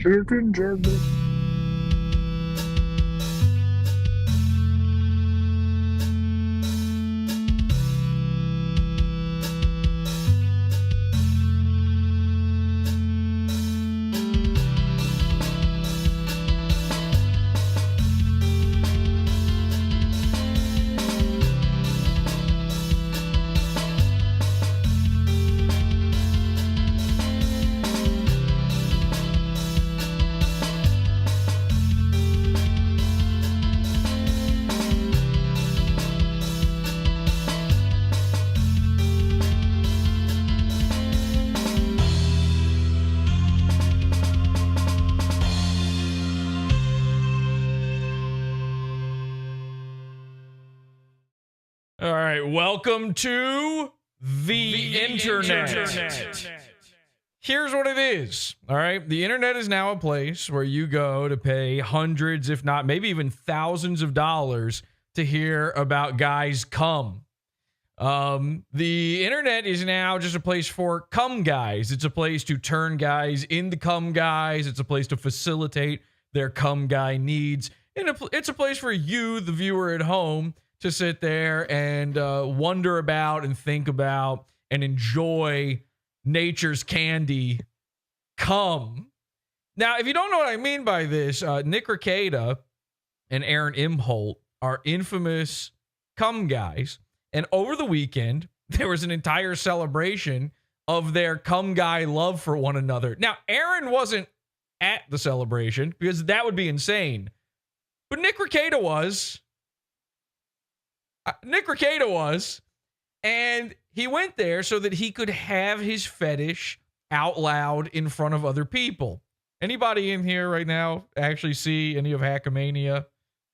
Chicken jerky. All right, welcome to the internet. Here's what it is. All right, the internet is now a place where you go to pay hundreds, if not maybe even thousands of dollars to hear about guys cum. The internet is now just a place for Cumguys. It's a place to turn guys into Cumguys. It's a place to facilitate their cum guy needs. And it's a place for you, the viewer at home, to sit there and wonder about and think about and enjoy nature's candy, cum. Now, if you don't know what I mean by this, Nick Rekieta and Aaron Imholte are infamous cum guys. And over the weekend, there was an entire celebration of their cum guy love for one another. Now, Aaron wasn't at the celebration because that would be insane. But Nick Rekieta was. And he went there so that he could have his fetish out loud in front of other people. Anybody in here right now actually see any of Hackamania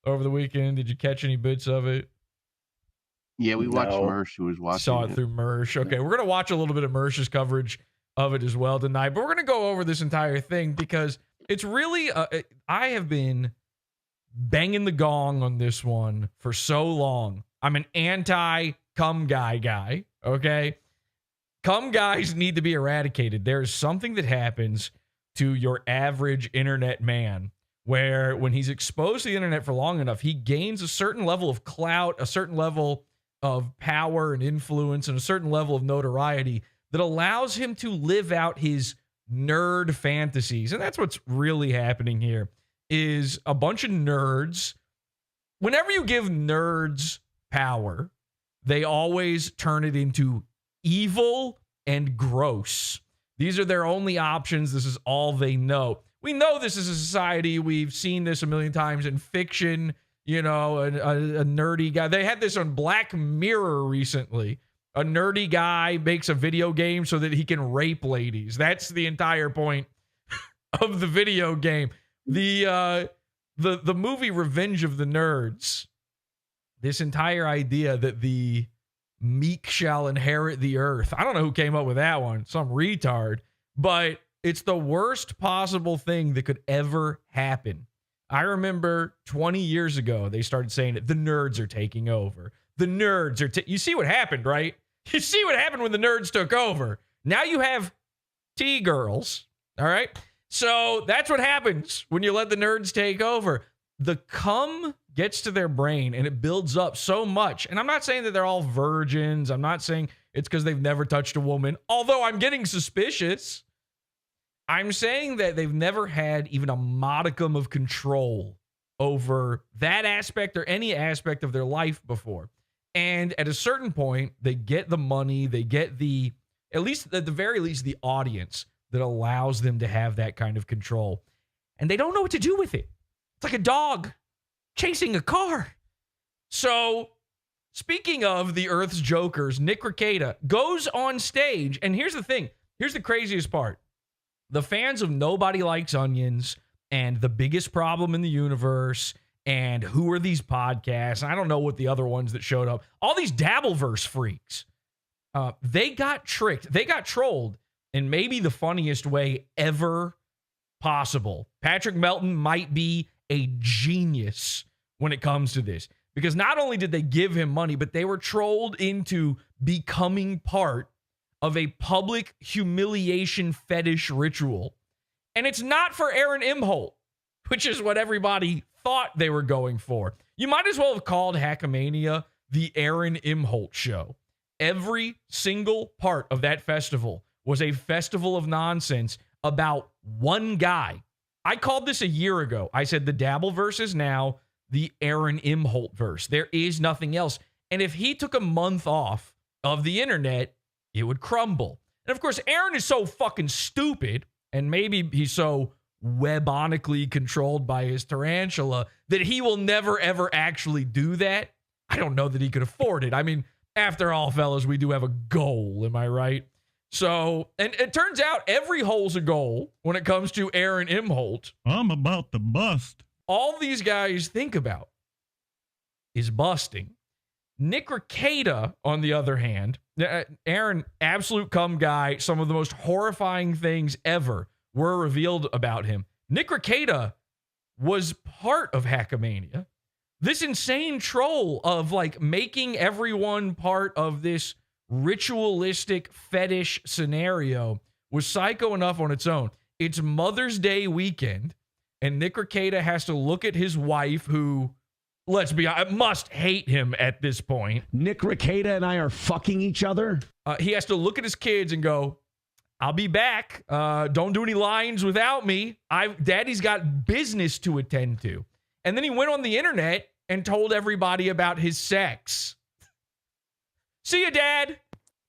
over the weekend? Did you catch any bits of it? Yeah, we watched Mersh, who was watching Saw it through Mersh. Okay, we're going to watch a little bit of Mersh's coverage of it as well tonight, but we're going to go over this entire thing because it's really, I have been banging the gong on this one for so long. I'm an anti-cum guy, okay? Cum guys need to be eradicated. There's something that happens to your average internet man where when he's exposed to the internet for long enough, he gains a certain level of clout, a certain level of power and influence, and a certain level of notoriety that allows him to live out his nerd fantasies. And that's what's really happening here is a bunch of nerds. Whenever you give nerds power, they always turn it into evil and gross. These are their only options. This is all they know. We know this is a society. We've seen this a million times in fiction. You know, a nerdy guy. They had this on Black Mirror recently. A nerdy guy makes a video game so that he can rape ladies. That's the entire point of the video game. The movie Revenge of the Nerds. This entire idea that the meek shall inherit the earth. I don't know who came up with that one. Some retard. But it's the worst possible thing that could ever happen. I remember 20 years ago, they started saying it. The nerds are taking over. The nerds are... You see what happened, right? You see what happened when the nerds took over. Now you have T-girls, all right? So that's what happens when you let the nerds take over. The cum gets to their brain and it builds up so much. And I'm not saying that they're all virgins. I'm not saying it's because they've never touched a woman, although I'm getting suspicious. I'm saying that they've never had even a modicum of control over that aspect or any aspect of their life before. And at a certain point, they get the money, they get the, at least at the very least, the audience that allows them to have that kind of control. And they don't know what to do with it. It's like a dog chasing a car. So, speaking of the Earth's jokers, Nick Rekieta goes on stage. And here's the thing. Here's the craziest part. The fans of Nobody Likes Onions and The Biggest Problem in the Universe and Who Are These Podcasts? I don't know what the other ones that showed up. All these Dabbleverse freaks. They got tricked. They got trolled in maybe the funniest way ever possible. Patrick Melton might be a genius when it comes to this. Because not only did they give him money, but they were trolled into becoming part of a public humiliation fetish ritual. And it's not for Aaron Imholte, which is what everybody thought they were going for. You might as well have called Hackamania the Aaron Imholte show. Every single part of that festival was a festival of nonsense about one guy. I called this a year ago. I said the Dabbleverse is now the Aaron Imholte verse. There is nothing else. And if he took a month off of the internet, it would crumble. And of course, Aaron is so fucking stupid, and maybe he's so webonically controlled by his tarantula that he will never, ever actually do that. I don't know that he could afford it. I mean, after all, fellas, we do have a goal. Am I right? So, and it turns out every hole's a goal when it comes to Aaron Imholte. I'm about to bust. All these guys think about is busting. Nick Rekieta, on the other hand, Aaron, absolute cum guy. Some of the most horrifying things ever were revealed about him. Nick Rekieta was part of Hackamania. This insane troll of like making everyone part of this ritualistic fetish scenario was psycho enough on its own. It's Mother's Day weekend, and Nick Rekieta has to look at his wife, who, let's be honest, must hate him at this point. Nick Rekieta and I are fucking each other. He has to look at his kids and go, I'll be back. Don't do any lines without me. Daddy's got business to attend to. And then he went on the internet and told everybody about his sex. See ya, Dad.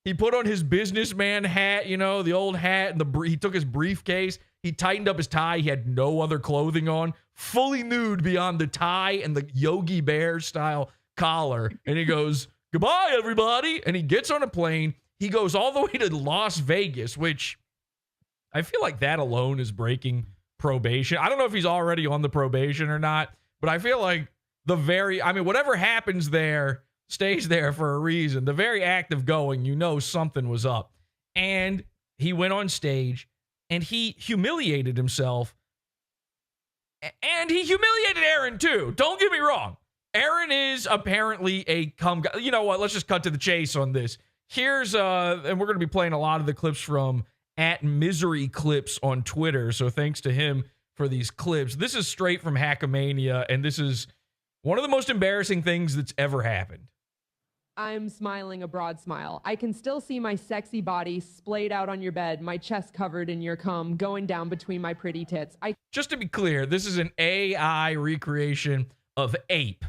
He put on his businessman hat, you know, the old hat, and he took his briefcase. He tightened up his tie. He had no other clothing on, fully nude beyond the tie and the Yogi Bear style collar. And he goes, goodbye, everybody. And he gets on a plane. He goes all the way to Las Vegas, which I feel like that alone is breaking probation. I don't know if he's already on the probation or not, but I feel like whatever happens there stays there for a reason. The very act of going, you know something was up. And he went on stage and he humiliated himself. And he humiliated Aaron too. Don't get me wrong. Aaron is apparently a cum guy. You know what? Let's just cut to the chase on this. Here's, and we're going to be playing a lot of the clips from @MiseryClips on Twitter. So thanks to him for these clips. This is straight from Hackamania, and this is one of the most embarrassing things that's ever happened. I'm smiling a broad smile. I can still see my sexy body splayed out on your bed, my chest covered in your cum, going down between my pretty tits. Just to be clear, this is an AI recreation of Ape.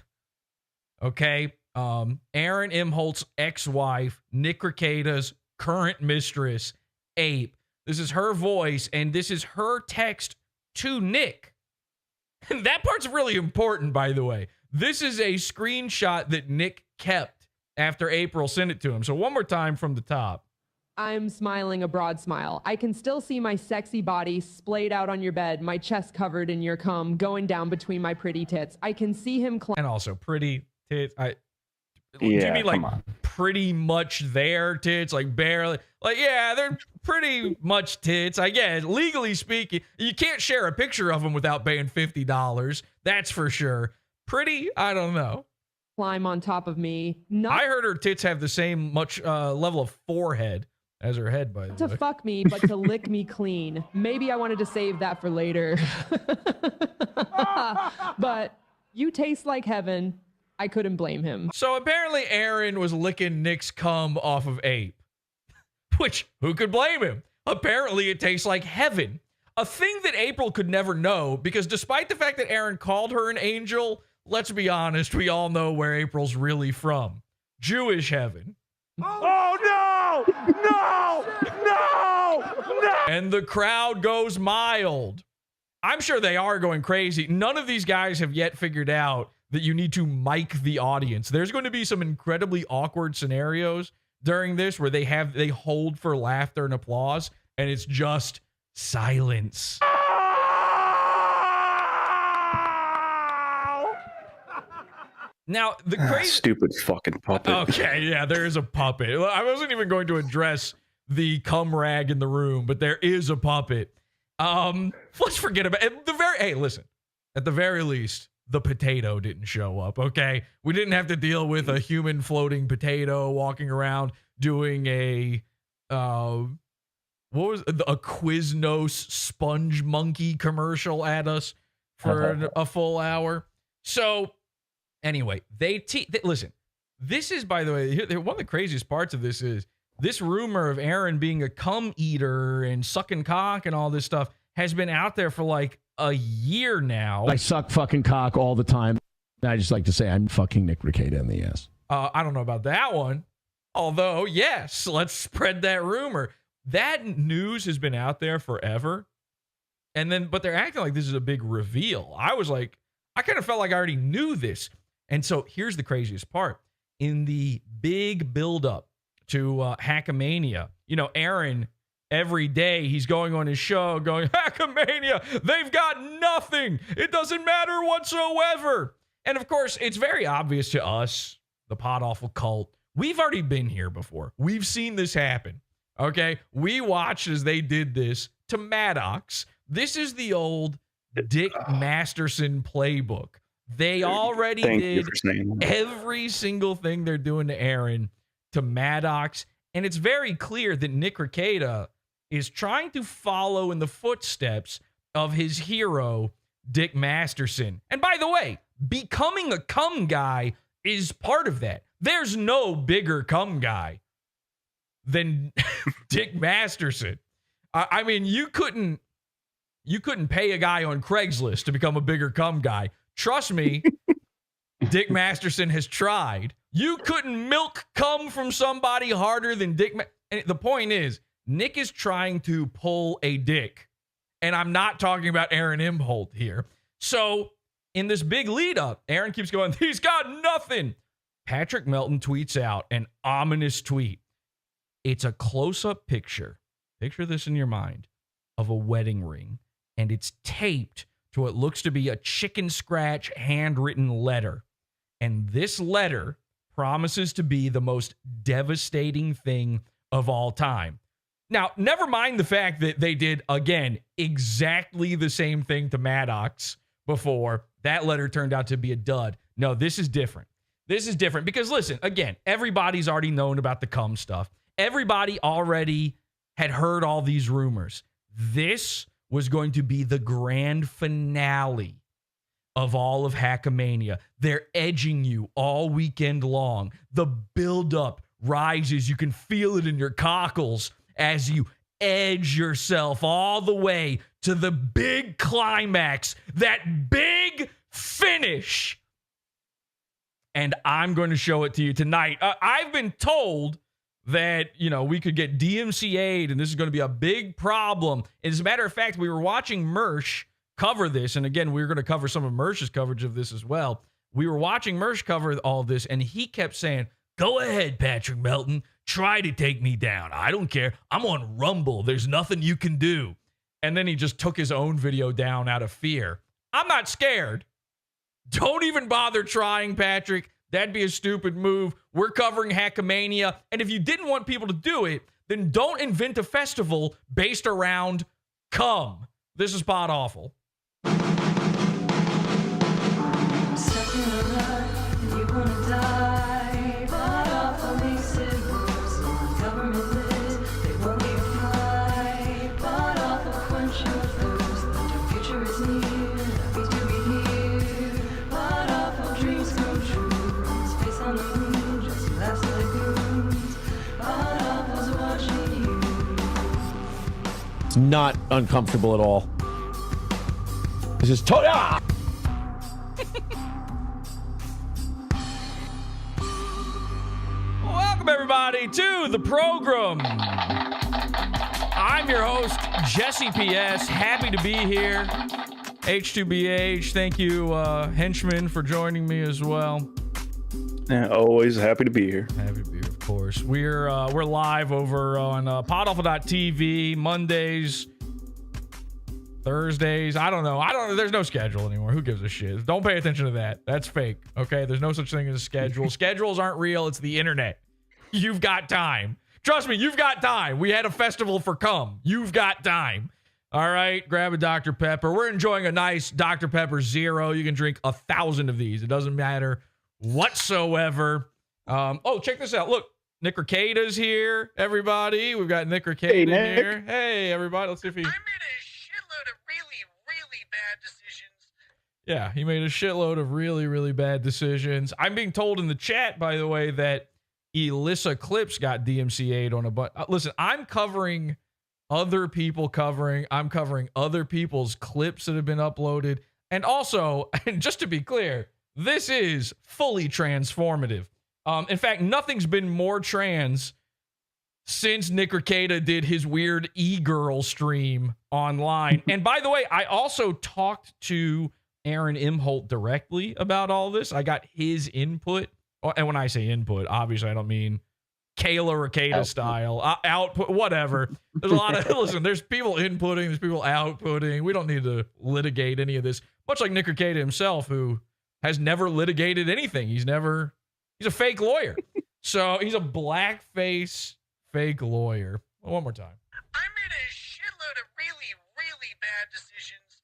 Okay? Aaron Imholte's ex-wife, Nick Rekieta's current mistress, Ape. This is her voice, and this is her text to Nick. And that part's really important, by the way. This is a screenshot that Nick kept after April sent it to him. So one more time from the top. I'm smiling a broad smile. I can still see my sexy body splayed out on your bed, my chest covered in your cum, going down between my pretty tits. I can see him and also pretty tits. Do you mean like pretty much there tits? Like barely? Like, yeah, they're pretty much tits. I guess, legally speaking, you can't share a picture of them without paying $50. That's for sure. Pretty? I don't know. Climb on top of me. I heard her tits have the same much level of forehead as her head, by the way. To fuck me, but to lick me clean. Maybe I wanted to save that for later. But you taste like heaven. I couldn't blame him. So apparently Aaron was licking Nick's cum off of Ape. Which, who could blame him? Apparently it tastes like heaven. A thing that April could never know, because despite the fact that Aaron called her an angel, let's be honest, we all know where April's really from. Jewish heaven. Oh, no! No! No! No! And the crowd goes mild. I'm sure they are going crazy. None of these guys have yet figured out that you need to mic the audience. There's going to be some incredibly awkward scenarios during this where they hold for laughter and applause, and it's just silence. Now, the crazy stupid fucking puppet. Okay, yeah, there is a puppet. I wasn't even going to address the cum rag in the room, but there is a puppet. Let's forget about it. Hey, listen. At the very least, the potato didn't show up, okay? We didn't have to deal with a human floating potato walking around doing a what was a Quiznos sponge monkey commercial at us for a full hour. So anyway, they listen, this is, by the way, one of the craziest parts of this is this rumor of Aaron being a cum eater and sucking cock and all this stuff has been out there for like a year now. I suck fucking cock all the time. I just like to say I'm fucking Nick Rekieta in the ass. I don't know about that one. Although, yes, let's spread that rumor. That news has been out there forever. But they're acting like this is a big reveal. I was like, I kind of felt like I already knew this. And so here's the craziest part. In the big buildup to Hackamania, Aaron, every day he's going on his show going, Hackamania, they've got nothing. It doesn't matter whatsoever. And of course, it's very obvious to us, the PodAwful cult. We've already been here before. We've seen this happen. Okay? We watched as they did this to Maddox. This is the old Dick Masterson playbook. They already did every single thing they're doing to Aaron to Maddox. And it's very clear that Nick Rekieta is trying to follow in the footsteps of his hero, Dick Masterson. And by the way, becoming a cum guy is part of that. There's no bigger cum guy than Dick Masterson. I mean, you couldn't pay a guy on Craigslist to become a bigger cum guy. Trust me, Dick Masterson has tried. You couldn't milk cum from somebody harder than Dick. And the point is, Nick is trying to pull a dick. And I'm not talking about Aaron Imholte here. So in this big lead up, Aaron keeps going, he's got nothing. Patrick Melton tweets out an ominous tweet. It's a close-up picture. Picture this in your mind of a wedding ring. And it's taped to what looks to be a chicken scratch handwritten letter. And this letter promises to be the most devastating thing of all time. Now, never mind the fact that they did, again, exactly the same thing to Maddox before. That letter turned out to be a dud. No, this is different. This is different because, listen, again, everybody's already known about the cum stuff. Everybody already had heard all these rumors. This was going to be the grand finale of all of Hackamania. They're edging you all weekend long. The buildup rises. You can feel it in your cockles as you edge yourself all the way to the big climax, that big finish. And I'm going to show it to you tonight. I've been told that, we could get DMCA'd and this is going to be a big problem. As a matter of fact, we were watching Mersh cover this. And again, we were going to cover some of Mersh's coverage of this as well. We were watching Mersh cover all this and he kept saying, go ahead, Patrick Melton. Try to take me down. I don't care. I'm on Rumble. There's nothing you can do. And then he just took his own video down out of fear. I'm not scared. Don't even bother trying, Patrick. That'd be a stupid move. We're covering Hackamania. And if you didn't want people to do it, then don't invent a festival based around cum. This is PodAwful. It's not uncomfortable at all. This is Welcome, everybody, to the program. I'm your host, Jesse P.S. Happy to be here. H2BH, thank you, Henchman, for joining me as well. Yeah, always happy to be here. Happy to be here, of course. We're live over on PodAwful.tv Mondays, Thursdays. I don't know. There's no schedule anymore. Who gives a shit? Don't pay attention to that. That's fake. Okay. There's no such thing as a schedule. Schedules aren't real. It's the internet. You've got time. Trust me. You've got time. We had a festival for cum. You've got time. All right. Grab a Dr. Pepper. We're enjoying a nice Dr. Pepper Zero. You can drink 1,000 of these. It doesn't matter whatsoever. Oh, check this out. Look, Nick Rekieta's here, everybody. We've got Nick Rekieta Hey, in Nick. here. Hey, everybody. Let's see if he... I made a shitload of really, really bad decisions. Yeah, he made a shitload of really, really bad decisions. I'm being told in the chat, by the way, that Elissa Clips got DMCA'd on a bunch. Listen, I'm covering other people covering. I'm covering other people's clips that have been uploaded. And also, and just to be clear, this is fully transformative. In fact, nothing's been more trans since Nick Rekieta did his weird e-girl stream online. And by the way, I also talked to Aaron Imholte directly about all this. I got his input. And when I say input, obviously I don't mean Kayla Rekieta style. Output, whatever. There's a lot of, listen, there's people inputting, there's people outputting. We don't need to litigate any of this. Much like Nick Rekieta himself, who has never litigated anything. He's a fake lawyer. So he's a blackface fake lawyer. One more time. I made a shitload of really, really bad decisions.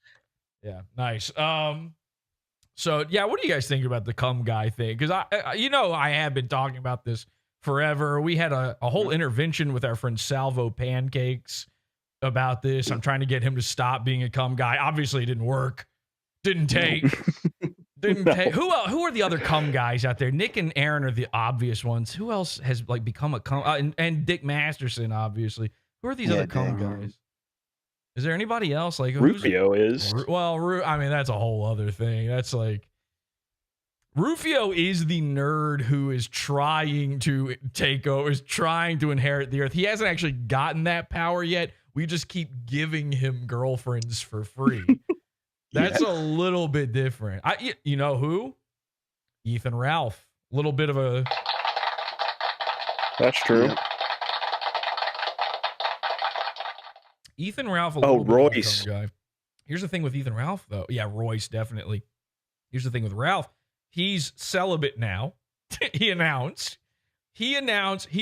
Yeah, nice. So yeah, what do you guys think about the cum guy thing? Because I have been talking about this forever. We had a whole intervention with our friend Salvo Pancakes about this. I'm trying to get him to stop being a cum guy. Obviously, it didn't work. Didn't take. Didn't take. Who are the other cum guys out there? Nick and Aaron are the obvious ones. Who else has like become a cum? And Dick Masterson, obviously. Who are these other cum guys? Is there anybody else? Like Rufio is. Well, I mean, that's a whole other thing. That's like Rufio is the nerd who is trying to take over, is trying to inherit the earth. He hasn't actually gotten that power yet. We just keep giving him girlfriends for free. That's a little bit different. You know who? Ethan Ralph. A little bit of a... That's true. Ethan Ralph. Royce. Guy. Here's the thing with Ethan Ralph, though. Yeah, Royce, definitely. Here's the thing with Ralph. He's celibate now. He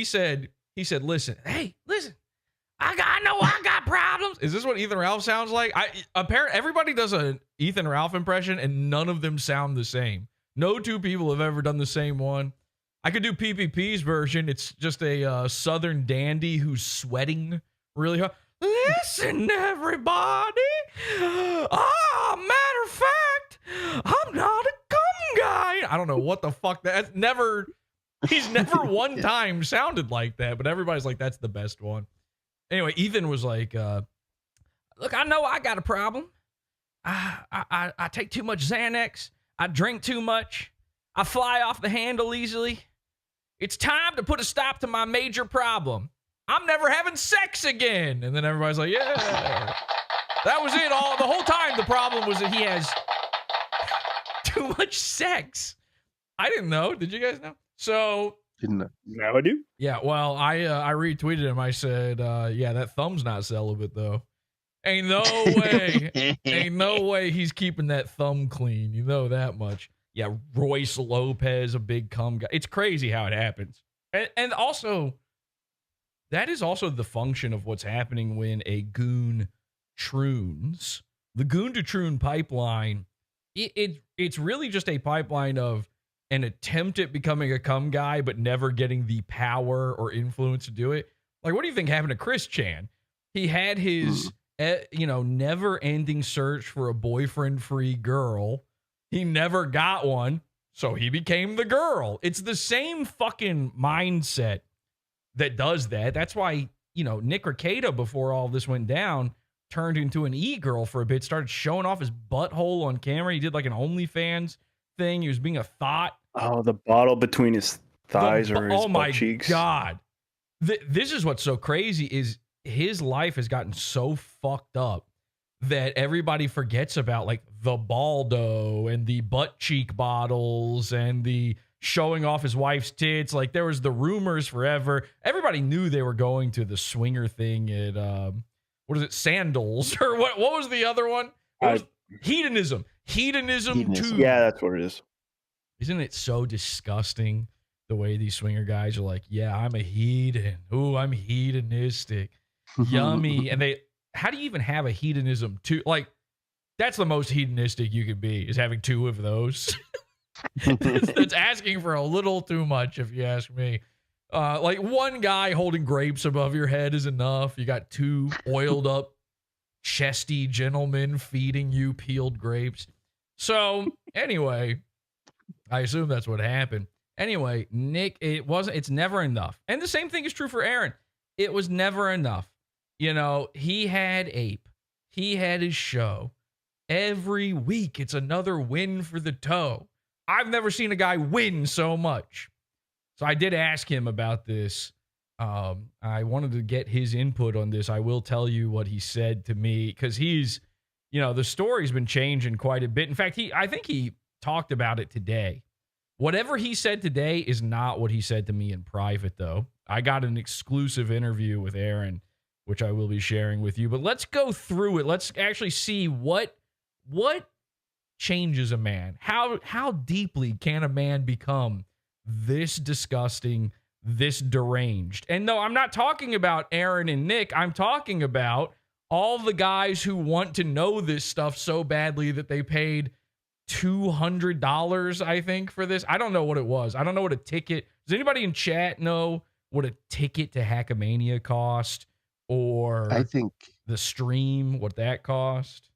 said, listen, I know I got problems. Is this what Ethan Ralph sounds like? Apparently, everybody does an Ethan Ralph impression, and none of them sound the same. No two people have ever done the same one. I could do PPP's version. It's just a Southern dandy who's sweating really hard. Listen, everybody. Matter of fact, I'm not a cum guy. I don't know what the fuck he's never one time sounded like that, but everybody's like, that's the best one. Anyway, Ethan was like, look, I know I got a problem. I take too much Xanax. I drink too much. I fly off the handle easily. It's time to put a stop to my major problem. I'm never having sex again. And then everybody's like, yeah. That was it. The whole time the problem was that he has too much sex. I didn't know. Did you guys know? So... Didn't know. Now I do. Yeah, well, I retweeted him. I said, yeah, that thumb's not celibate, though. Ain't no way. Ain't no way he's keeping that thumb clean. You know that much. Yeah, Royce Lopez, a big cum guy. It's crazy how it happens. And also, that is also the function of what's happening when a goon troons. The goon to troon pipeline, it's really just a pipeline of an attempt at becoming a cum guy, but never getting the power or influence to do it. Like, what do you think happened to Chris Chan? He had his, never-ending search for a boyfriend-free girl. He never got one, so he became the girl. It's the same fucking mindset that does that. That's why, Nick Rekieta, before all this went down, turned into an e-girl for a bit, started showing off his butthole on camera. He did like an OnlyFans thing. He was being a thought. Oh, the bottle between his thighs or his butt cheeks. Oh my God. This is what's so crazy is his life has gotten so fucked up that everybody forgets about like the baldo and the butt cheek bottles and the showing off his wife's tits. Like there was the rumors forever. Everybody knew they were going to the swinger thing at, what is it? Sandals or what was the other one? Hedonism. Hedonism 2. Yeah, that's what it is. Isn't it so disgusting the way these swinger guys are like, yeah, I'm a hedon. Ooh, I'm hedonistic. Yummy. And how do you even have a hedonism 2? Like, that's the most hedonistic you could be, is having 2 of those. That's asking for a little too much, if you ask me. Like one guy holding grapes above your head is enough. You got two oiled up, chesty gentlemen feeding you peeled grapes. So anyway, I assume that's what happened. Anyway, Nick, it's never enough. And the same thing is true for Aaron. It was never enough. You know, he had Ape. He had his show. Every week, it's another win for the toe. I've never seen a guy win so much. So I did ask him about this. I wanted to get his input on this. I will tell you what he said to me because he's, you know, the story's been changing quite a bit. In fact, I think he talked about it today. Whatever he said today is not what he said to me in private, though. I got an exclusive interview with Aaron, which I will be sharing with you. But let's go through it. Let's actually see what changes a man. How deeply can a man become this disgusting, this deranged? And no, I'm not talking about Aaron and Nick. I'm talking about all the guys who want to know this stuff so badly that they paid $200, I think, for this. I don't know what it was. I don't know what a ticket. Does anybody in chat know what a ticket to Hackamania cost? Or I think the stream, what that cost?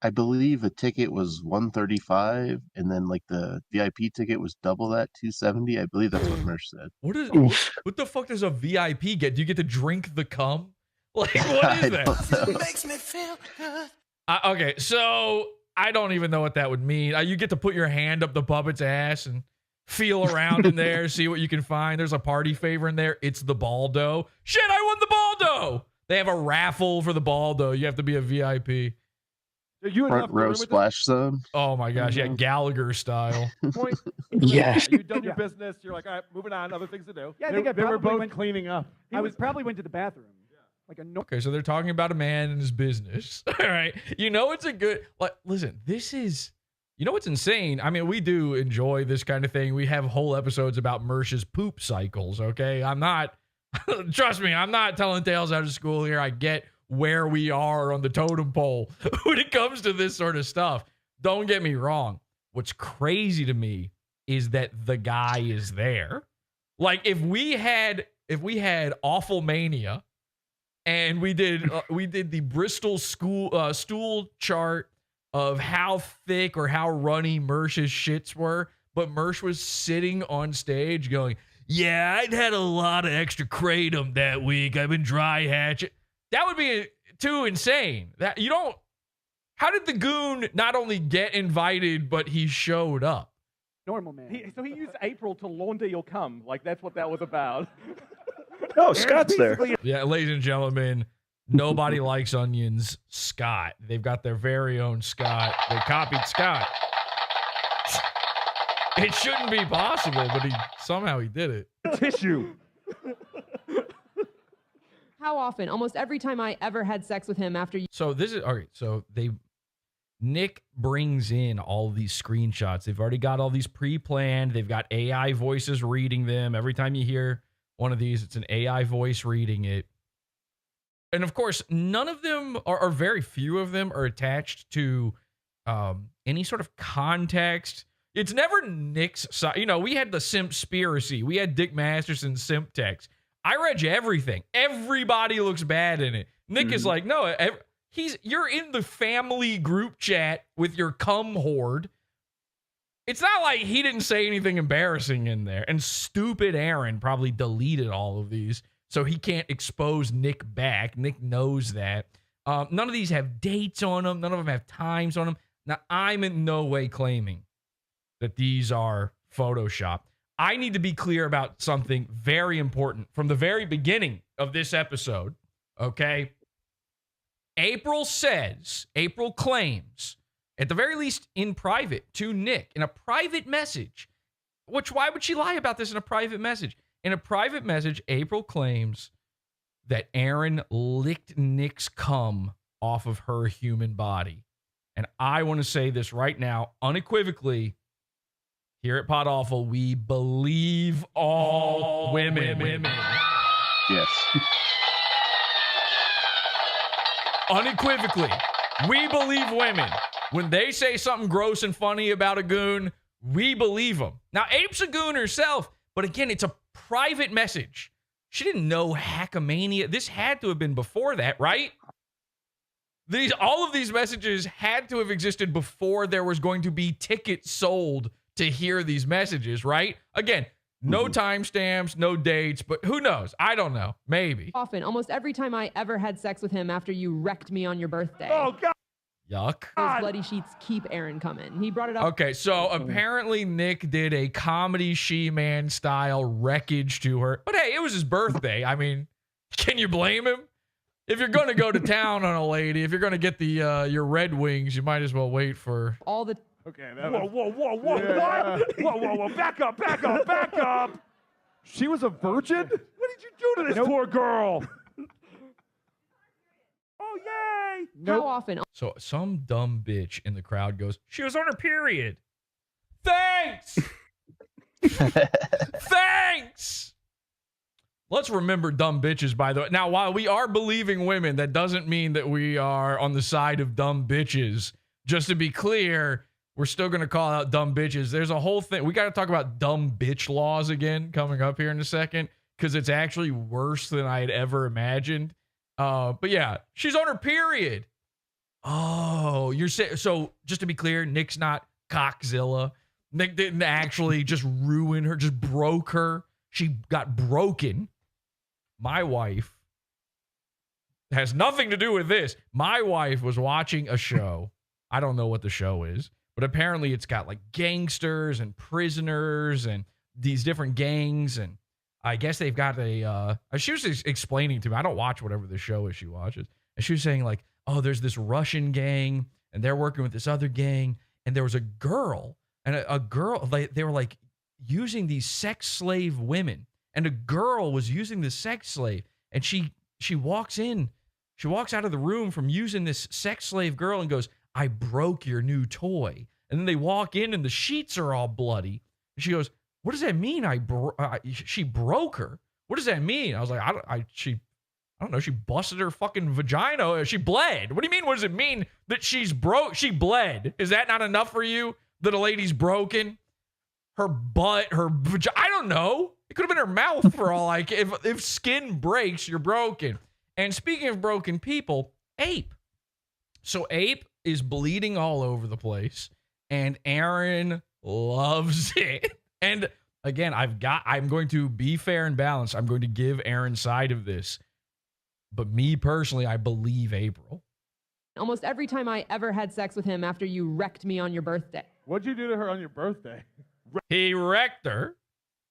I believe a ticket was $135, and then like the VIP ticket was double that, $270. I believe that's what Mersh said. What the fuck does a VIP get? Do you get to drink the cum? Like, what is that? It makes me feel good. Okay, so I don't even know what that would mean. You get to put your hand up the puppet's ass and feel around in there, see what you can find. There's a party favor in there. It's the Baldo. Shit, I won the Baldo. They have a raffle for the Baldo. You have to be a VIP. Are you Front row splash zone. Oh my gosh, yeah, Gallagher style. Yeah. You've done your business. You're like, all right, moving on. Other things to do. Yeah, I think they were both cleaning up. probably went to the bathroom. Like a Okay, so they're talking about a man and his business. All right. You know, it's a good, like, listen, this is, you know what's insane? I mean, we do enjoy this kind of thing. We have whole episodes about Mersh's poop cycles, okay? I'm not, trust me, I'm not telling tales out of school here. I get where we are on the totem pole when it comes to this sort of stuff. Don't get me wrong. What's crazy to me is that the guy is there. Like, if we had Awful Mania, and we did the Bristol stool chart of how thick or how runny Mersh's shits were, but Mersh was sitting on stage going, yeah, I'd had a lot of extra kratom that week. I've been dry hatching. That would be too insane. That you don't. How did the goon not only get invited, but he showed up? normal man. So he used April to launder your cum. Like, that's what that was about. Oh, Scott's there. Yeah, ladies and gentlemen, nobody likes onions. Scott. They've got their very own Scott. They copied Scott. It shouldn't be possible, but somehow he did it. Tissue. How often? Almost every time I ever had sex with him after you. So this is all right. So Nick brings in all these screenshots. They've already got all these pre-planned. They've got AI voices reading them. Every time you hear one of these, it's an AI voice reading it. And of course, none of them or very few of them are attached to any sort of context. It's never Nick's side. You know, we had the Simpspiracy. We had Dick Masterson simp text. I read you everything. Everybody looks bad in it. Nick is like, no, you're in the family group chat with your cum horde. It's not like he didn't say anything embarrassing in there. And stupid Aaron probably deleted all of these so he can't expose Nick back. Nick knows that. None of these have dates on them. None of them have times on them. Now, I'm in no way claiming that these are Photoshopped. I need to be clear about something very important from the very beginning of this episode, okay? April claims, at the very least in private to Nick, in a private message, why would she lie about this in a private message? In a private message, April claims that Aaron licked Nick's cum off of her human body. And I want to say this right now, unequivocally, here at PodAwful, we believe all women. Yes. Unequivocally, we believe women. When they say something gross and funny about a goon, we believe them. Now, Ape's a goon herself, but again, it's a private message. She didn't know Hackamania. This had to have been before that, right? All of these messages had to have existed before there was going to be tickets sold to hear these messages, right? Again, no timestamps, no dates, but who knows? I don't know. Maybe. Often, almost every time I ever had sex with him after you wrecked me on your birthday. Oh, God. Yuck. Those bloody sheets keep Aaron coming. He brought it up. Okay, so apparently Nick did a comedy She-Man style wreckage to her. But hey, it was his birthday. I mean, can you blame him? If you're going to go to town on a lady, if you're going to get the your Red Wings, you might as well wait for all the... Okay. Whoa. Yeah. Whoa. Back up. She was a virgin? What did you do to this poor girl? Oh, yay. How often? So some dumb bitch in the crowd goes, she was on her period. Thanks. Thanks. Let's remember dumb bitches, by the way. Now, while we are believing women, that doesn't mean that we are on the side of dumb bitches. Just to be clear, we're still going to call out dumb bitches. There's a whole thing. We got to talk about dumb bitch laws again coming up here in a second, because it's actually worse than I had ever imagined. But yeah, she's on her period. Oh, you're saying, so just to be clear, Nick's not Cockzilla. Nick didn't actually just ruin her, just broke her. She got broken. My wife has nothing to do with this. My wife was watching a show. I don't know what the show is, but apparently it's got like gangsters and prisoners and these different gangs. And I guess they've got she was explaining to me, I don't watch whatever the show is she watches. And she was saying like, oh, there's this Russian gang and they're working with this other gang. And there was a girl and a girl, they were like using these sex slave women. And a girl was using this sex slave. And she walks in, she walks out of the room from using this sex slave girl and goes, I broke your new toy. And then they walk in and the sheets are all bloody. And she goes, what does that mean? She broke her. What does that mean? I was like, I don't know. She busted her fucking vagina. She bled. What do you mean? What does it mean that she's broke? She bled. Is that not enough for you that a lady's broken? Her butt, her vagina. I don't know. It could have been her mouth for all I can. If skin breaks, you're broken. And speaking of broken people, Ape. So Ape is bleeding all over the place, and Aaron loves it. And again, I'm going to be fair and balanced. I'm going to give Aaron's side of this. But me personally, I believe April. Almost every time I ever had sex with him after you wrecked me on your birthday. What'd you do to her on your birthday? He wrecked her.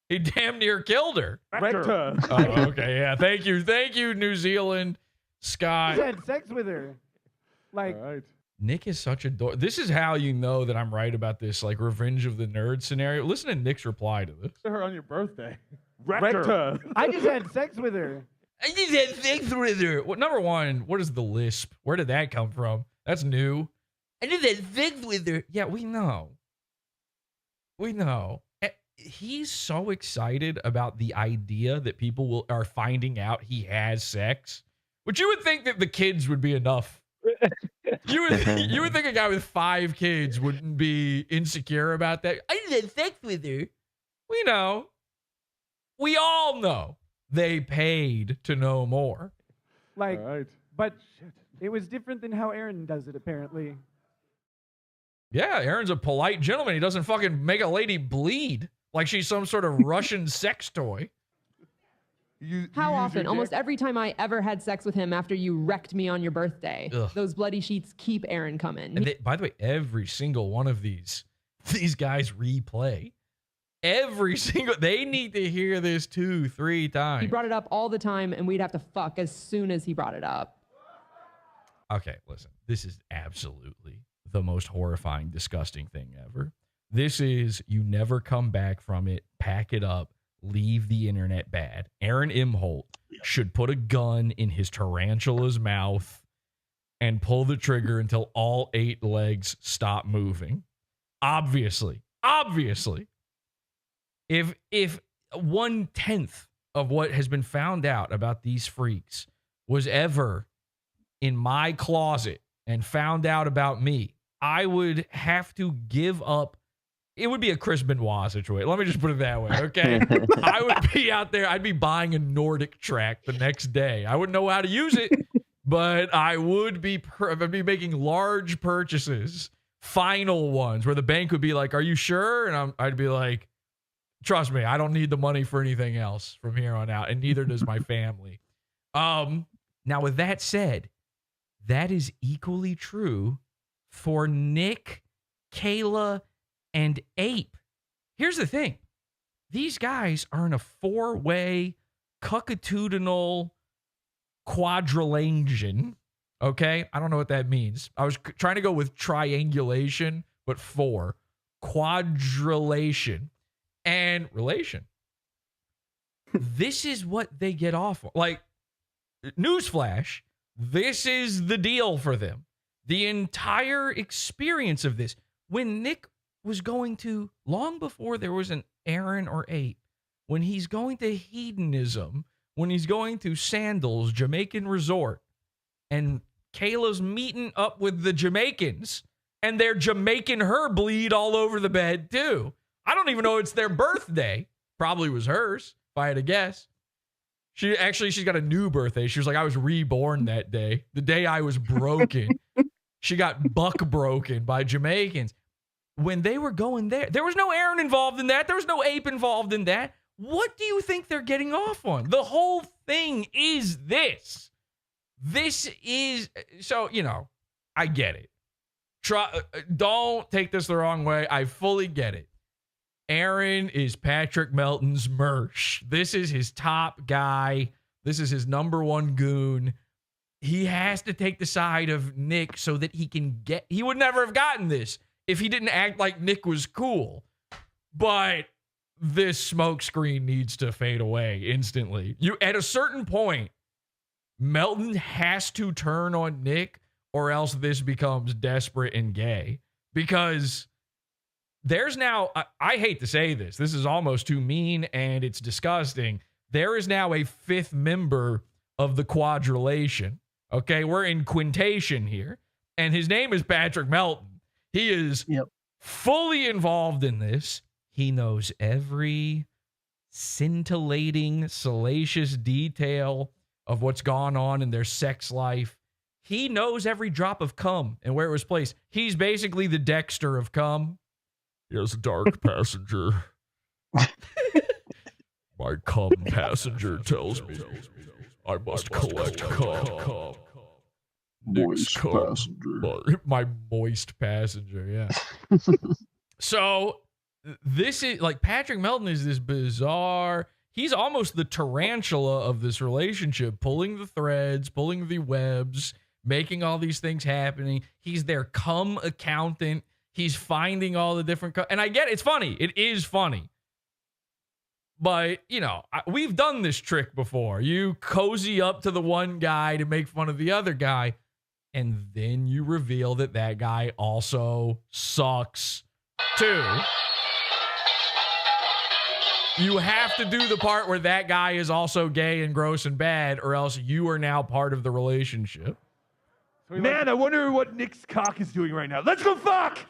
He damn near killed her. Wrecked her. Oh, okay. Yeah. Thank you, New Zealand, Scott. I had sex with her. Like, All right. Nick is such a dork. This is how you know that I'm right about this, like, Revenge of the Nerd scenario. Listen to Nick's reply to this. To her on your birthday. Wrecked her. I just had sex with her. I just had sex with her. Well, number one, what is the lisp? Where did that come from? That's new. I just had sex with her. Yeah, we know. We know. He's so excited about the idea that people are finding out he has sex. Which you would think that the kids would be enough. You would think a guy with 5 kids wouldn't be insecure about that. I just had sex with her. We know. We all know. They paid to know more. Like, All right. but it was different than how Aaron does it, apparently. Yeah, Aaron's a polite gentleman. He doesn't fucking make a lady bleed like she's some sort of Russian sex toy. How often? Almost every time I ever had sex with him after you wrecked me on your birthday. Ugh. Those bloody sheets keep Aaron coming. And by the way, every single one of these guys replay. Every single, they need to hear this 2-3 times. He brought it up all the time, and we'd have to fuck as soon as he brought it up. Okay, listen, this is absolutely the most horrifying, disgusting thing ever. This is, you never come back from it, pack it up, leave the internet bad. Aaron Imholte should put a gun in his tarantula's mouth and pull the trigger until all 8 legs stop moving. Obviously. If 1/10 of what has been found out about these freaks was ever in my closet and found out about me, I would have to give up it would be a Chris Benoit situation. Let me just put it that way, okay? I would be out there. I'd be buying a Nordic track the next day. I wouldn't know how to use it, but I would be making large purchases, final ones, where the bank would be like, "Are you sure?" And I'd be like, "Trust me, I don't need the money for anything else from here on out, and neither does my family." Now, with that said, that is equally true for Nick, Kayla, and Ape. Here's the thing. These guys are in a 4-way cuckatudinal quadrilation. Okay? I don't know what that means. I was trying to go with triangulation, but 4. Quadrilation. And relation. This is what they get off on. Like, newsflash, this is the deal for them. The entire experience of this. When Nick was going to, long before there was an Aaron or Ape, when he's going to hedonism, when he's going to Sandals, Jamaican resort, and Kayla's meeting up with the Jamaicans, and they're Jamaican her bleed all over the bed, too. I don't even know it's their birthday. Probably was hers, if I had to guess. She's got a new birthday. She was like, I was reborn that day. The day I was broken. She got buck broken by Jamaicans. When they were going there was no Aaron involved in that. There was no Ape involved in that. What do you think they're getting off on? The whole thing is this. This is, so, I get it. Don't take this the wrong way. I fully get it. Aaron is Patrick Melton's Mersh. This is his top guy. This is his number one goon. He has to take the side of Nick so that he would never have gotten this if he didn't act like Nick was cool. But this smokescreen needs to fade away instantly. At a certain point, Melton has to turn on Nick, or else this becomes desperate and gay. Because there's now, I hate to say this, this is almost too mean and it's disgusting. There is now a 5th member of the quadrilation. Okay, we're in quintation here. And his name is Patrick Melton. He is fully involved in this. He knows every scintillating, salacious detail of what's gone on in their sex life. He knows every drop of cum and where it was placed. He's basically the Dexter of cum. Yes, dark passenger. My cum passenger tells me I must collect cum. Moist passenger. My moist passenger, yeah. So this is like Patrick Melton is this bizarre. He's almost the tarantula of this relationship, pulling the threads, pulling the webs, making all these things happening. He's their cum accountant. He's finding all the different and I get it. It's funny. It is funny. But, we've done this trick before. You cozy up to the one guy to make fun of the other guy, and then you reveal that guy also sucks too. You have to do the part where that guy is also gay and gross and bad, or else you are now part of the relationship. Man, I wonder what Nick's cock is doing right now. Let's go fuck!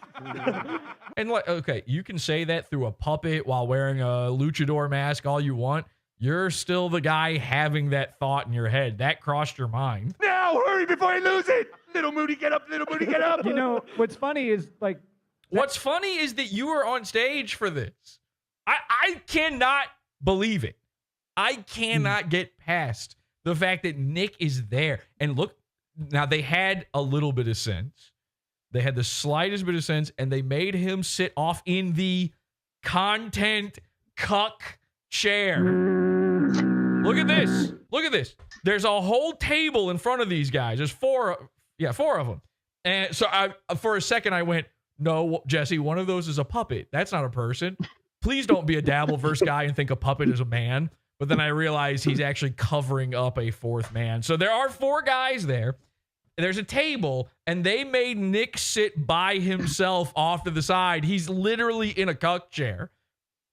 And okay, you can say that through a puppet while wearing a luchador mask all you want. You're still the guy having that thought in your head. That crossed your mind. Now, hurry before I lose it! Little Moody, get up! Little Moody, get up! What's funny is, What's funny is that you were on stage for this. I cannot believe it. I cannot get past the fact that Nick is there. And look, now they had a little bit of sense. They had the slightest bit of sense, and they made him sit off in the content cuck chair. Look at this. Look at this. There's a whole table in front of these guys. There's 4 of them. And so for a second I went, no, Jesse, one of those is a puppet. That's not a person. Please don't be a Dabbleverse guy and think a puppet is a man. But then I realized he's actually covering up a 4th man. So there are 4 guys there. There's a table, and they made Nick sit by himself off to the side. He's literally in a cuck chair.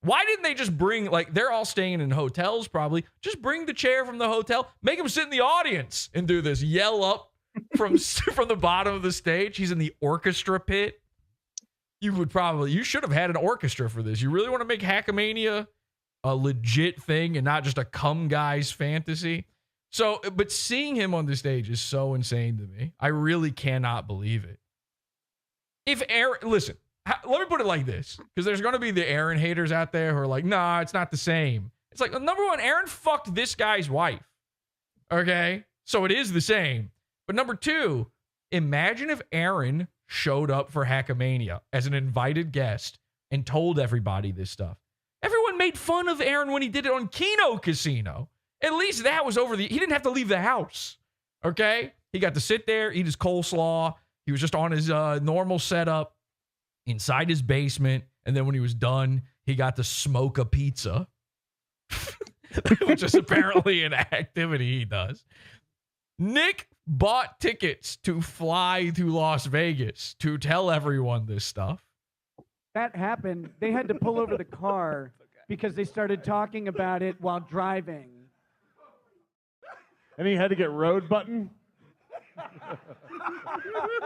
Why didn't they just bring, they're all staying in hotels probably. Just bring the chair from the hotel, make him sit in the audience and do this. Yell up from the bottom of the stage. He's in the orchestra pit. you should have had an orchestra for this. You really want to make Hackamania a legit thing and not just a Cumguys fantasy. So, but seeing him on the stage is so insane to me. I really cannot believe it. If Aaron, listen, let me put it like this, because there's going to be the Aaron haters out there who are like, nah, it's not the same. It's like, number one, Aaron fucked this guy's wife. Okay? So it is the same. But number two, imagine if Aaron showed up for Hackamania as an invited guest and told everybody this stuff. Everyone made fun of Aaron when he did it on Keno Casino. At least that was he didn't have to leave the house. Okay? He got to sit there, eat his coleslaw. He was just on his normal setup inside his basement. And then when he was done, he got to smoke a pizza, which is apparently an activity he does. Nick bought tickets to fly to Las Vegas to tell everyone this stuff. That happened. They had to pull over the car because they started talking about it while driving. And he had to get road button?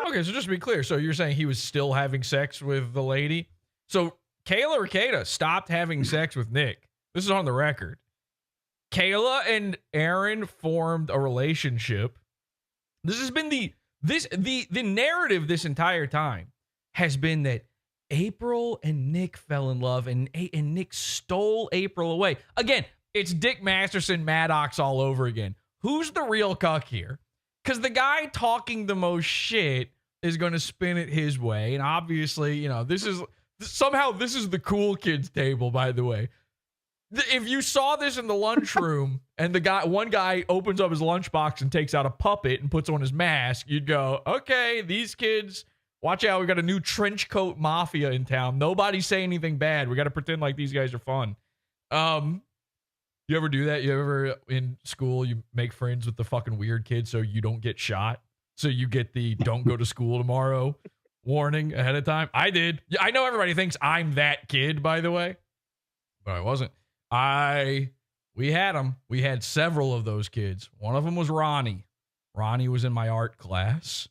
Okay, so just to be clear, so you're saying he was still having sex with the lady? So Kayla Rekieta stopped having sex with Nick. This is on the record. Kayla and Aaron formed a relationship. This has been the narrative this entire time has been that April and Nick fell in love and Nick stole April away. Again, it's Dick Masterson, Maddox all over again. Who's the real cuck here? Because the guy talking the most shit is going to spin it his way. And obviously, you know, this is the cool kids table, by the way. If you saw this in the lunchroom and one guy opens up his lunchbox and takes out a puppet and puts on his mask, you'd go, okay, these kids, watch out. We got a new trench coat mafia in town. Nobody say anything bad. We got to pretend like these guys are fun. You ever do that? You ever in school, you make friends with the fucking weird kids so you don't get shot? So you get the don't go to school tomorrow warning ahead of time? I did. I know everybody thinks I'm that kid, by the way, but I wasn't. We had them. We had several of those kids. One of them was Ronnie. Ronnie was in my art class.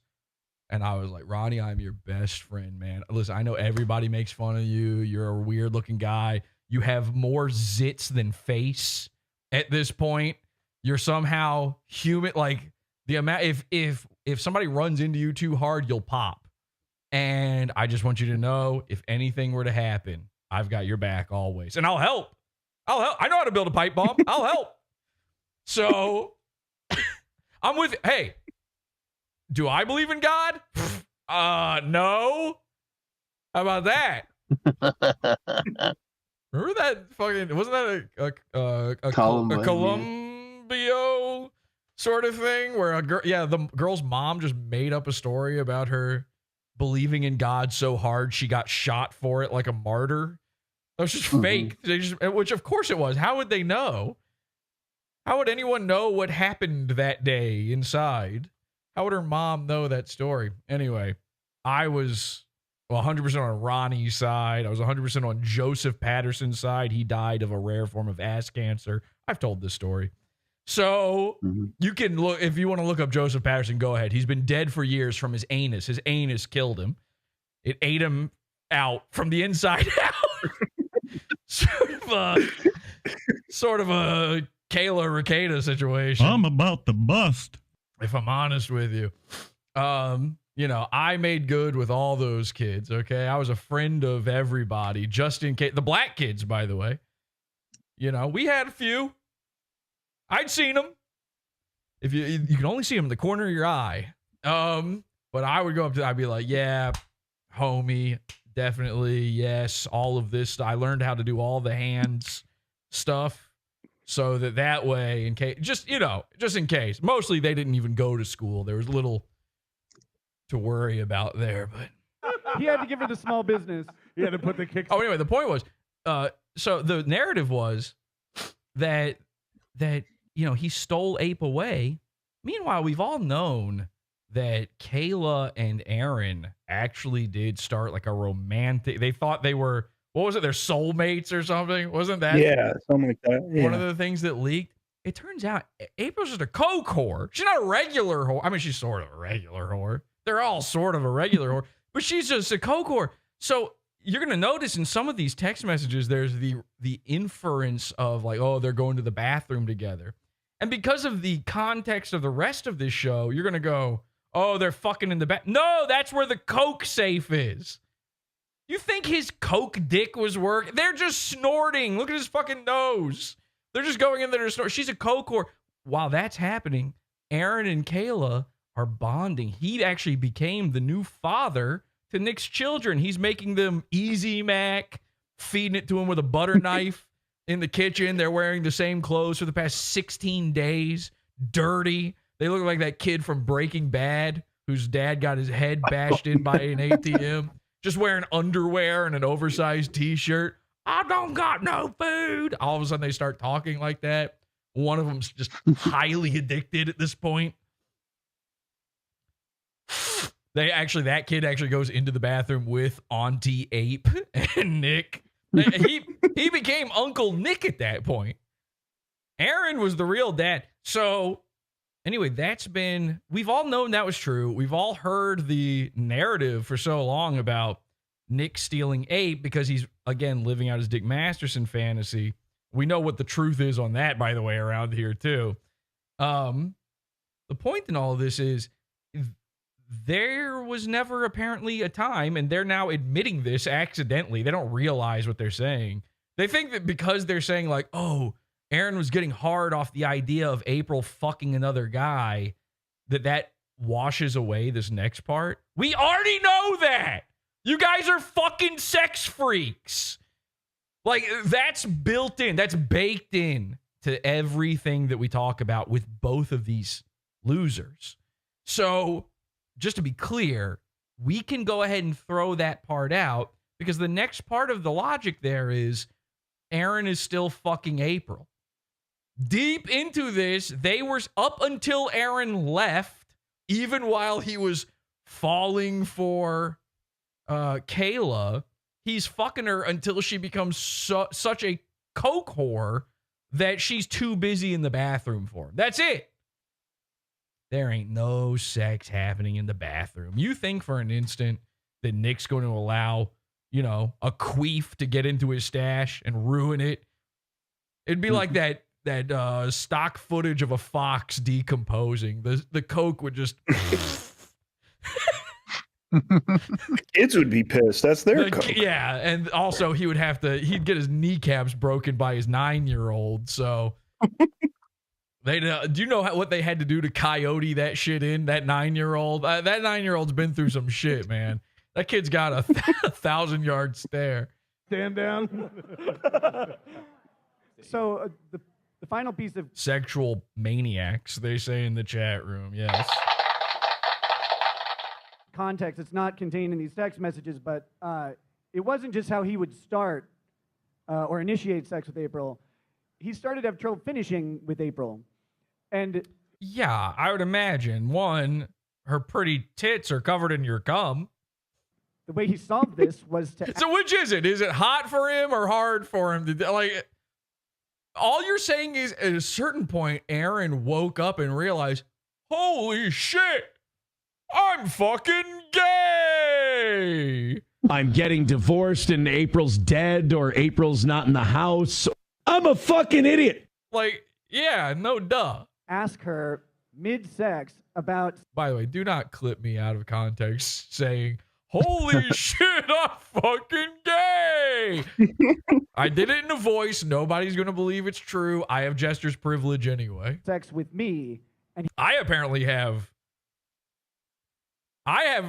And I was like, Ronnie, I'm your best friend, man. Listen, I know everybody makes fun of you. You're a weird looking guy. You have more zits than face at this point. You're somehow human. Like the amount, if somebody runs into you too hard, you'll pop. And I just want you to know, if anything were to happen, I've got your back always. And I'll help. I know how to build a pipe bomb. I'll help. So I'm with, hey, do I believe in God? No. How about that? Remember that fucking, wasn't that a Columbia sort of thing where a girl, the girl's mom just made up a story about her believing in God so hard she got shot for it like a martyr. That was just fake. Which of course it was. How would they know? How would anyone know what happened that day inside? How would her mom know that story? Anyway, I was 100% on Ronnie's side. I was 100% on Joseph Patterson's side. He died of a rare form of ass cancer. I've told this story. So you can look, if you want to look up Joseph Patterson, go ahead. He's been dead for years from his anus. His anus killed him. It ate him out from the inside out. sort of a Kayla Rekieta situation. I'm about to bust. If I'm honest with you. You know, I made good with all those kids, okay? I was a friend of everybody, just in case. The black kids, by the way. You know, we had a few. I'd seen them. If you can only see them in the corner of your eye. But I would go up to, I'd be like, yeah, homie, definitely, yes, all of this. I learned how to do all the hands stuff. So that way, in case, just in case. Mostly they didn't even go to school. There was little to worry about there, but he had to give her the small business. He had to put the kicks. Oh, anyway, the point was, so the narrative was that he stole Ape away. Meanwhile, we've all known that Kayla and Aaron actually did start like a romantic. They thought they were, what was it? Their soulmates or something? Wasn't that? Yeah, something like that. Yeah. One of the things that leaked. It turns out April's just a coke whore. She's not a regular whore. I mean, she's sort of a regular whore. They're all sort of a regular whore, but she's just a coke whore. So you're going to notice in some of these text messages, there's the inference of like, oh, they're going to the bathroom together. And because of the context of the rest of this show, you're going to go, oh, they're fucking in the bath. No, that's where the coke safe is. You think his coke dick was working? They're just snorting. Look at his fucking nose. They're just going in there to snort. She's a coke whore. While that's happening, Aaron and Kayla are bonding. He actually became the new father to Nick's children. He's making them Easy Mac, feeding it to him with a butter knife in the kitchen. They're wearing the same clothes for the past 16 days. Dirty. They look like that kid from Breaking Bad whose dad got his head bashed in by an ATM. Just wearing underwear and an oversized t-shirt. I don't got no food. All of a sudden they start talking like that. One of them's just highly addicted at this point. That kid actually goes into the bathroom with Auntie Ape and Nick. He became Uncle Nick at that point. Aaron was the real dad. So anyway, we've all known that was true. We've all heard the narrative for so long about Nick stealing Ape because he's, again, living out his Dick Masterson fantasy. We know what the truth is on that, by the way, around here, too. The point in all of this is there was never apparently a time, and they're now admitting this accidentally. They don't realize what they're saying. They think that because they're saying, like, oh, Aaron was getting hard off the idea of April fucking another guy, that washes away this next part. We already know that. You guys are fucking sex freaks. Like, that's built in. That's baked in to everything that we talk about with both of these losers. So, just to be clear, we can go ahead and throw that part out because the next part of the logic there is Aaron is still fucking April. Deep into this, they were up until Aaron left, even while he was falling for Kayla, he's fucking her until she becomes such a coke whore that she's too busy in the bathroom for him. That's it. There ain't no sex happening in the bathroom. You think for an instant that Nick's going to allow, a queef to get into his stash and ruin it? It'd be like that stock footage of a fox decomposing. The coke would just... Kids would be pissed. That's their coke. Yeah, and also he'd get his kneecaps broken by his 9-year-old. So do you know what they had to do to coyote that shit in? That 9-year-old. That 9-year-old's been through some shit, man. That kid's got a 1,000-yard stare. Stand down. So the final piece of sexual maniacs, they say in the chat room. Yes. Context, it's not contained in these text messages, but it wasn't just how he would start or initiate sex with April. He started to have trouble finishing with April. And yeah, I would imagine. One, her pretty tits are covered in your cum. The way he solved this was to... So which is it? Is it hot for him or hard for him? All you're saying is at a certain point, Aaron woke up and realized, holy shit, I'm fucking gay. I'm getting divorced and April's dead or April's not in the house. I'm a fucking idiot. Yeah, no duh. Ask her mid-sex about... By the way, do not clip me out of context saying, holy shit, I'm fucking gay. I did it in a voice. Nobody's going to believe it's true. I have jester's privilege anyway. Sex with me. And I apparently have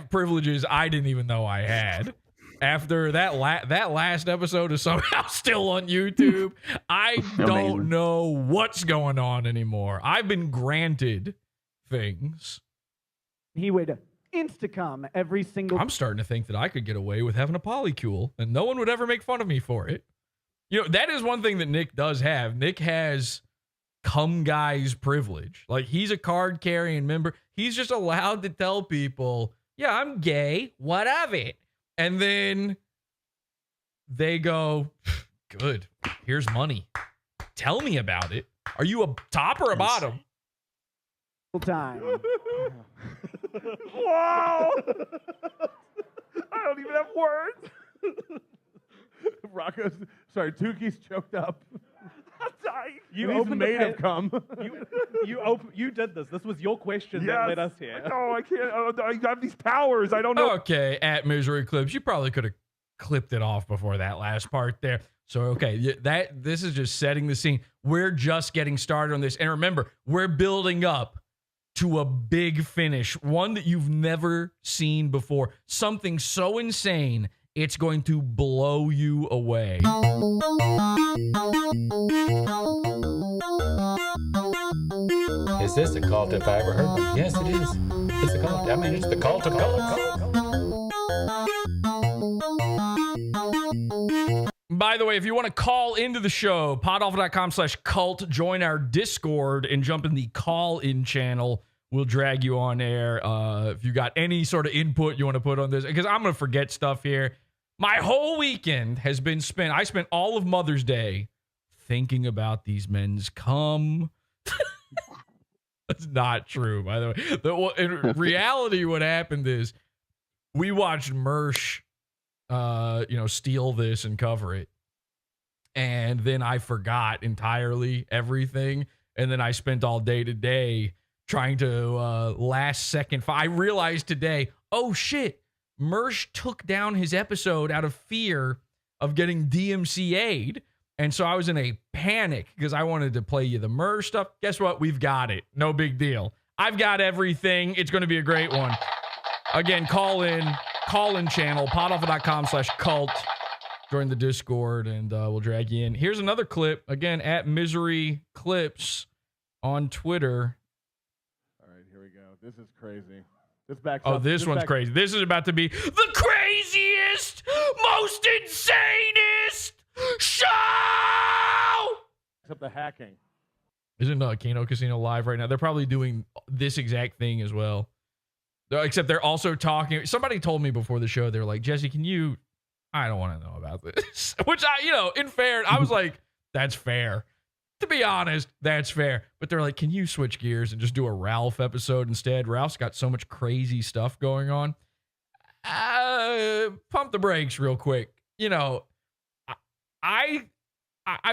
privileges I didn't even know I had. After that last episode is somehow still on YouTube, I don't know what's going on anymore. I've been granted things. He would insta-cum every single... I'm starting to think that I could get away with having a polycule, and no one would ever make fun of me for it. That is one thing that Nick does have. Nick has Cumguys privilege. He's a card-carrying member. He's just allowed to tell people, yeah, I'm gay. What of it? And then they go, good, here's money. Tell me about it. Are you a top or a bottom? Time. Wow. I don't even have words. Rocco's, sorry, Tuki's choked up. I'm dying. You opened made of cum. You did this. This was your question that led us here. No, I can't. I have these powers. I don't know. Okay, at Misery Clips, you probably could have clipped it off before that last part there. So, okay, this is just setting the scene. We're just getting started on this. And remember, we're building up to a big finish, one that you've never seen before. Something so insane, it's going to blow you away. Is this a cult if I ever heard one? Yes, it is. It's a cult. I mean, it's the cult of cult. By the way, if you want to call into the show, podawful.com/cult, join our Discord and jump in the call-in channel. We'll drag you on air. If you got any sort of input you want to put on this, because I'm going to forget stuff here. My whole weekend has been spent, I spent all of Mother's Day thinking about these men's cum. That's not true, by the way. In reality, what happened is we watched Mersh, steal this and cover it. And then I forgot entirely everything. And then I spent all day today trying to last second. I realized today, oh shit, Mersh took down his episode out of fear of getting DMCA'd. And so I was in a panic because I wanted to play you the Mersh stuff. Guess what? We've got it. No big deal. I've got everything. It's going to be a great one. Again, call in channel, podawful.com/cult. Join the Discord and we'll drag you in. Here's another clip. Again, at Misery Clips on Twitter. All right, here we go. This is crazy. This backs Oh, up. this one's crazy. This is about to be the craziest, most insanest show! Except the hacking. Isn't Kano Casino live right now? They're probably doing this exact thing as well. Except they're also talking. Somebody told me before the show, they were like, Jesse, I don't want to know about this. Which in fair, I was like, that's fair. To be honest, that's fair. But they're like, can you switch gears and just do a Ralph episode instead? Ralph's got so much crazy stuff going on. Pump the brakes real quick. I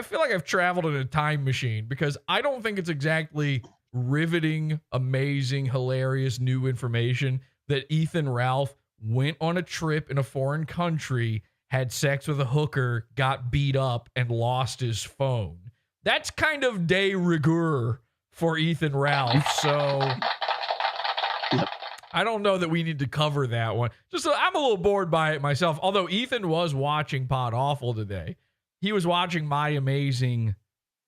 feel like I've traveled in a time machine because I don't think it's exactly riveting, amazing, hilarious new information that Ethan Ralph went on a trip in a foreign country, had sex with a hooker, got beat up, and lost his phone. That's kind of de rigueur for Ethan Ralph. So I don't know that we need to cover that one. I'm a little bored by it myself. Although Ethan was watching PodAwful today. He was watching my amazing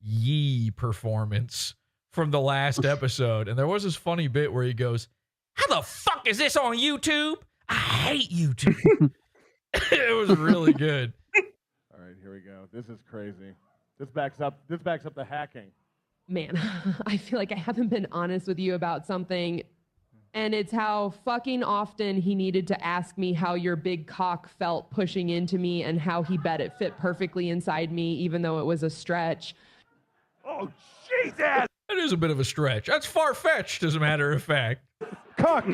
Yee performance from the last episode. And there was this funny bit where he goes, how the fuck is this on YouTube? I hate YouTube. It was really good. All right, here we go. This is crazy. This backs up the hacking. Man, I feel like I haven't been honest with you about something. And it's how fucking often he needed to ask me how your big cock felt pushing into me and how he bet it fit perfectly inside me, even though it was a stretch. Oh, Jesus! That is a bit of a stretch. That's far-fetched, as a matter of fact. Cock.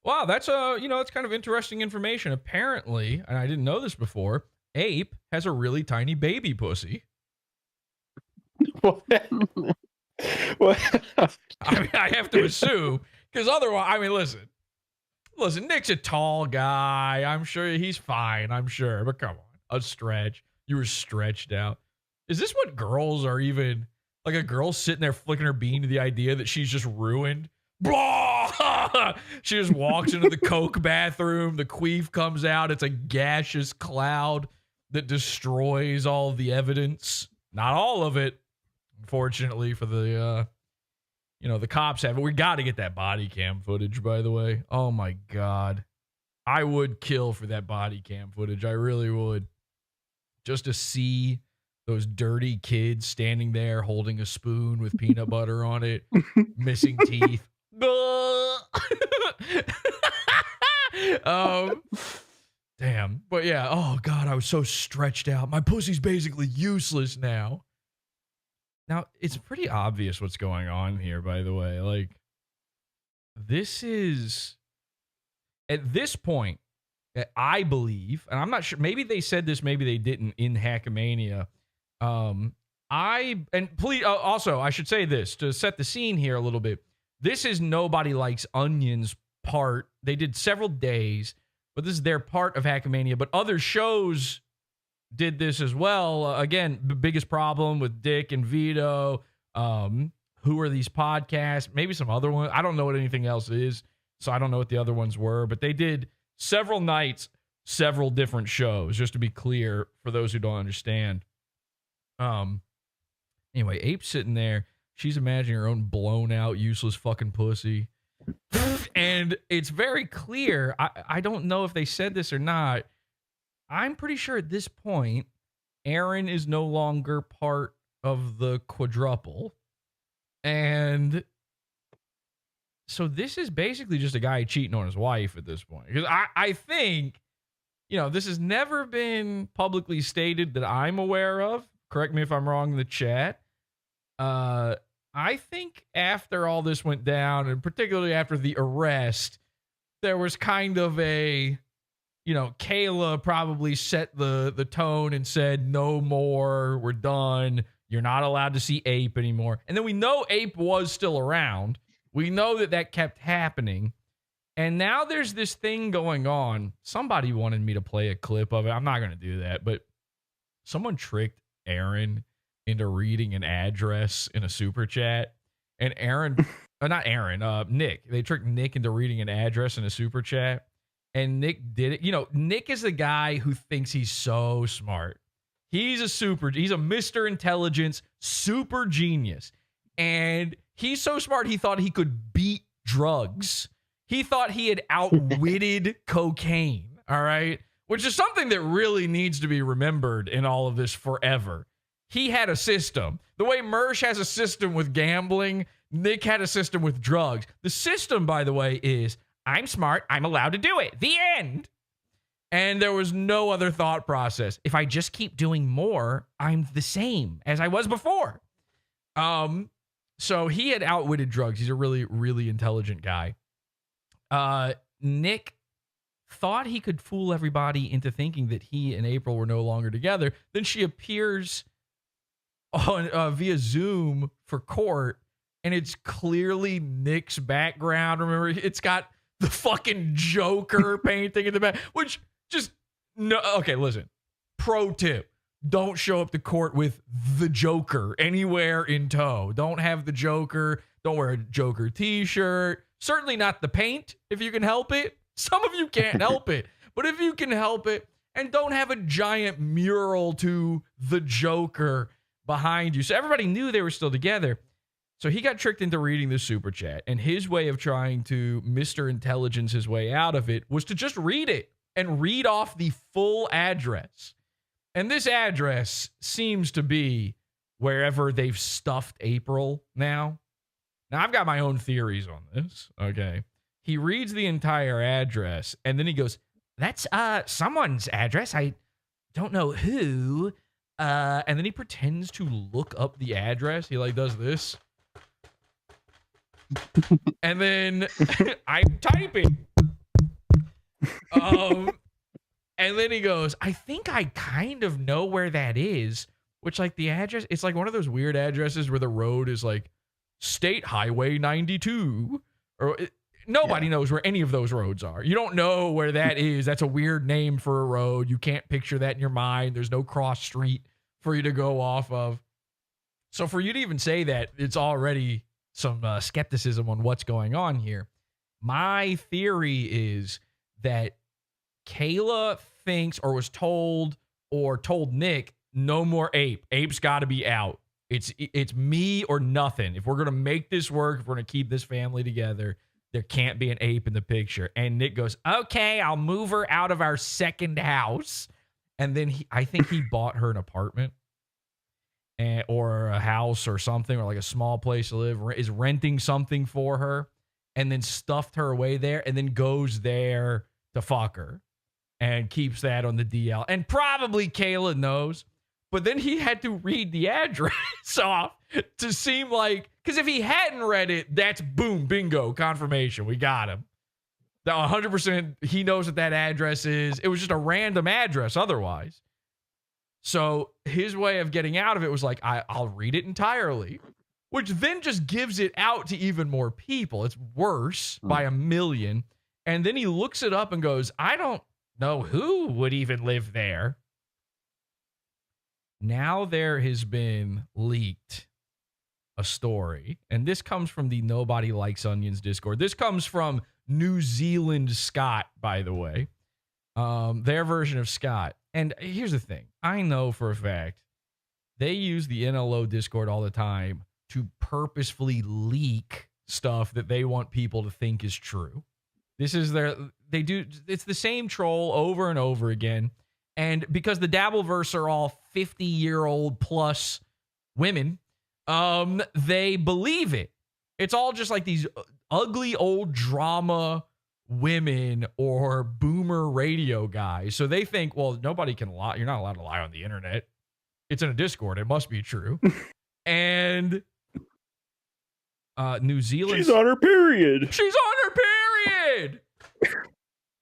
Wow, that's it's kind of interesting information. Apparently, and I didn't know this before, Ape has a really tiny baby pussy. What? I have to assume, because otherwise, listen, Nick's a tall guy. I'm sure he's fine. I'm sure, but come on, a stretch. You were stretched out. Is this what girls are even like? A girl sitting there flicking her bean to the idea that she's just ruined. Blah! She just walks into the coke bathroom. The queef comes out. It's a gaseous cloud that destroys all the evidence. Not all of it. Unfortunately for the cops have it. We got to get that body cam footage, by the way. Oh my God. I would kill for that body cam footage. I really would. Just to see those dirty kids standing there holding a spoon with peanut butter on it, missing teeth. Damn. But yeah, oh God, I was so stretched out. My pussy's basically useless now. Now, it's pretty obvious what's going on here, by the way. Like, this is... At this point, I believe, and I'm not sure, maybe they said this, maybe they didn't in Hackamania. Also, I should say this to set the scene here a little bit. This is Nobody Likes Onions part. They did several days, but this is their part of Hackamania. But other shows did this as well. Again, the biggest problem with Dick and Vito. Who are these podcasts? Maybe some other one. I don't know what anything else is, so I don't know what the other ones were. But they did several nights, several different shows, just to be clear for those who don't understand. Anyway, Ape's sitting there. She's imagining her own blown out, useless fucking pussy. And it's very clear. I don't know if they said this or not. I'm pretty sure at this point, Aaron is no longer part of the quadruple. And so this is basically just a guy cheating on his wife at this point. Because I think, this has never been publicly stated that I'm aware of. Correct me if I'm wrong in the chat. I think after all this went down, and particularly after the arrest, there was kind of a, Kayla probably set the tone and said, no more, we're done. You're not allowed to see Ape anymore. And then we know Ape was still around. We know that kept happening. And now there's this thing going on. Somebody wanted me to play a clip of it. I'm not going to do that, but someone tricked Aaron into reading an address in a super chat. And Nick. They tricked Nick into reading an address in a super chat. And Nick did it. Nick is the guy who thinks he's so smart. He's a Mr. Intelligence, super genius. And he's so smart, he thought he could beat drugs. He thought he had outwitted cocaine, all right? Which is something that really needs to be remembered in all of this forever. He had a system. The way Mersh has a system with gambling, Nick had a system with drugs. The system, by the way, is, I'm smart, I'm allowed to do it. The end. And there was no other thought process. If I just keep doing more, I'm the same as I was before. So he had outwitted drugs. He's a really, really intelligent guy. Nick thought he could fool everybody into thinking that he and April were no longer together. Then she appears on via Zoom for court, and it's clearly Nick's background. Remember, it's got the fucking Joker painting in the back, which just no. Okay, listen. Pro tip: don't show up to court with the Joker anywhere in tow. Don't have the Joker. Don't wear a Joker t-shirt. Certainly not the paint if you can help it. Some of you can't help it, but if you can help it, and don't have a giant mural to the Joker behind you. So everybody knew they were still together. So he got tricked into reading the super chat, and his way of trying to Mr. Intelligence his way out of it was to just read it and read off the full address. And this address seems to be wherever they've stuffed April now. Now, I've got my own theories on this, okay? He reads the entire address, and then he goes, that's someone's address. I don't know who. And then he pretends to look up the address. He does this. And then I'm typing. And then he goes, I think I kind of know where that is. Which, the address, it's one of those weird addresses where the road is State Highway 92. Or nobody knows where any of those roads are. You don't know where that is. That's a weird name for a road. You can't picture that in your mind. There's no cross street for you to go off of. So for you to even say that, it's already some skepticism on what's going on here. My theory is that Kayla thinks or was told Nick, no more Ape. Ape's got to be out. It's me or nothing. If we're going to make this work, if we're going to keep this family together, there can't be an Ape in the picture. And Nick goes, okay, I'll move her out of our second house. And then I think he bought her an apartment or a house or something, or a small place to live, is renting something for her, and then stuffed her away there, and then goes there to fuck her and keeps that on the DL. And probably Kayla knows, but then he had to read the address off to seem because if he hadn't read it, that's boom, bingo, confirmation. We got him. That 100% he knows what that address is. It was just a random address otherwise. So his way of getting out of it was like, I'll read it entirely, which then just gives it out to even more people. It's worse by a million. And then he looks it up and goes, I don't know who would even live there. Now there has been leaked a story, and this comes from the Nobody Likes Onions Discord. This comes from New Zealand Scott, by the way, their version of Scott. And here's the thing. I know for a fact they use the NLO Discord all the time to purposefully leak stuff that they want people to think is true. It's the same troll over and over again. And because the Dabbleverse are all 50-year-old plus women, they believe it. It's all just like these ugly old drama women or boomer radio guys. So they think, well, nobody can lie. You're not allowed to lie on the internet. It's in a Discord. It must be true. And New Zealand. She's on her period. She's on her period.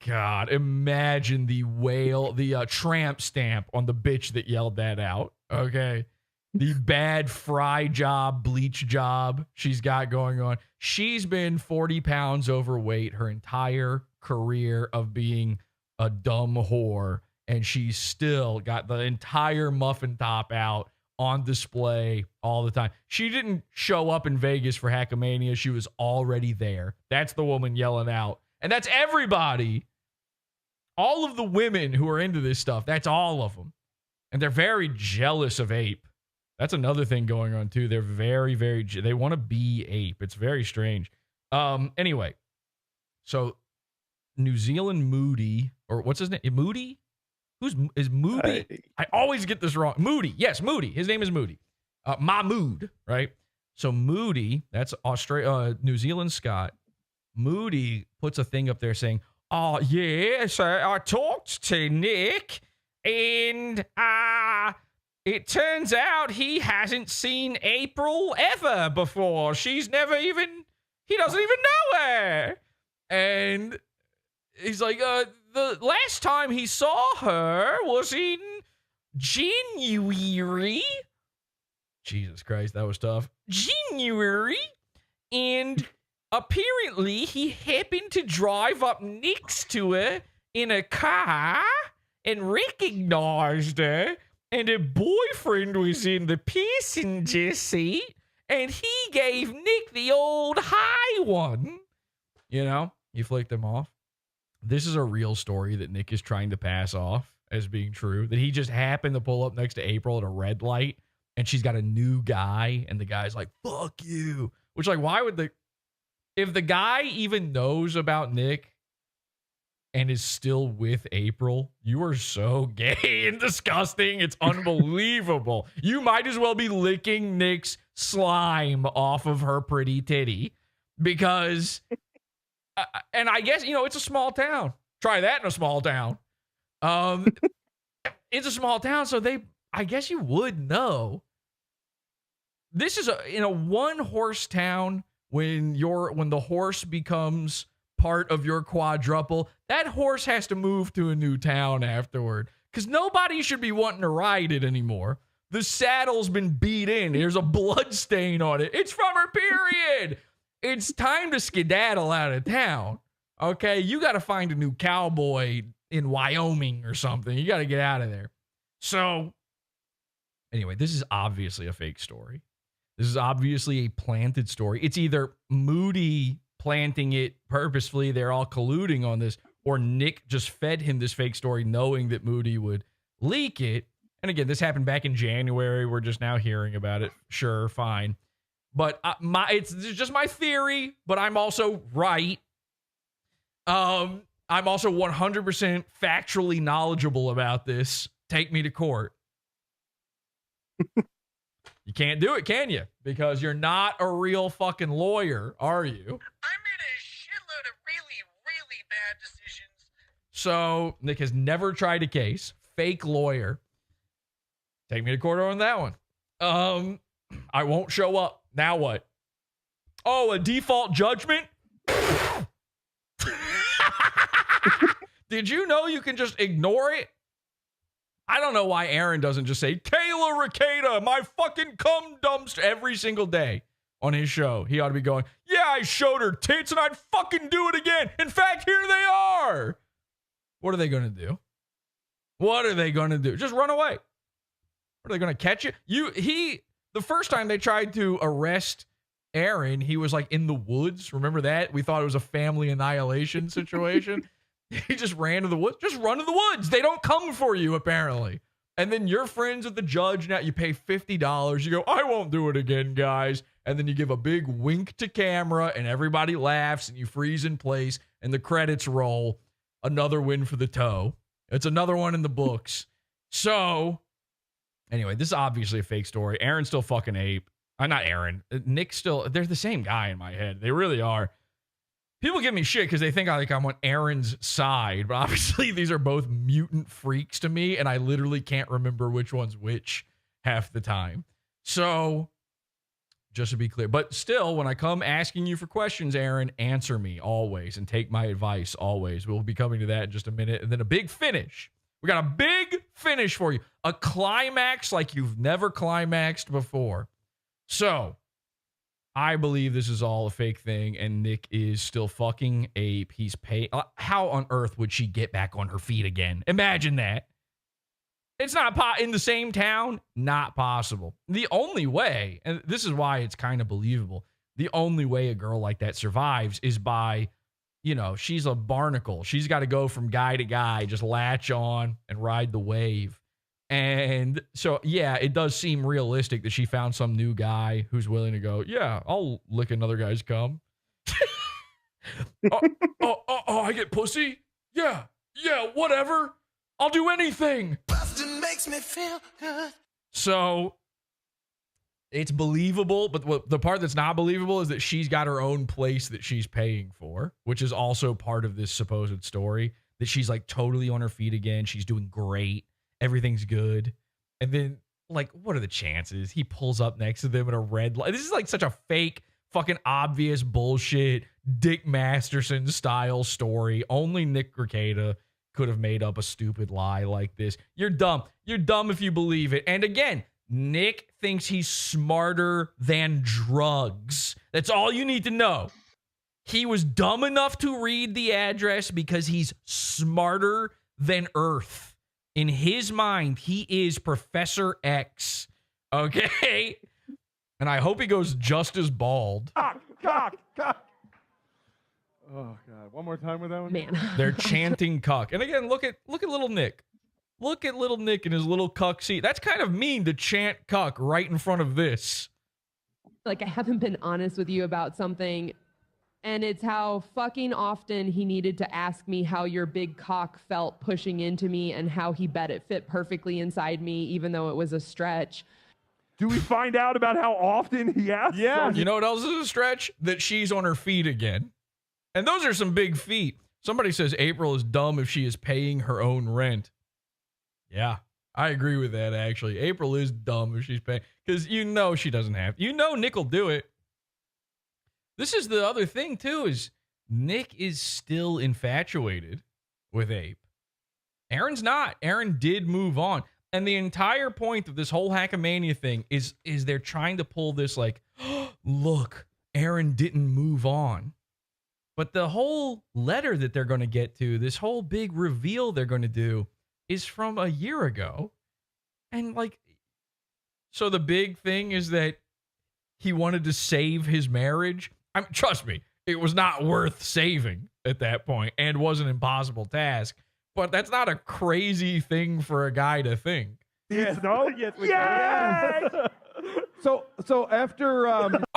God, imagine the tramp stamp on the bitch that yelled that out. Okay. The bad fry job, bleach job she's got going on. She's been 40 pounds overweight her entire career of being a dumb whore. And she's still got the entire muffin top out on display all the time. She didn't show up in Vegas for Hackamania. She was already there. That's the woman yelling out. And that's everybody. All of the women who are into this stuff, that's all of them. And they're very jealous of Ape. That's another thing going on, too. They're very, very, they want to be Ape. It's very strange. Anyway, so New Zealand Moody, or what's his name? Moody? Is Moody? I always get this wrong. Moody. Yes, Moody. His name is Moody. Mahmood, right? So Moody, that's New Zealand Scott. Moody puts a thing up there saying, oh, yes, I talked to Nick, and it turns out he hasn't seen April ever before. He doesn't even know her. And he's like, the last time he saw her was in January. Jesus Christ, that was tough. January. And apparently, he happened to drive up next to her in a car and recognized her, and her boyfriend was in the passenger seat, and he gave Nick the old high one. You know, he flicked him off. This is a real story that Nick is trying to pass off as being true, that he just happened to pull up next to April at a red light, and she's got a new guy, and the guy's like, fuck you. Which, like, why would if the guy even knows about Nick and is still with April, you are so gay and disgusting. It's unbelievable. You might as well be licking Nick's slime off of her pretty titty because, and I guess, it's a small town. Try that in a small town. It's a small town, so I guess you would know. This is in a one-horse town. When the horse becomes part of your quadruple, that horse has to move to a new town afterward because nobody should be wanting to ride it anymore. The saddle's been beat in. There's a blood stain on it. It's from her period. It's time to skedaddle out of town. Okay, you got to find a new cowboy in Wyoming or something. You got to get out of there. So, anyway, this is obviously a fake story. This is obviously a planted story. It's either Moody planting it purposefully, they're all colluding on this, or Nick just fed him this fake story knowing that Moody would leak it. And again, this happened back in January. We're just now hearing about it. Sure, fine. But it's just my theory, but I'm also right. I'm also 100% factually knowledgeable about this. Take me to court. You can't do it, can you? Because you're not a real fucking lawyer, are you? I made a shitload of really, really bad decisions. So Nick has never tried a case. Fake lawyer. Take me to court on that one. I won't show up. Now what? Oh, a default judgment? Did you know you can just ignore it? I don't know why Aaron doesn't just say, Kayla Rekieta, my fucking cum dumpster every single day on his show. He ought to be going, yeah, I showed her tits and I'd fucking do it again. In fact, here they are. What are they going to do? What are they going to do? Just run away. Are they going to catch you? The first time they tried to arrest Aaron, he was like in the woods. Remember that? We thought it was a family annihilation situation. He just ran to the woods. Just run to the woods. They don't come for you, apparently. And then you're friends with the judge. Now you pay $50. You go, I won't do it again, guys. And then you give a big wink to camera and everybody laughs and you freeze in place and the credits roll. Another win for the toe. It's another one in the books. So anyway, this is obviously a fake story. Aaron's still fucking ape. Not Aaron. Nick's still, they're the same guy in my head. They really are. People give me shit because they think I'm on Aaron's side, but obviously these are both mutant freaks to me, and I literally can't remember which one's which half the time. So, just to be clear, but still, when I come asking you for questions, Aaron, answer me always and take my advice always. We'll be coming to that in just a minute, and then a big finish. We got a big finish for you. A climax like you've never climaxed before. So, I believe this is all a fake thing, and Nick is still fucking ape. He's paid. How on earth would she get back on her feet again? Imagine that. It's not in the same town. Not possible. The only way, and this is why it's kind of believable, the only way a girl like that survives is by, she's a barnacle. She's got to go from guy to guy, just latch on and ride the wave. And so, yeah, it does seem realistic that she found some new guy who's willing to go, yeah, I'll lick another guy's cum. I get pussy? Yeah, whatever. I'll do anything. Bustin' makes me feel good. So, it's believable, but the part that's not believable is that she's got her own place that she's paying for, which is also part of this supposed story, that she's like totally on her feet again. She's doing great. Everything's good. And then, like, what are the chances? He pulls up next to them in a red light. This is like such a fake, fucking obvious bullshit, Dick Masterson style story. Only Nick Rekieta could have made up a stupid lie like this. You're dumb. You're dumb if you believe it. And again, Nick thinks he's smarter than drugs. That's all you need to know. He was dumb enough to read the address because he's smarter than Earth. In his mind, he is Professor X. Okay? And I hope he goes just as bald. Cock. Oh, God. One more time with that one? Man. They're chanting cuck. And again, look at little Nick. Look at little Nick in his little cuck seat. That's kind of mean to chant cuck right in front of this. Like, I haven't been honest with you about something. And it's how fucking often he needed to ask me how your big cock felt pushing into me and how he bet it fit perfectly inside me, even though it was a stretch. Do we find out about how often he asks? Yeah. You know what else is a stretch? That she's on her feet again. And those are some big feet. Somebody says April is dumb if she is paying her own rent. Yeah, I agree with that, actually. April is dumb if she's paying. Because she doesn't have. Nick will do it. This is the other thing, too, is Nick is still infatuated with Ape. Aaron's not. Aaron did move on. And the entire point of this whole Hackamania thing is they're trying to pull this like, look, Aaron didn't move on. But the whole letter that they're going to get to, this whole big reveal they're going to do, is from a year ago. And so the big thing is that he wanted to save his marriage. Trust me, it was not worth saving at that point and was an impossible task. But that's not a crazy thing for a guy to think. Yes. No? Yes. Yes! So after...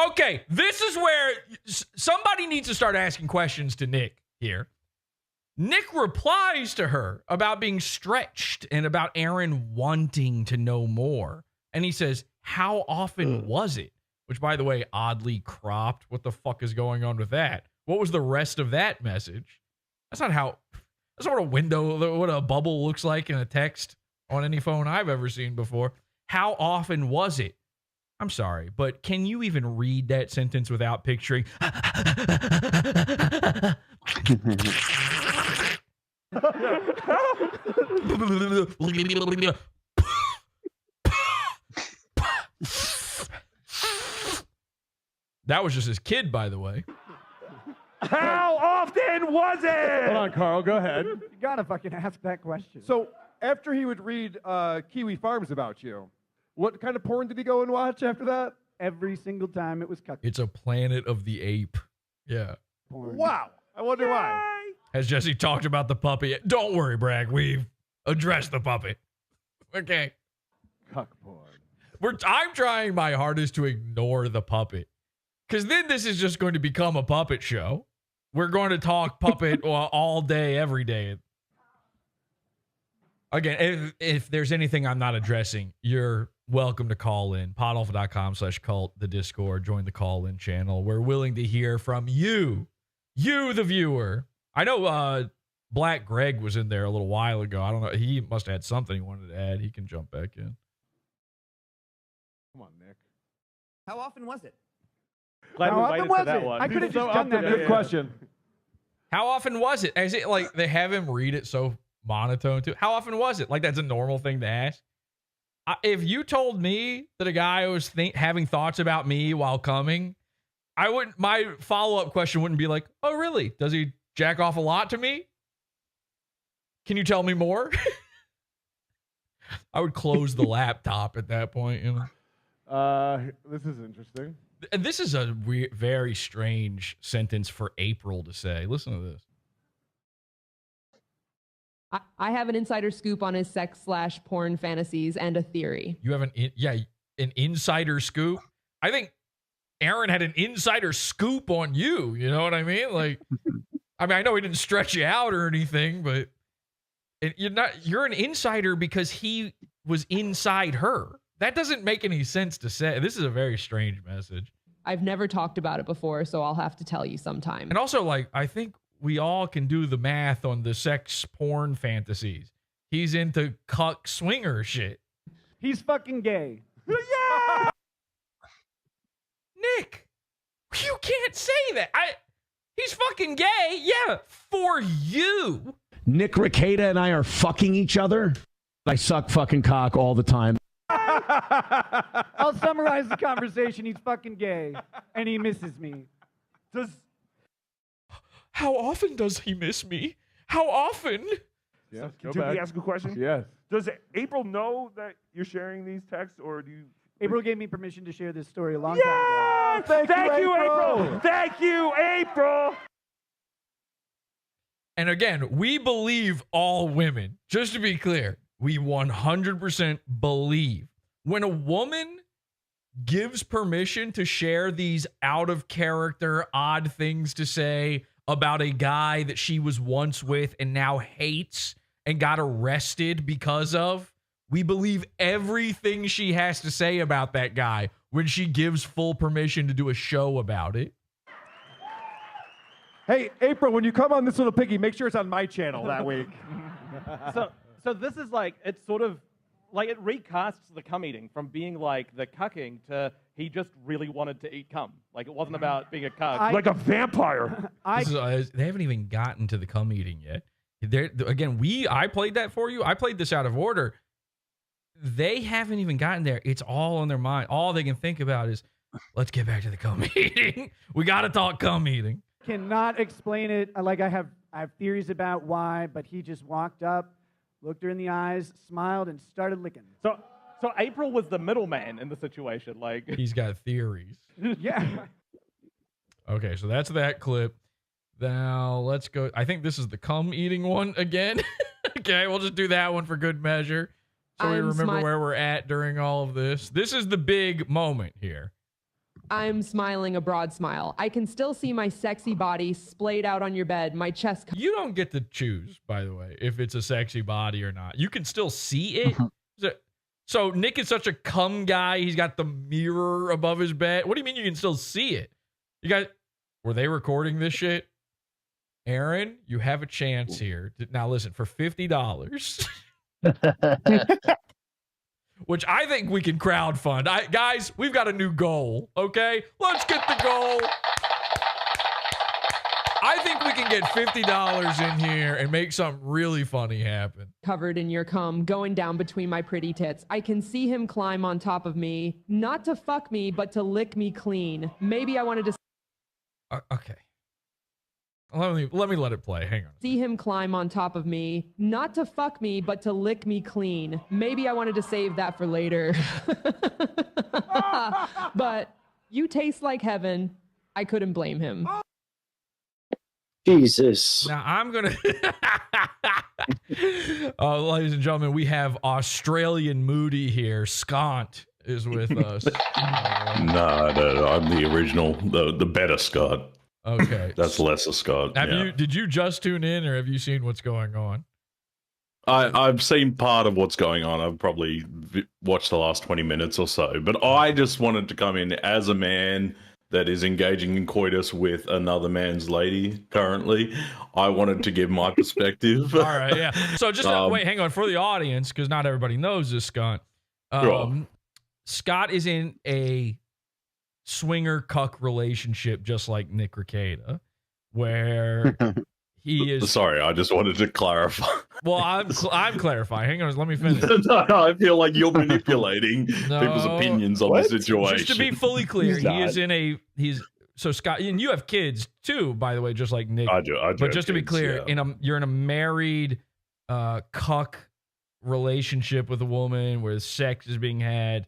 Okay, this is where somebody needs to start asking questions to Nick here. Nick replies to her about being stretched and about Aaron wanting to know more. And he says, how often was it? Which, by the way, oddly cropped. What the fuck is going on with that? What was the rest of that message? That's not what a bubble looks like in a text on any phone I've ever seen before. How often was it? I'm sorry, but can you even read that sentence without picturing That was just his kid, by the way. How often was it? Hold on, Carl. Go ahead. You gotta fucking ask that question. So after he would read Kiwi Farms about you, what kind of porn did he go and watch after that? Every single time it was cuck It's a Planet of the Ape. Yeah. porn. Wow. I wonder why. Has Jesse talked about the puppy yet? Don't worry, Bragg. We've addressed the puppy. Okay. Cuck porn. I'm trying my hardest to ignore the puppet. Because then this is just going to become a puppet show. We're going to talk puppet all day, every day. Again, if there's anything I'm not addressing, you're welcome to call in. PodAwful.com/cult, the Discord. Join the call-in channel. We're willing to hear from you, the viewer. I know Black Greg was in there a little while ago. I don't know. He must have had something he wanted to add. He can jump back in. Come on, Nick. How often was it? Glad How we often waited was for that it? one. I could have just So done that. Good question. How often was it? Is it like they have him read it so monotone too? How often was it? Like that's a normal thing to ask. If you told me that a guy was having thoughts about me while coming, I wouldn't. My follow-up question wouldn't be like, "Oh, really? Does he jack off a lot to me? Can you tell me more?" I would close the laptop at that point. You know. This is interesting. And this is a very strange sentence for April to say. Listen to this. I have an insider scoop on his sex/porn fantasies and a theory. You have an insider scoop. I think Aaron had an insider scoop on you. You know what I mean? Like, I know he didn't stretch you out or anything, but you're an insider because he was inside her. That doesn't make any sense to say. This is a very strange message. I've never talked about it before, so I'll have to tell you sometime. And also, like, I think we all can do the math on the sex porn fantasies. He's into cuck swinger shit. He's fucking gay. Yeah! Nick, you can't say that. He's fucking gay. Yeah, for you. Nick Rekieta and I are fucking each other. I suck fucking cock all the time. I'll summarize the conversation. He's fucking gay, and he misses me. How often does he miss me? How often? Yes, Can we ask a question? Yes. Does April know that you're sharing these texts, or do you? April gave me permission to share this story a long time ago. Thank you, April. Thank you, April. And again, we believe all women. Just to be clear, we 100% believe when a woman gives permission to share these out of character, odd things to say about a guy that she was once with and now hates and got arrested because of, we believe everything she has to say about that guy when she gives full permission to do a show about it. Hey, April, when you come on This Little Piggy, make sure it's on my channel that week. So this is like, it's sort of, like it recasts the cum eating from being like the cucking to he just really wanted to eat cum. Like it wasn't about being a cuck. Like a vampire. They haven't even gotten to the cum eating yet. Again, I played that for you. I played this out of order. They haven't even gotten there. It's all on their mind. All they can think about is, let's get back to the cum eating. We got to talk cum eating. Cannot explain it. Like I have theories about why, but he just walked up, looked her in the eyes, smiled, and started licking. So April was the middleman in the situation. Like he's got theories. Yeah. Okay, so that's that clip. Now let's go. I think this is the cum eating one again. Okay, we'll just do that one for good measure. So we remember where we're at during all of this. This is the big moment here. I'm smiling a broad smile. I can still see my sexy body splayed out on your bed, my chest. You don't get to choose, by the way, if it's a sexy body or not. You can still see it. So Nick is such a cum guy. He's got the mirror above his bed. What do you mean you can still see it? You guys, were they recording this shit? Aaron, you have a chance here. Now listen, for $50, which I think we can crowdfund. Guys, we've got a new goal, okay? Let's get the goal. I think we can get $50 in here and make something really funny happen. Covered in your cum, going down between my pretty tits. I can see him climb on top of me, not to fuck me, but to lick me clean. Maybe I wanted to Okay. Let me let it play. Hang on. see him climb on top of me, not to fuck me, but to lick me clean. Maybe I wanted to save that for later. But you taste like heaven. I couldn't blame him. Jesus. Now I'm gonna, ladies and gentlemen, we have Australian Moody here. Scont is with us. No, I'm the original, the better Scott. Okay, that's lesser Scott. Did you just tune in, or have you seen what's going on? I've seen part of what's going on. I've probably watched the last 20 minutes or so, but I just wanted to come in as a man that is engaging in coitus with another man's lady currently. I wanted to give my perspective. All right, yeah. So just wait, hang on for the audience, because not everybody knows this, Scott. Scott is in a swinger cuck relationship, just like Nick Rekieta, where he is. Sorry, I just wanted to clarify. Well, I'm clarifying. Hang on, let me finish. No, I feel like you're manipulating people's opinions on the situation. Just to be fully clear, so Scott, and you have kids too, by the way, just like Nick. I do. But just to be clear, you're in a married cuck relationship with a woman where sex is being had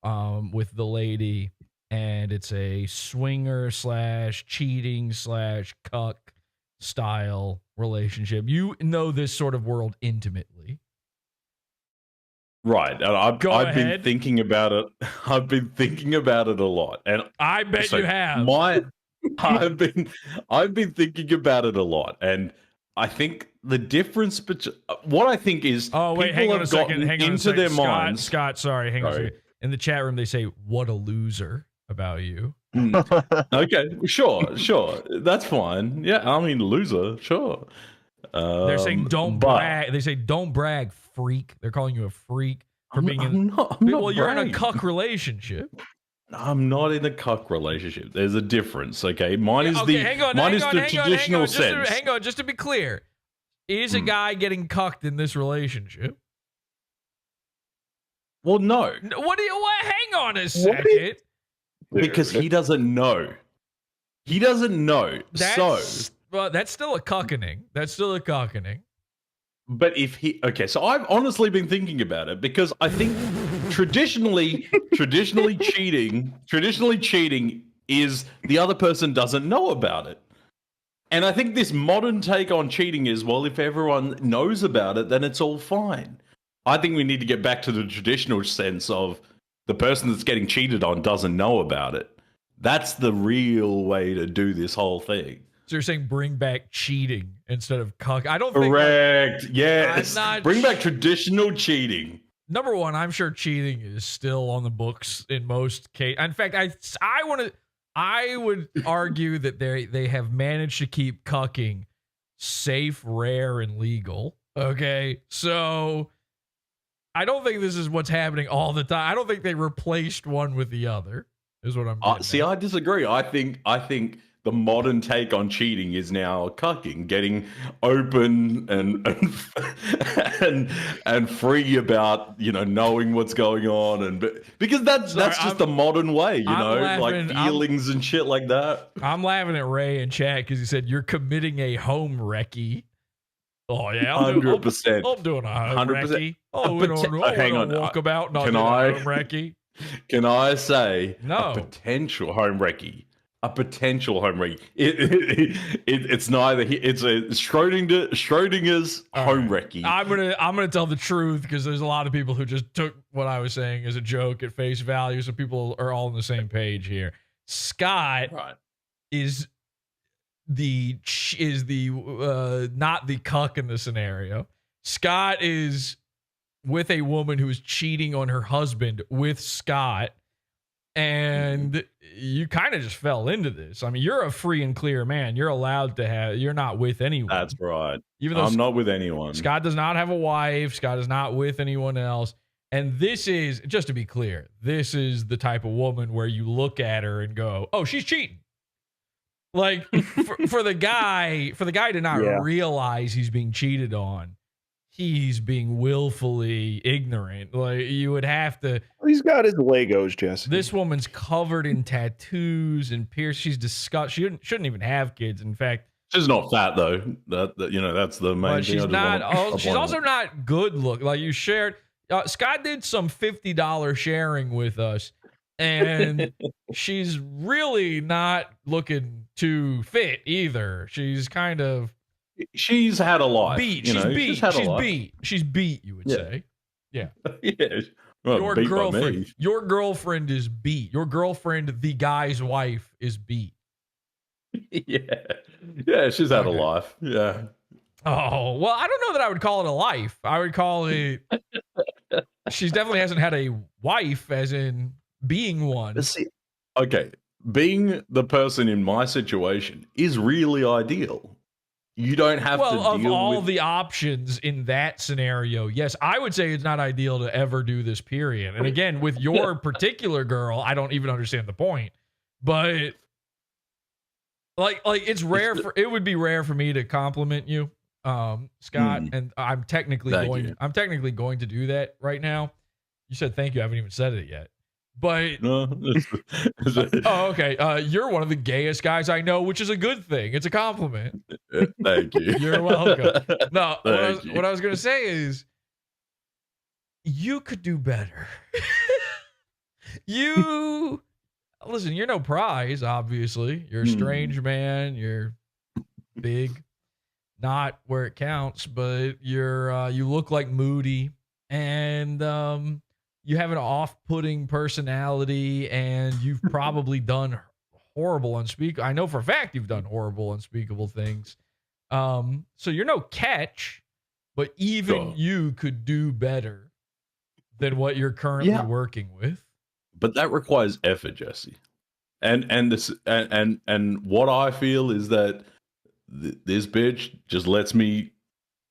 with the lady, and it's a swinger / cheating / cuck style relationship. You know this sort of world intimately. Right. And I've been thinking about it. I've been thinking about it a lot. And I bet you have. I've been thinking about it a lot. And I think the difference between what I think is hang on a second. Their minds. Scott, sorry, hang on a second. In the chat room, they say, "What a loser" about you. Okay, sure. That's fine. Yeah, I mean, loser, sure. They're saying don't brag. They say don't brag, freak. They're calling you a freak for being in. Well, you're in a cuck relationship. I'm not in a cuck relationship. There's a difference, okay? Mine is the traditional sense. Hang on, just to be clear, is a guy getting cucked in this relationship? Well, no. What? Hang on a second. Because he doesn't know. He doesn't know. Well, that's still a cuckening. But if he, so I've honestly been thinking about it, because I think traditionally cheating is the other person doesn't know about it. And I think this modern take on cheating is, well, if everyone knows about it, then it's all fine. I think we need to get back to the traditional sense of the person that's getting cheated on doesn't know about it. That's the real way to do this whole thing. So you're saying bring back cheating instead of cuck? I don't think. Correct. Yes. Bring back traditional cheating. Number one, I'm sure cheating is still on the books in most cases. In fact, I would argue that they have managed to keep cucking safe, rare, and legal. Okay, so I don't think this is what's happening all the time. I don't think they replaced one with the other. Is what I'm getting at. I disagree. I think the modern take on cheating is now cucking, getting open and free about, knowing what's going on, and because that's just the modern way, like feelings and shit like that. I'm laughing at Ray in chat because he said you're committing a home recce. Oh yeah, 100%. I'm doing a home recce. Oh, hang on, walk about. Not home recce. Can I say no? A potential home recce. A potential home recce. It's neither. It's a Schrodinger's home recce. I'm gonna tell the truth because there's a lot of people who just took what I was saying as a joke at face value. So people are all on the same page here. Scott is the not the cuck in the scenario. Scott is with a woman who is cheating on her husband with Scott. And you kind of just fell into this. I mean, you're a free and clear man. You're allowed to have, you're not with anyone. That's right. Even though I'm not with anyone. Scott does not have a wife. Scott is not with anyone else. And this is, just to be clear, this is the type of woman where you look at her and go, oh, she's cheating. Like for the guy to not Yeah. realize he's being cheated on, he's being willfully ignorant. Like you would have to. He's got his Legos, Jesse. This woman's covered in tattoos and pierced. She's disgusting. She shouldn't even have kids. In fact, She's not fat though. That you know, that's the main but thing. she's not. Oh, She's also not good look. Like you shared. Scott did some $50 sharing with us, and she's really not looking too fit either. She's kind of. She's had a life. Beat. you She's know, beat. She's, had a She's life. beat. She's beat. You would Yeah. say. Yeah. Yeah. Well, Your beat by girlfriend. me. Your girlfriend is beat. Your girlfriend, the guy's wife, is beat. Yeah. Yeah, she's had Okay. a life. Yeah. Oh, well, I don't know that I would call it a life. I would call it. She definitely hasn't had a wife, as in being one. See, okay, being the person in my situation is really ideal. You don't have to Well, of deal all with the options in that scenario, yes, I would say it's not ideal to ever do this, period. And again, with your particular girl, I don't even understand the point. But like it's rare for it would be rare for me to compliment you, Scott, and I'm technically going to do that right now. You said thank you. I haven't even said it yet. But no. oh, okay. You're one of the gayest guys I know, which is a good thing. It's a compliment. Thank you. You're welcome. No, Thank you. what I was going to say is you could do better. You listen, you're no prize, obviously. You're a strange man. You're big, not where it counts, but you're you look like Moody, and you have an off-putting personality, and you've probably done horrible, unspeakable. I know for a fact you've done horrible, unspeakable things. So you're no catch, but even you could do better than what you're currently working with. But that requires effort, Jesse. And what I feel is that this bitch just lets me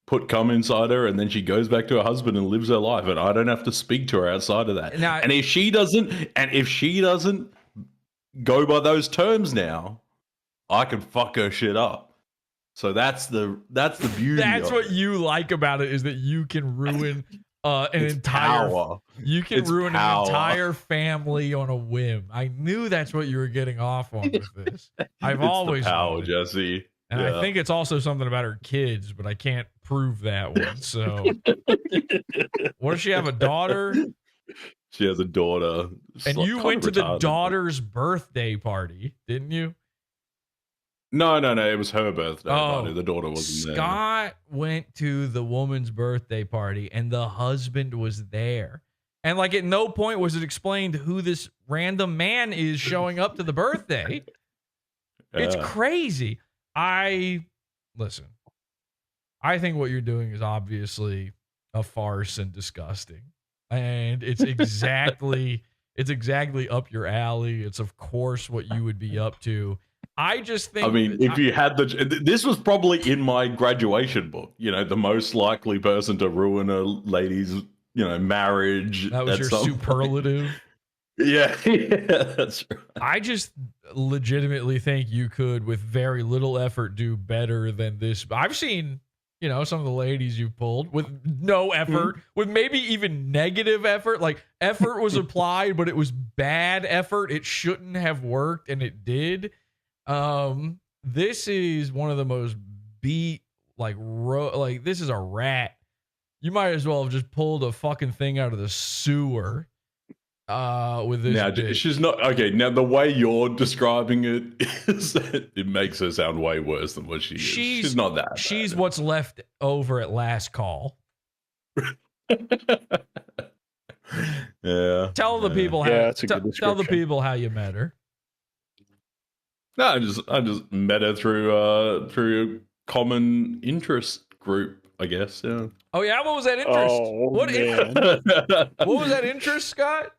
put cum inside her, and then she goes back to her husband and lives her life, and I don't have to speak to her outside of that. Now, and if she doesn't go by those terms now, I can fuck her shit up. So that's the beauty. That's of what it. you like about it, is that you can ruin an It's entire power. You can It's ruin power. an entire family on a whim. I knew that's what you were getting off on with this. I've It's always the power, known it. Jesse. And Yeah. I think it's also something about her kids, but I can't prove that one. So, what does she have? A daughter? She has a daughter. And you went to the daughter's birthday party, didn't you? No. It was her birthday party. The daughter wasn't there. Scott went to the woman's birthday party, and the husband was there. And like at no point was it explained who this random man is showing up to the birthday. It's crazy. Listen. I think what you're doing is obviously a farce and disgusting. And it's exactly up your alley. It's of course what you would be up to. I just think. I mean, if you had this was probably in my graduation book. You know, the most likely person to ruin a lady's, marriage. That was at your some superlative. Yeah, that's right. I just legitimately think you could, with very little effort, do better than this. I've seen, some of the ladies you've pulled with no effort, with maybe even negative effort. Like effort was applied, but it was bad effort. It shouldn't have worked, and it did. This is one of the most beat, this is a rat. You might as well have just pulled a fucking thing out of the sewer. With this, now she's not okay. Now the way you're describing it is that it makes her sound way worse than what she is. She's not that. She's what's left over at last call. Yeah. Tell the people how. Tell the people how you met her. No, I just met her through a common interest group, I guess. Yeah. Oh yeah, what was that interest? What was that interest, Scott?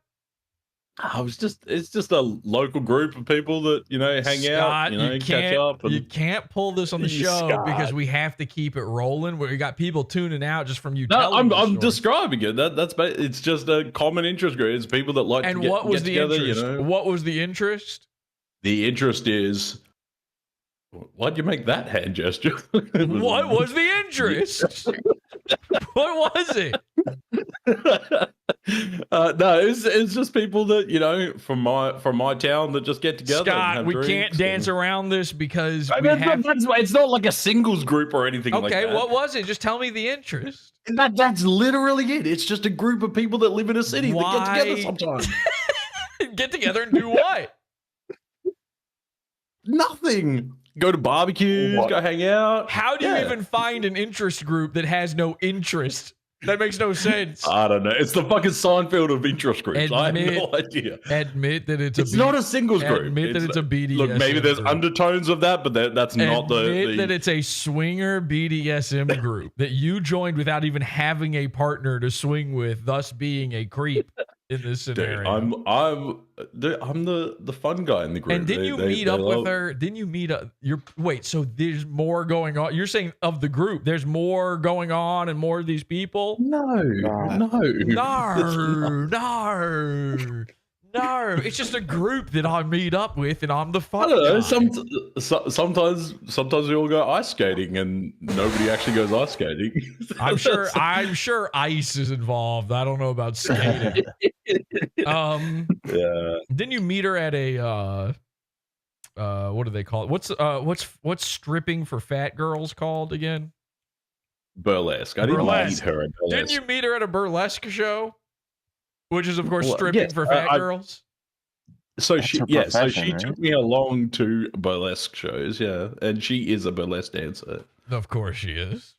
It's just a local group of people that hang out, catch up. You can't pull this on the show because we have to keep it rolling. We got people tuning out just from you. No, telling the I'm story. describing it. It's just a common interest group. It's people that like And to what was get the together. interest? What was the interest? The interest is Why'd you make that hand gesture? What was the interest? What was it? No, it's just people that, you know, from my town that just get together. Scott, and have we drinks can't dance around this because I we mean, have. it's not like a singles group or anything like that. Okay, what was it? Just tell me the interest. That's literally it. It's just a group of people that live in a city that Why? get together sometimes. Get together and do what? Nothing. Go to barbecues, go hang out. How do you even find an interest group that has no interest? That makes no sense. I don't know. It's the fucking Seinfeld of interest groups. I have no idea. Admit that it's not a singles group. Admit that it's a BDSM. Look, maybe there's group. undertones of that, but that's not the. Admit that it's a swinger BDSM group that you joined without even having a partner to swing with, thus being a creep in this scenario. Dude, I'm the fun guy in the group. And didn't you meet up with her? Didn't you meet up? Wait, so there's more going on. You're saying of the group, there's more going on and more of these people? No. It's just a group that I meet up with, and I'm the fun I don't know. guy. Sometimes we all go ice skating, and nobody actually goes ice skating. I'm sure ice is involved. I don't know about skating. Yeah. Didn't you meet her at a what do they call it? What's stripping for fat girls called again? Burlesque. I didn't meet her at burlesque. Didn't you meet her at a burlesque show? Which is, of course, Well, stripping yes, for fat girls. So That's she, her yeah, so profession, she right? took me along to burlesque shows, yeah, and she is a burlesque dancer. Of course, she is.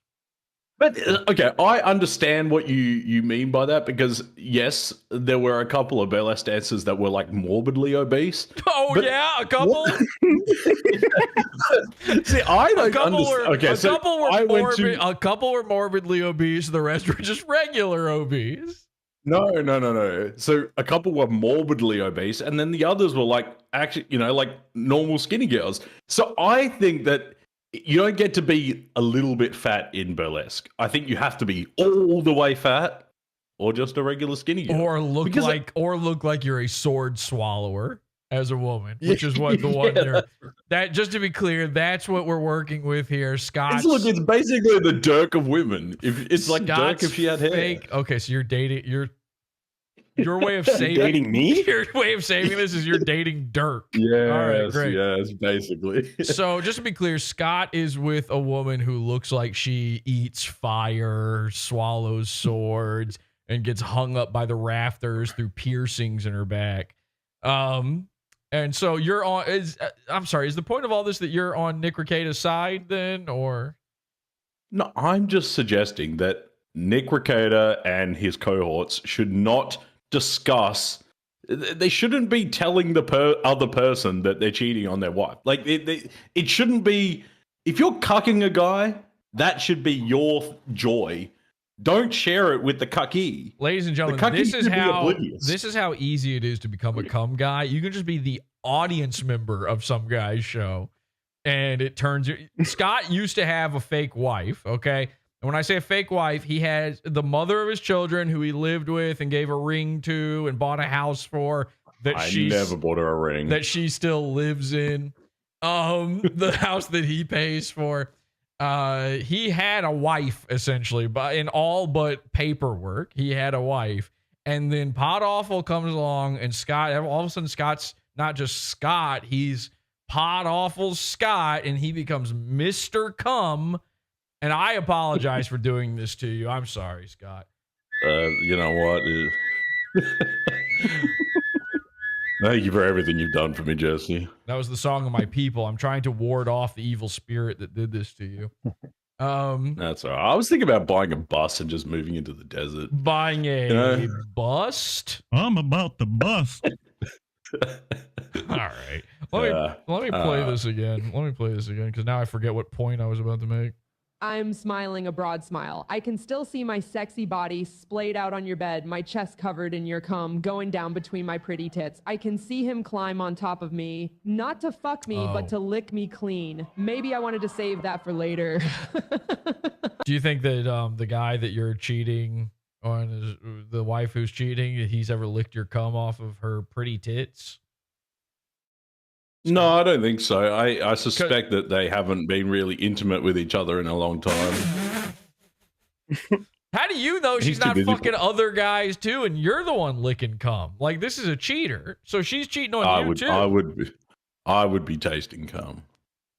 But okay, I understand what you mean by that because yes, there were a couple of burlesque dancers that were like morbidly obese. Oh yeah, a couple. See, I don't understand. A couple were morbidly obese. The rest were just regular obese. No. So a couple were morbidly obese, and then the others were like actually, you know, like normal skinny girls. So I think that you don't get to be a little bit fat in burlesque. I think you have to be all the way fat, or just a regular skinny girl, or look like you're a sword swallower as a woman, which is what the one there. That, just to be clear, that's what we're working with here, Scott. It's basically the Dirk of women. If it's like Scott's Dirk if she had hair. fake. Okay, so you're dating. Your way of saving Dating me? Your way of saving this is you're dating Dirk. Yes, All right, great. Yes, basically. So just to be clear, Scott is with a woman who looks like she eats fire, swallows swords, and gets hung up by the rafters through piercings in her back. And so you're on. I'm sorry. Is the point of all this that you're on Nick Rekieta's side then, or? No, I'm just suggesting that Nick Rekieta and his cohorts should not discuss. They shouldn't be telling the other person that they're cheating on their wife. Like it shouldn't be. If you're cucking a guy, that should be your joy. Don't share it with the cucky. Ladies and gentlemen, this is how easy it is to become a cum guy. You can just be the audience member of some guy's show, and it turns. Scott used to have a fake wife, okay? And when I say a fake wife, he has the mother of his children who he lived with and gave a ring to and bought a house for. I never bought her a ring. That she still lives in. The house that he pays for. He had a wife essentially, but in all but paperwork, he had a wife. And then PodAwful comes along, and Scott, all of a sudden, Scott's not just Scott, he's PodAwful Scott, and he becomes Mr. Cum. And I apologize for doing this to you. I'm sorry, Scott. You know what? Thank you for everything you've done for me, Jesse. That was the song of my people. I'm trying to ward off the evil spirit that did this to you. That's all right. I was thinking about buying a bus and just moving into the desert. Buying a bust? I'm about to bust. All right. Let me play this again. Let me play this again because now I forget what point I was about to make. I'm smiling a broad smile. I can still see my sexy body splayed out on your bed, my chest covered in your cum, going down between my pretty tits. I can see him climb on top of me, not to fuck me, but to lick me clean. Maybe I wanted to save that for later. Do you think that the guy that you're cheating on, is the wife who's cheating, he's ever licked your cum off of her pretty tits? No, I don't think so. I suspect that they haven't been really intimate with each other in a long time. How do you know she's He's too not busy fucking other guys too, and you're the one licking cum? Like, this is a cheater. So she's cheating on you too. I would be tasting cum.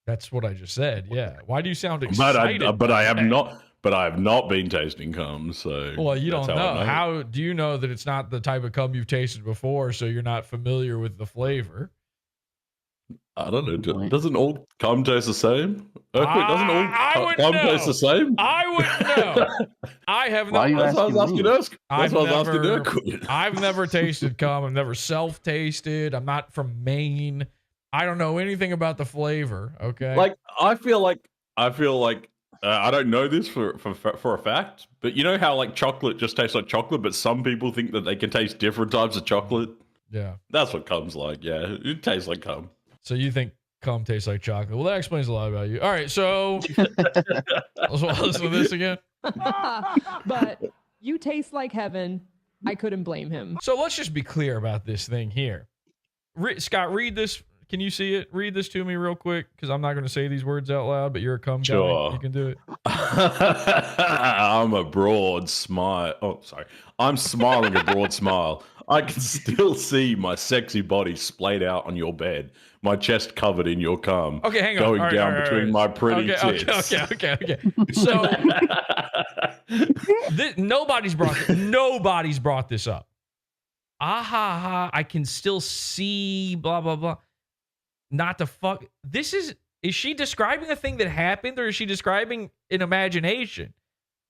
That's what I just said. Yeah. Why do you sound excited? But I have not. But I have not been tasting cum. So well, you don't that's know. how I How do you know that it's not the type of cum you've tasted before? So you're not familiar with the flavor. I don't know. Doesn't all cum taste the same? Doesn't all wouldn't cum know. taste the same? I wouldn't know. I have Why are you That's what I was asking Urk. That's what I was asking Urk. I've never tasted cum. I've never self-tasted. I'm not from Maine. I don't know anything about the flavor. Okay. Like I feel like I don't know this for a fact, but you know how like chocolate just tastes like chocolate, but some people think that they can taste different types of chocolate. Yeah. That's what cum's like. Yeah, it tastes like cum. So you think cum tastes like chocolate? Well, that explains a lot about you. All right, so let's listen to this again. But you taste like heaven. I couldn't blame him. So let's just be clear about this thing here. Scott, read this. Can you see it? Read this to me real quick, because I'm not going to say these words out loud, but you're a cum guy. You can do it. I'm a broad smile. Oh, sorry. I'm smiling a broad smile. I can still see my sexy body splayed out on your bed, my chest covered in your cum. Okay, hang on. Going down between my pretty tits. Okay. So nobody's brought this up. I can still see blah blah blah. Not the fuck. Is she describing a thing that happened, or is she describing an imagination?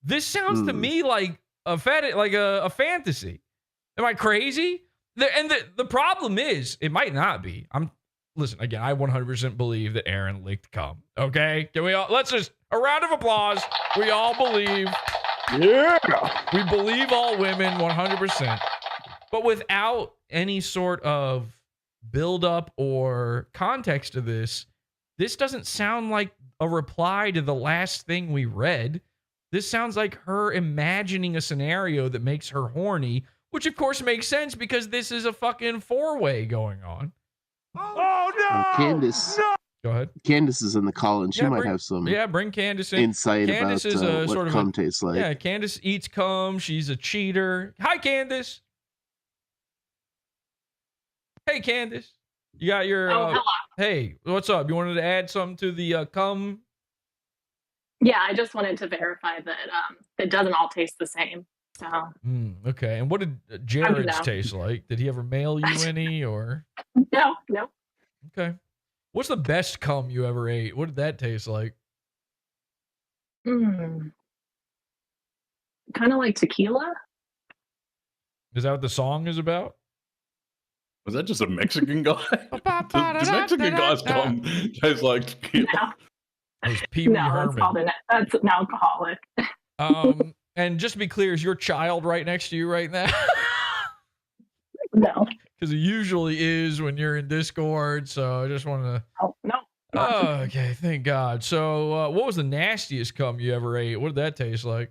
This sounds to me like a fantasy. Am I crazy? The problem is, it might not be. Listen, again, I 100% believe that Aaron licked cum. Okay? Can we all, let's just, a round of applause. We all believe. Yeah. We believe all women 100%. But without any sort of build up or context to this doesn't sound like a reply to the last thing we read. This sounds like her imagining a scenario that makes her horny, which of course makes sense because this is a fucking four-way going on. Oh no! Candace. No! Go ahead. Candace is in the call, and she might have some. Bring Candace in. Insight Candace about is a what sort of cum tastes like. Yeah, Candace eats cum. She's a cheater. Hi, Candace. Hey, Candace. You got your. hello. Hey, what's up? You wanted to add something to the cum? Yeah, I just wanted to verify that it doesn't all taste the same. So. Okay. And what did Jared's taste like? Did he ever mail you any or? No. Okay. What's the best cum you ever ate? What did that taste like? Kind of like tequila. Is that what the song is about? Was that just a Mexican guy? Does Mexican guys cum taste like tequila? No. It's Pee Wee Herman. That's an alcoholic. And just to be clear, is your child right next to you right now? No. Because it usually is when you're in Discord. So I just want to. Oh, no. Oh, okay. Thank God. So what was the nastiest cum you ever ate? What did that taste like?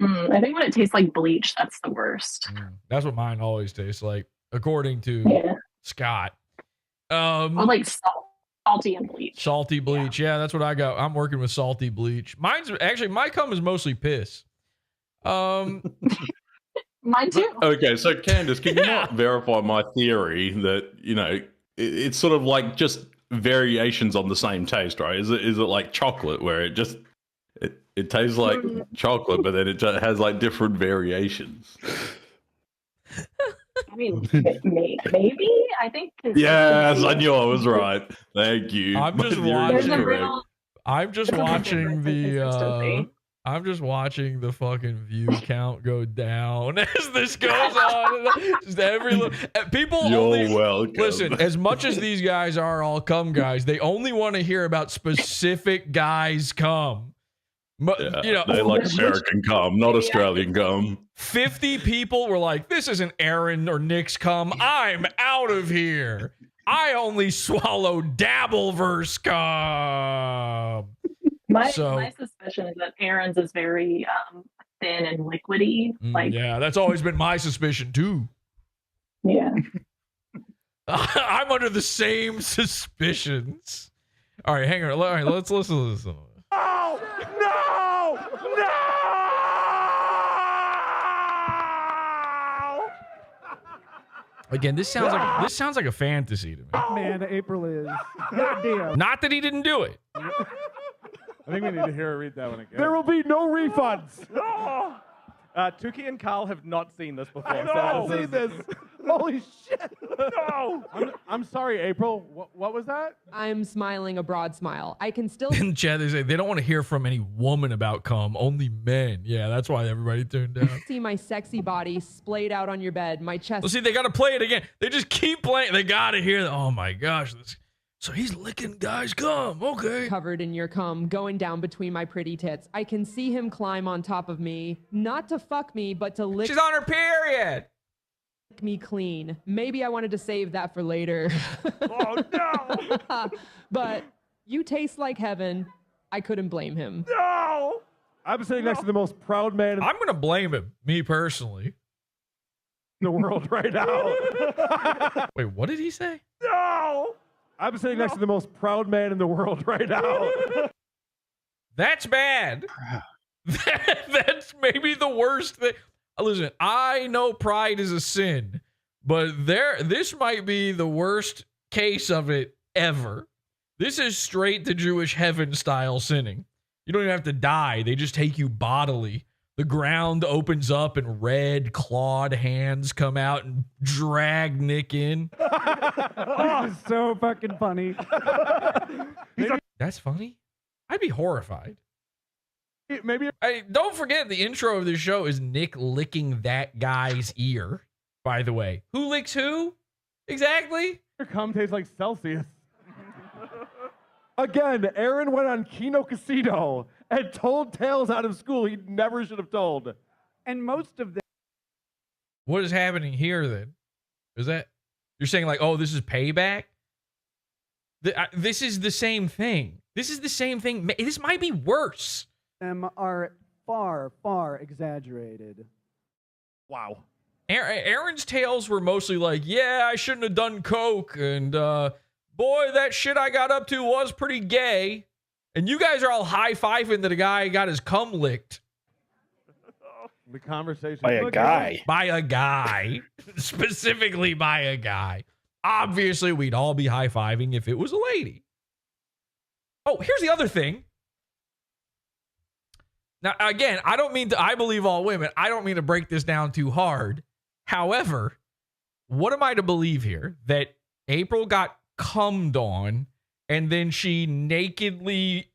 I think when it tastes like bleach, that's the worst. That's what mine always tastes like, according to Scott. Or like salty and bleach. Salty bleach. Yeah, that's what I got. I'm working with salty bleach. Mine's actually, my cum is mostly piss. Mine too. Okay, so Candace, can you not verify my theory that, it's sort of like just variations on the same taste, right? Is it like chocolate where it just it tastes like chocolate, but then it just has like different variations? I mean, maybe. I think. Yes, I knew I was right. Thank you. I'm just watching the fucking view count go down as this goes on. Just people You're welcome. Listen, as much as these guys are all cum guys, they only want to hear about specific guys cum. They like American cum, not Australian cum. 50 people were like, this isn't Aaron or Nick's cum. I'm out of here. I only swallow Dabbleverse cum. My suspicion is that Aaron's is very thin and liquidy. Yeah, that's always been my suspicion too. Yeah. I'm under the same suspicions. All right, hang on. All right, let's listen to this. No! No! No! Again, this sounds like a fantasy to me. Man, April is. Goddamn. Not that he didn't do it. I think we need to hear her read that one again. There will be no refunds. No! Tuki and Carl have not seen this before. I know. So See this? Holy shit! No! I'm sorry, April. What was that? I'm smiling a broad smile. I can still In chat, they say they don't want to hear from any woman about cum, only men. Yeah, that's why everybody tuned down. see my sexy body splayed out on your bed, my chest. Well, see, they got to play it again. They just keep playing. They got to hear that. Oh my gosh. So he's licking guys' cum. Okay. Covered in your cum, going down between my pretty tits. I can see him climb on top of me, not to fuck me, but to lick She's on her period. me clean. Maybe I wanted to save that for later. Oh, no! But you taste like heaven. I couldn't blame him. No! I'm sitting next to the most proud man in I'm going to blame him, me personally. the world right now. Wait, what did he say? No! I'm sitting next to the most proud man in the world right now. That's bad. That's maybe the worst thing. Listen, I know pride is a sin, but this might be the worst case of it ever. This is straight to Jewish heaven style sinning. You don't even have to die. They just take you bodily. The ground opens up and red clawed hands come out and drag Nick in. This is so fucking funny. That's funny? I'd be horrified. Maybe. Don't forget the intro of this show is Nick licking that guy's ear, by the way. Who licks who? Exactly? Your cum tastes like Celsius. Again, Aaron went on Kino Casino and told tales out of school he never should have told. And most of them. What is happening here then? Is that you're saying like, oh, this is payback? This is the same thing. This is the same thing. This might be worse. Them are far, far exaggerated. Wow. Aaron's tales were mostly like, yeah, I shouldn't have done coke, and boy, that shit I got up to was pretty gay. And you guys are all high-fiving that a guy got his cum licked. The conversation by a guy. By a guy. Specifically by a guy. Obviously, we'd all be high-fiving if it was a lady. Oh, here's the other thing. Now, again, I believe all women. I don't mean to break this down too hard. However, what am I to believe here? That April got cummed on and then she nakedly,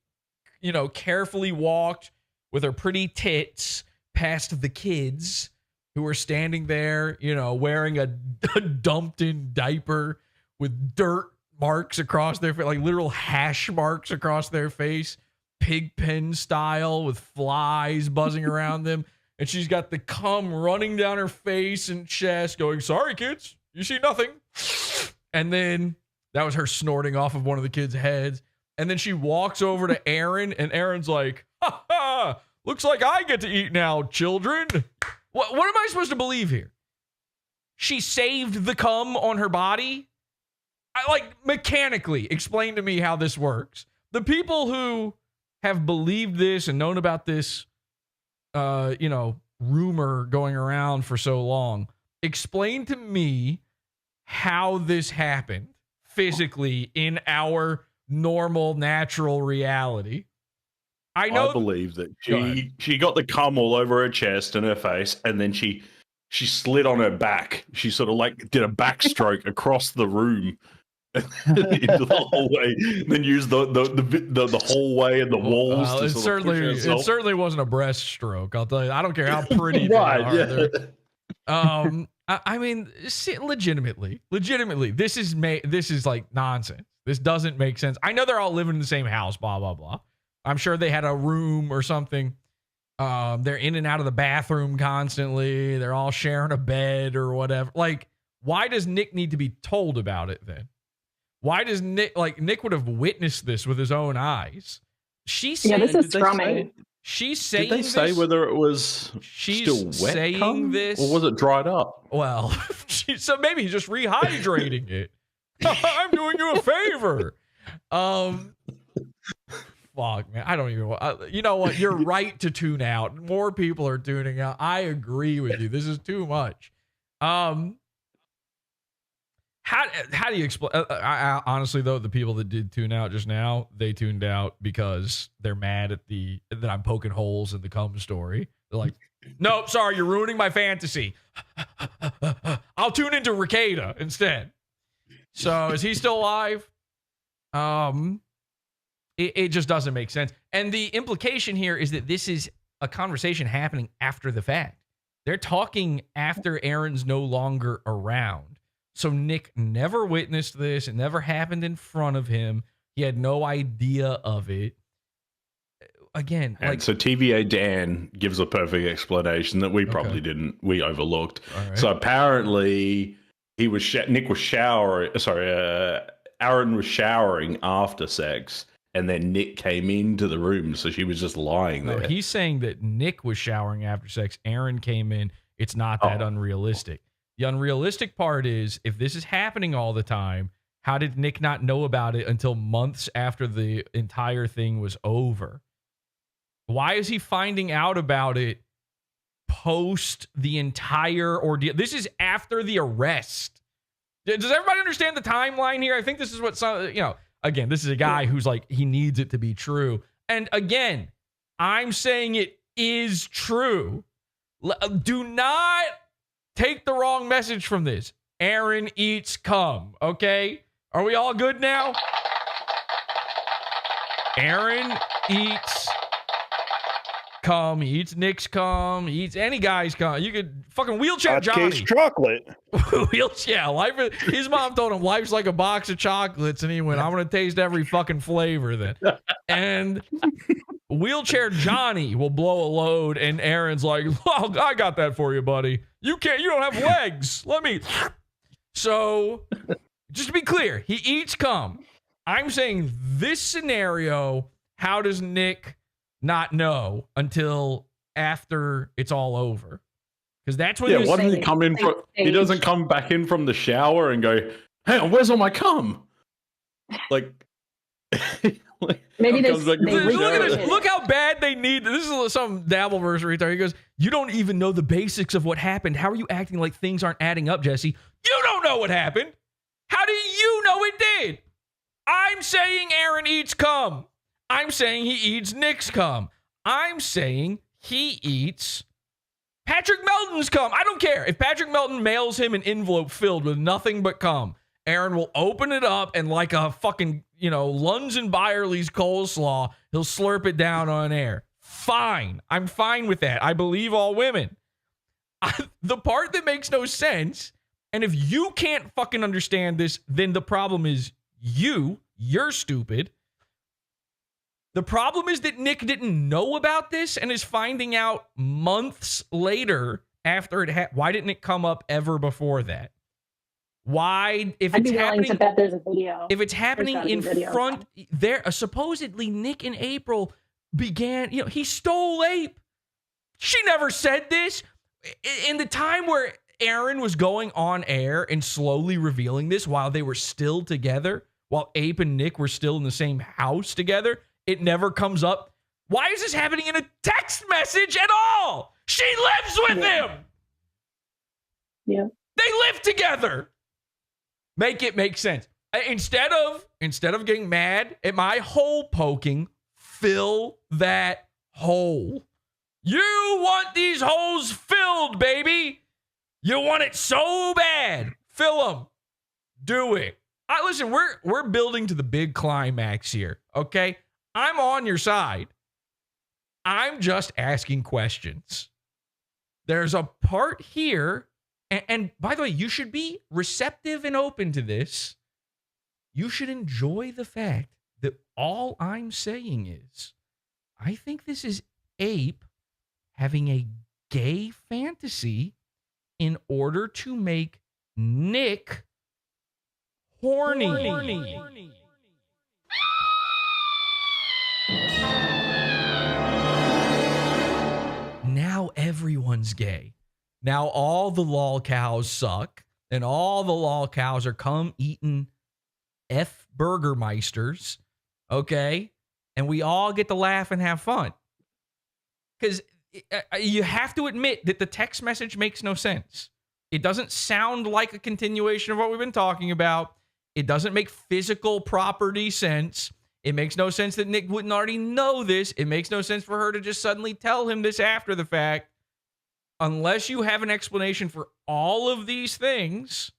carefully walked with her pretty tits past the kids who were standing there, wearing a dumped in diaper with dirt marks across their face, like literal hash marks across their face. Pig pen style with flies buzzing around them. And she's got the cum running down her face and chest going, sorry, kids, you see nothing. And then that was her snorting off of one of the kids' heads. And then she walks over to Aaron and Aaron's like, ha ha, looks like I get to eat now, children. What am I supposed to believe here? She saved the cum on her body? Mechanically, explain to me how this works. The people who have believed this and known about this, rumor going around for so long. Explain to me how this happened physically in our normal, natural reality. I believe that she got the cum all over her chest and her face, and then she slid on her back. She sort of did a backstroke across the room. Into the hallway, and then use the hallway and the walls. It certainly wasn't a breaststroke. I'll tell you. I don't care how pretty they are. Yeah. I mean, legitimately, this is like nonsense. This doesn't make sense. I know they're all living in the same house. Blah blah blah. I'm sure they had a room or something. They're in and out of the bathroom constantly. They're all sharing a bed or whatever. Like, why does Nick need to be told about it then? Why does Nick would have witnessed this with his own eyes? This is strumming. She's saying Did they say whether it was still wet cum, this, or was it dried up? Well, so maybe he's just rehydrating it. I'm doing you a favor. Fuck, man. I don't even want. You know what? You're right to tune out. More people are tuning out. I agree with you. This is too much. How do you explain? I honestly, though, the people that did tune out just now, they tuned out because they're mad at that I'm poking holes in the cum story. They're like, nope, sorry, you're ruining my fantasy. I'll tune into Rekieta instead. So is he still alive? It just doesn't make sense. And the implication here is that this is a conversation happening after the fact. They're talking after Aaron's no longer around. So Nick never witnessed this. It never happened in front of him. He had no idea of it. Again, and so TVA Dan gives a perfect explanation that we probably we overlooked. Right. So apparently Nick was showering. Sorry, Aaron was showering after sex. And then Nick came into the room, so she was just lying there. No, he's saying that Nick was showering after sex. Aaron came in. It's not that unrealistic. The unrealistic part is, if this is happening all the time, how did Nick not know about it until months after the entire thing was over? Why is he finding out about it post the entire ordeal? This is after the arrest. Does everybody understand the timeline here? I think this is what again, this is a guy who's like, he needs it to be true. And again, I'm saying it is true. Do not take the wrong message from this. Aaron eats cum, okay? Are we all good now? Aaron eats cum. He eats Nick's cum. He eats any guy's cum. You could fucking wheelchair Johnny. Case chocolate. Life. His mom told him life's like a box of chocolates, and he went, "I'm gonna taste every fucking flavor then." And wheelchair Johnny will blow a load, and Aaron's like, "Oh, I got that for you, buddy. You don't have legs. Let me." So, just to be clear, he eats cum. I'm saying this scenario. How does Nick not know until after it's all over? Because that's when why doesn't he come in from? He doesn't come back in from the shower and go, "Hang on, where's all my cum?" Like, maybe look at this. Look how bad they need. This is some Dabbleverse retard. He goes, "You don't even know the basics of what happened. How are you acting like things aren't adding up, Jesse? You don't know what happened. How do you know it did?" I'm saying Aaron eats cum. I'm saying he eats Nick's cum. I'm saying he eats Patrick Melton's cum. I don't care. If Patrick Melton mails him an envelope filled with nothing but cum, Aaron will open it up and like a fucking, Lunds and Byerly's coleslaw, he'll slurp it down on air. Fine. I'm fine with that. I believe all women. The part that makes no sense, and if you can't fucking understand this, then the problem is you're stupid. The problem is that Nick didn't know about this and is finding out months later after it why didn't it come up ever before that? Why, if it's happening, to bet there's a video. If it's happening in front, there supposedly Nick and April began, he stole Ape. She never said this. In the time where Aaron was going on air and slowly revealing this while they were still together, while Ape and Nick were still in the same house together, it never comes up. Why is this happening in a text message at all? She lives with him. Yeah. They live together. Make it make sense. Instead of getting mad at my hole poking, fill that hole. You want these holes filled, baby. You want it so bad. Fill them. Do it. Listen, we're building to the big climax here, okay? I'm on your side. I'm just asking questions. There's a part here, and by the way, you should be receptive and open to this. You should enjoy the fact that all I'm saying is, I think this is Ape having a gay fantasy in order to make Nick horny. Now everyone's gay. Now all the lol cows suck, and all the lol cows are cum-eating F Burgermeisters, okay? And we all get to laugh and have fun. Because you have to admit that the text message makes no sense. It doesn't sound like a continuation of what we've been talking about. It doesn't make physical property sense. It makes no sense that Nick wouldn't already know this. It makes no sense for her to just suddenly tell him this after the fact. Unless you have an explanation for all of these things,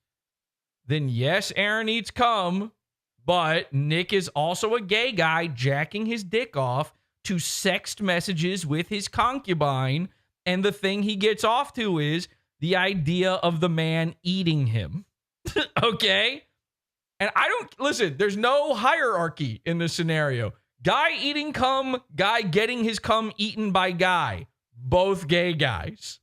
then yes, Aaron eats cum, but Nick is also a gay guy jacking his dick off to sext messages with his concubine, and the thing he gets off to is the idea of the man eating him. Okay? And listen, there's no hierarchy in this scenario. Guy eating cum, guy getting his cum eaten by guy. Both gay guys.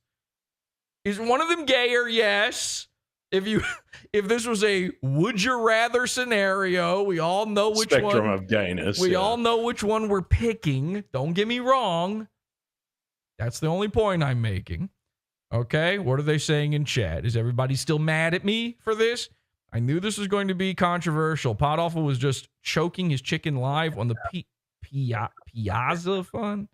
Is one of them gayer? Yes. If this was a would you rather scenario, we all know which Spectrum one of gayness. We all know which one we're picking. Don't get me wrong. That's the only point I'm making. Okay, what are they saying in chat? Is everybody still mad at me for this? I knew this was going to be controversial. PodAwful was just choking his chicken live on the Piazza Fun.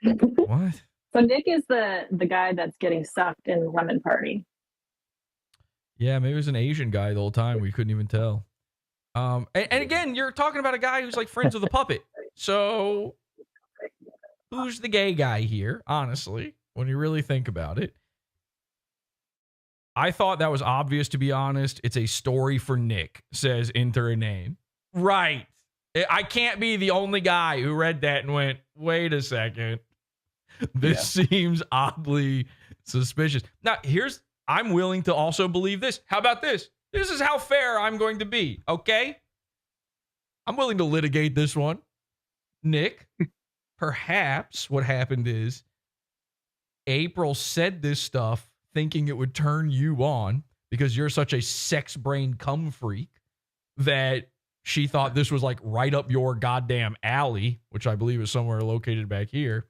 What? So Nick is the guy that's getting sucked in Lemon Party. Yeah, maybe it was an Asian guy the whole time. We couldn't even tell. And again, you're talking about a guy who's like friends with a puppet. So who's the gay guy here, honestly, when you really think about it? I thought that was obvious, to be honest. It's a story for Nick, says enter a name. Right. I can't be the only guy who read that and went, wait a second. This seems oddly suspicious. Now, I'm willing to also believe this. How about this? This is how fair I'm going to be, okay? I'm willing to litigate this one. Nick, perhaps what happened is April said this stuff thinking it would turn you on because you're such a sex brain cum freak that she thought this was like right up your goddamn alley, which I believe is somewhere located back here.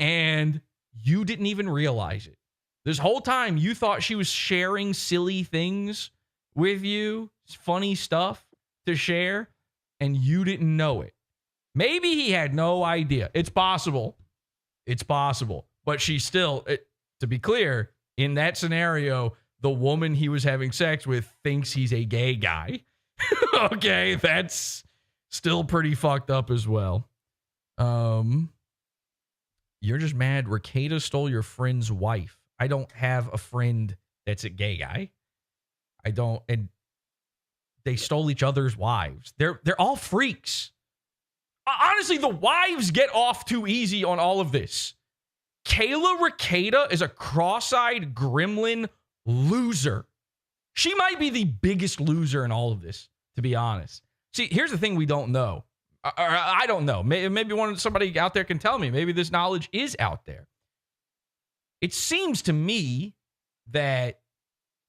And you didn't even realize it. This whole time, you thought she was sharing silly things with you, funny stuff to share, and you didn't know it. Maybe he had no idea. It's possible. It's possible. But she still, to be clear, in that scenario, the woman he was having sex with thinks he's a gay guy. Okay, that's still pretty fucked up as well. You're just mad Rekieta stole your friend's wife. I don't have a friend that's a gay guy. I don't, and they stole each other's wives. They're all freaks. Honestly, the wives get off too easy on all of this. Kayla Rekieta is a cross-eyed gremlin loser. She might be the biggest loser in all of this, to be honest. See, here's the thing we don't know. I don't know. Maybe somebody out there can tell me. Maybe this knowledge is out there. It seems to me that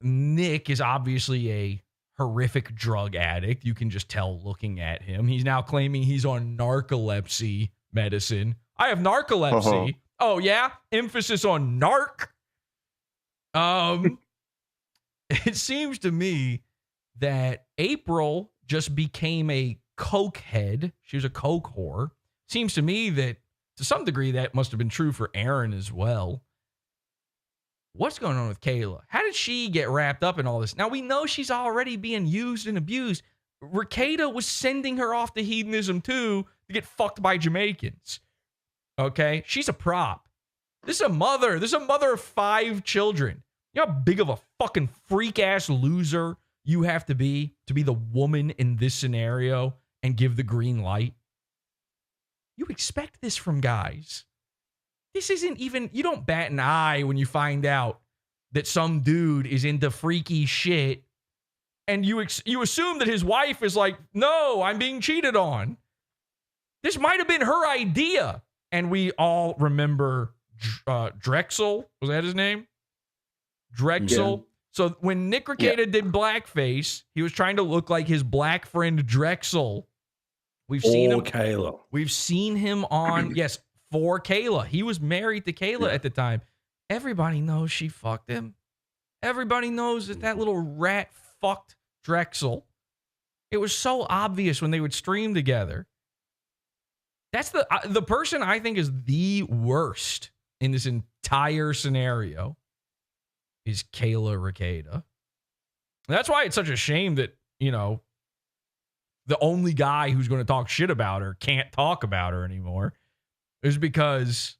Nick is obviously a horrific drug addict. You can just tell looking at him. He's now claiming he's on narcolepsy medicine. I have narcolepsy. Uh-huh. Oh, yeah? Emphasis on narc. It seems to me that April just became a coke head. She was a coke whore. Seems to me that to some degree that must have been true for Aaron as well. What's going on with Kayla? How did she get wrapped up in all this? Now we know she's already being used and abused. Rekieta was sending her off to hedonism too to get fucked by Jamaicans. Okay? She's a prop. This is a mother. This is a mother of 5 children. You know how big of a fucking freak-ass loser you have to be the woman in this scenario and give the green light? You expect this from guys. This isn't even, you don't bat an eye when you find out that some dude is into freaky shit and you assume that his wife is like, no, I'm being cheated on. This might have been her idea. And we all remember Drexel. Was that his name? Drexel. Yeah. So when Nick Rekieta did blackface, he was trying to look like his black friend Drexel. We've seen him. Kayla. We've seen him on, yes, for Kayla. He was married to Kayla at the time. Everybody knows she fucked him. Everybody knows that little rat fucked Drexel. It was so obvious when they would stream together. That's the person I think is the worst in this entire scenario is Kayla Rekieta. That's why it's such a shame that, you know, the only guy who's going to talk shit about her can't talk about her anymore is because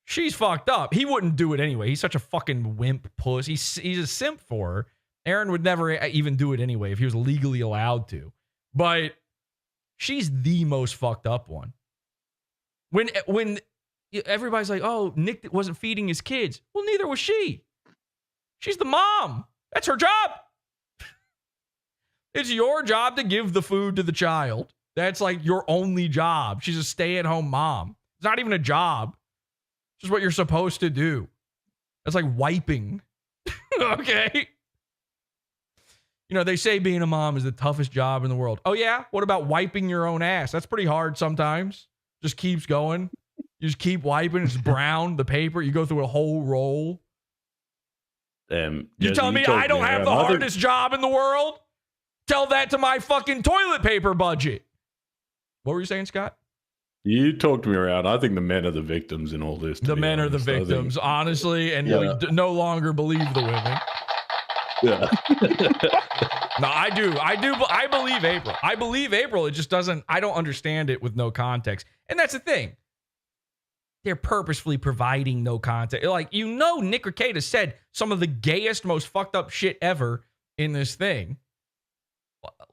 she's fucked up. He wouldn't do it anyway. He's such a fucking wimp puss. He's a simp for her. Aaron would never even do it anyway if he was legally allowed to. But she's the most fucked up one. When everybody's like, oh, Nick wasn't feeding his kids. Well, neither was she. She's the mom. That's her job. It's your job to give the food to the child. That's like your only job. She's a stay-at-home mom. It's not even a job. It's just what you're supposed to do. That's like wiping. Okay? You know, they say being a mom is the toughest job in the world. Oh, yeah? What about wiping your own ass? That's pretty hard sometimes. Just keeps going. You just keep wiping. It's brown, the paper. You go through a whole roll. You telling me I don't have the hardest job in the world? Tell that to my fucking toilet paper budget. What were you saying, Scott? You talked me around. I think the men are the victims in all this. The men are the victims, honestly, and we no longer believe the women. Yeah. No, I do. I believe April. I believe April. It just doesn't. I don't understand it with no context. And that's the thing. They're purposefully providing no context. Like, you know, Nick Rekieta said some of the gayest, most fucked up shit ever in this thing.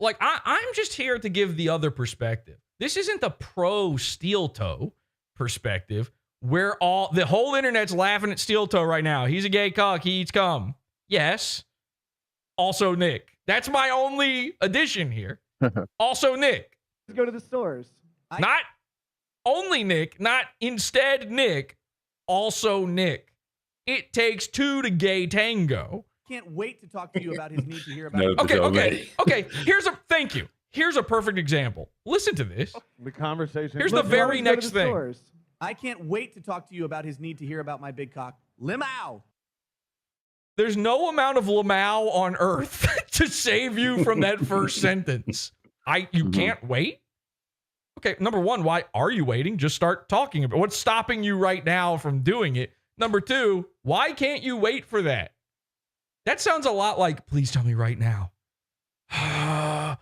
Like, I'm just here to give the other perspective. This isn't the pro Steel Toe perspective where the whole internet's laughing at Steel Toe right now. He's a gay cuck. He eats cum. Yes. Also Nick. That's my only addition here. Also Nick. Let's go to the stores. Not only Nick, not instead Nick, also Nick. It takes two to gay tango. Can't wait to talk to you about his need to hear about. Okay. Thank you. Here's a perfect example. Listen to this. The conversation. Here's the very next thing. I can't wait to talk to you about his need to hear about my big cock. Limau. There's no amount of lamau on earth to save you from that first sentence. You can't wait? Okay, number one, why are you waiting? Just start talking about what's stopping you right now from doing it. Number two, why can't you wait for that? That sounds a lot like, please tell me right now. Lamau!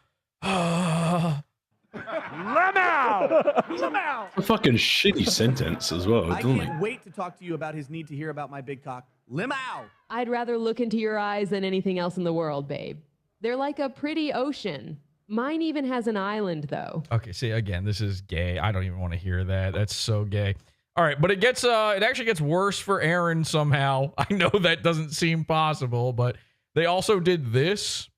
A fucking shitty sentence as well, I doesn't it? can't wait to talk to you about his need to hear about my big cock. Limau! I'd rather look into your eyes than anything else in the world, babe. They're like a pretty ocean. Mine even has an island, though. Okay, see, again, this is gay. I don't even want to hear that. That's so gay. All right, but it actually gets worse for Aaron somehow. I know that doesn't seem possible, but they also did this.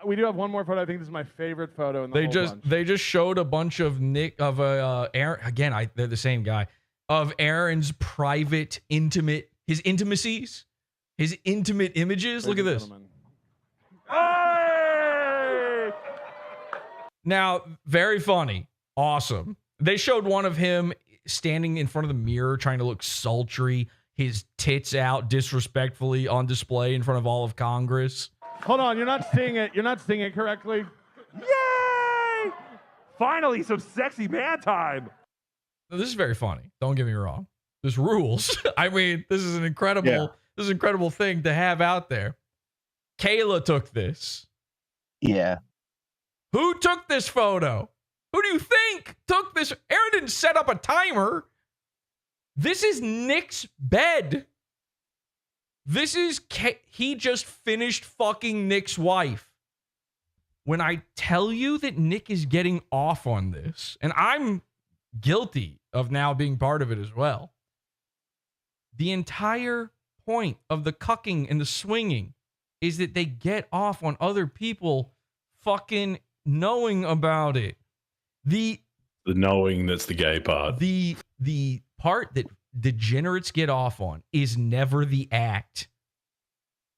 We do have one more photo. I think this is my favorite photo in the whole bunch. They just showed a bunch of Aaron. Again, they're the same guy. Of Aaron's private, his intimacies, his intimate images. Look at this. Hey! Now, very funny, awesome. They showed one of him standing in front of the mirror, trying to look sultry, his tits out disrespectfully on display in front of all of Congress. Hold on, you're not seeing it. You're not seeing it correctly. Yay! Finally, some sexy man time. This is very funny. Don't get me wrong. This rules. I mean, this is an incredible thing to have out there. Kayla took this. Yeah. Who took this photo? Who do you think took this? Aaron didn't set up a timer. This is Nick's bed. This is he just finished fucking Nick's wife. When I tell you that Nick is getting off on this, and I'm guilty of now being part of it as well, the entire point of the cucking and the swinging is that they get off on other people fucking knowing about it. The knowing that's the gay part. The part that degenerates get off on is never the act.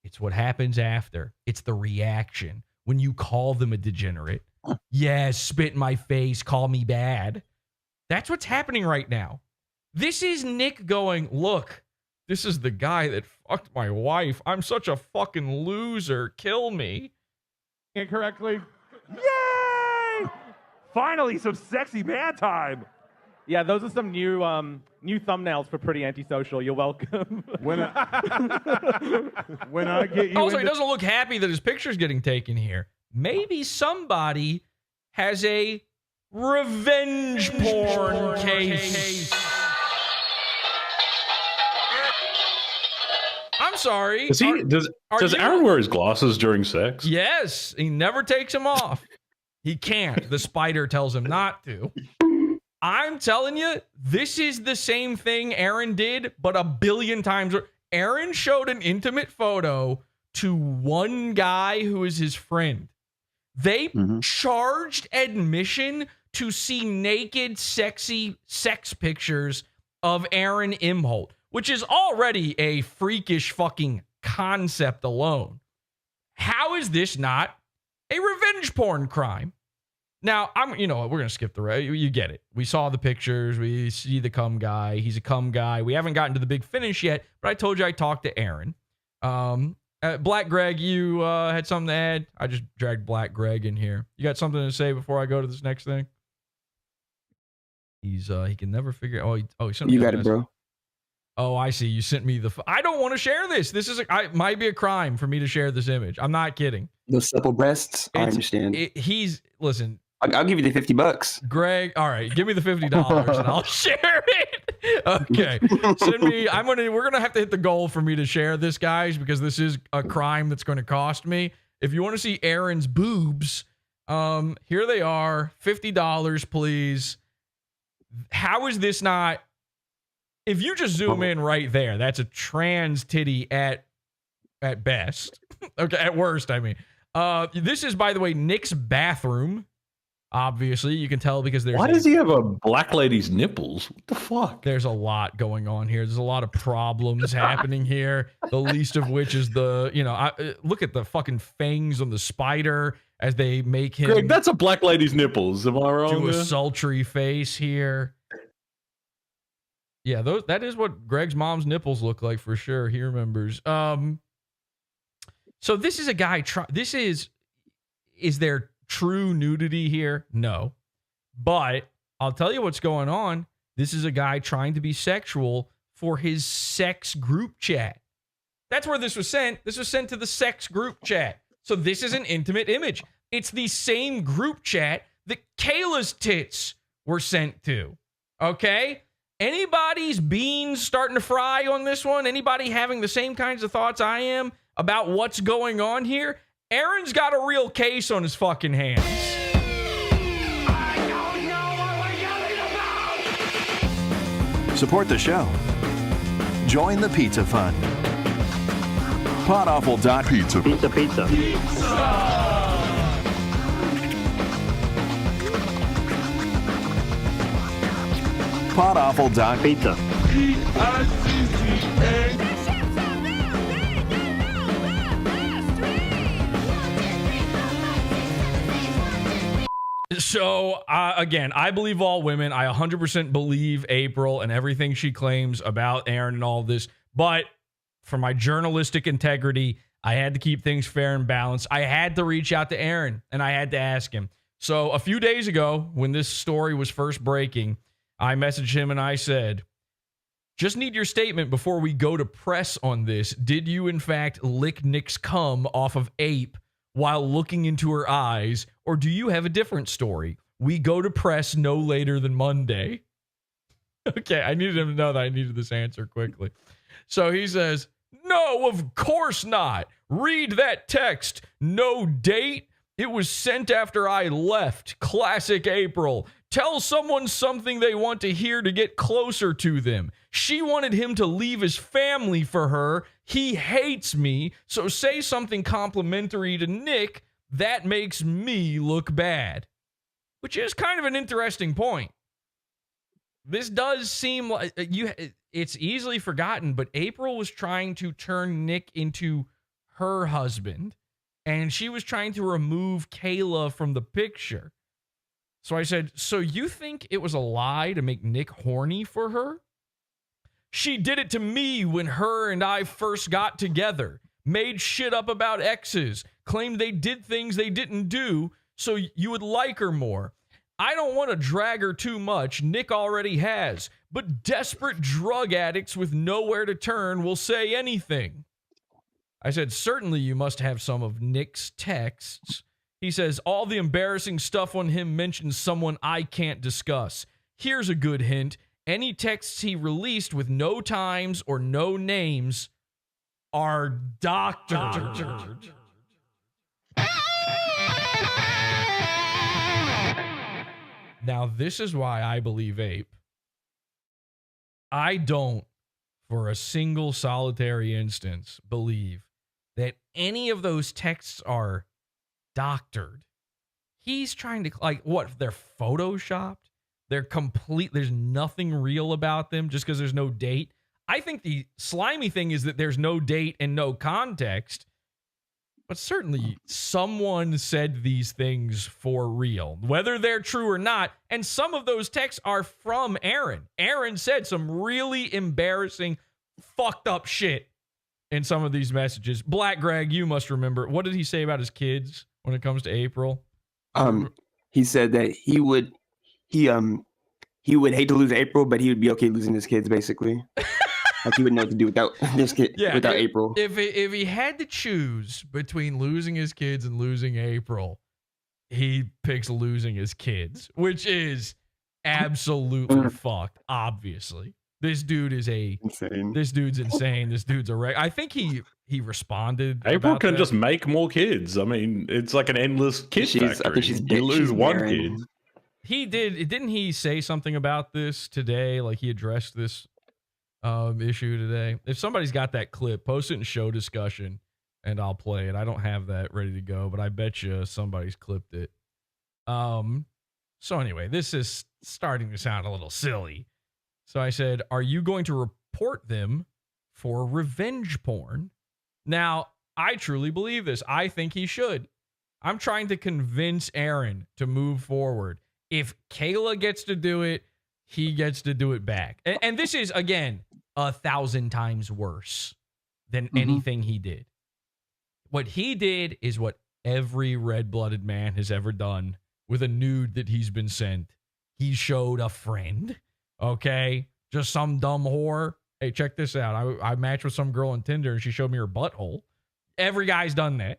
It's what happens after. It's the reaction. When you call them a degenerate. Yeah, spit in my face, call me bad. That's what's happening right now. This is Nick going, look, this is the guy that fucked my wife. I'm such a fucking loser. Kill me. Incorrectly. Yeah! Finally, some sexy man time. Yeah, those are some new thumbnails for Pretty Antisocial. You're welcome. When I get you also, he doesn't look happy that his picture's getting taken here. Maybe somebody has a revenge porn case. I'm sorry. Does Aaron wear his glasses during sex? Yes, he never takes them off. He can't. The spider tells him not to. I'm telling you, this is the same thing Aaron did, but a billion times. Aaron showed an intimate photo to one guy who is his friend. They charged admission to see naked, sexy sex pictures of Aaron Imholte, which is already a freakish fucking concept alone. How is this not a revenge porn crime? Now, we're going to skip the rest. You get it. We saw the pictures. We see the cum guy. He's a cum guy. We haven't gotten to the big finish yet, but I told you I talked to Aaron. Black Greg, you had something to add? I just dragged Black Greg in here. You got something to say before I go to this next thing? He can never figure. He sent me. You got it, bro. Oh, I see. You sent me the. I don't want to share this. This is might be a crime for me to share this image. I'm not kidding. Those supple breasts. I understand. Listen. I'll give you the $50. Greg, all right, give me the $50 and I'll share it. Okay, send me. We're gonna have to hit the goal for me to share this, guys, because this is a crime that's going to cost me. If you want to see Aaron's boobs, here they are, $50, please. How is this not? If you just zoom in right there, that's a trans titty at best. Okay, at worst, I mean. This is, by the way, Nick's bathroom. Obviously, you can tell because there's. Why does he have a black lady's nipples? What the fuck? There's a lot going on here. There's a lot of problems happening here. The least of which is look at the fucking fangs on the spider as they make him. Greg, that's a black lady's nipples. Am I wrong? Do a sultry face here. Yeah, that is what Greg's mom's nipples look like for sure. He remembers. So this is a guy. Is there true nudity here? No. But I'll tell you what's going on. This is a guy trying to be sexual for his sex group chat. That's where this was sent. This was sent to the sex group chat. So this is an intimate image. It's the same group chat that Kayla's tits were sent to. Okay? Anybody's beans starting to fry on this one? Anybody having the same kinds of thoughts I am about what's going on here? Aaron's got a real case on his fucking hands. I don't know what we're yelling about. Support the show. Join the Pizza Fund. PodAwful.pizza. Pizza. PodAwful.pizza. So, again, I believe all women. I 100% believe April and everything she claims about Aaron and all this. But for my journalistic integrity, I had to keep things fair and balanced. I had to reach out to Aaron, and I had to ask him. So a few days ago, when this story was first breaking, I messaged him and I said, just need your statement before we go to press on this. Did you, in fact, lick Nick's cum off of Ape while looking into her eyes, or do you have a different story? We go to press no later than Monday. Okay, I needed him to know that I needed this answer quickly. So he says, no, of course not. Read that text. No date. It was sent after I left. Classic April. Tell someone something they want to hear to get closer to them. She wanted him to leave his family for her. He hates me, so say something complimentary to Nick. That makes me look bad. Which is kind of an interesting point. This does seem like it's easily forgotten, but April was trying to turn Nick into her husband, and she was trying to remove Kayla from the picture. So I said, so you think it was a lie to make Nick horny for her? She did it to me when her and I first got together. Made shit up about exes. Claimed they did things they didn't do so you would like her more. I don't want to drag her too much. Nick already has. But desperate drug addicts with nowhere to turn will say anything. I said, certainly you must have some of Nick's texts. He says, all the embarrassing stuff on him mentions someone I can't discuss. Here's a good hint. Any texts he released with no times or no names are doctored. Now, this is why I believe Ape. I don't, for a single solitary instance, believe that any of those texts are doctored. He's trying to, like, what? They're photoshopped? They're complete. There's nothing real about them just because there's no date. I think the slimy thing is that there's no date and no context. But certainly someone said these things for real, whether they're true or not. And some of those texts are from Aaron. Aaron said some really embarrassing, fucked up shit in some of these messages. Black Greg, you must remember. What did he say about his kids when it comes to April? He said that he would hate to lose April, but he would be okay losing his kids, basically. Like he would know what to do without this kid, without April. If he had to choose between losing his kids and losing April, he picks losing his kids, which is absolutely fucked. Obviously, this dude is insane. This dude's insane. This dude's a wreck. I think he responded. April can just make more kids. I mean, it's like an endless kid factory. I think she's you lose one kid. He didn't he say something about this today? Like he addressed this issue today. If somebody's got that clip, post it in show discussion and I'll play it. I don't have that ready to go, but I bet you somebody's clipped it. So anyway, this is starting to sound a little silly. So I said, are you going to report them for revenge porn? Now, I truly believe this. I think he should. I'm trying to convince Aaron to move forward. If Kayla gets to do it, he gets to do it back. And this is, again, 1,000 times worse than anything he did. What he did is what every red-blooded man has ever done with a nude that he's been sent. He showed a friend, okay? Just some dumb whore. Hey, check this out. I matched with some girl on Tinder and she showed me her butthole. Every guy's done that.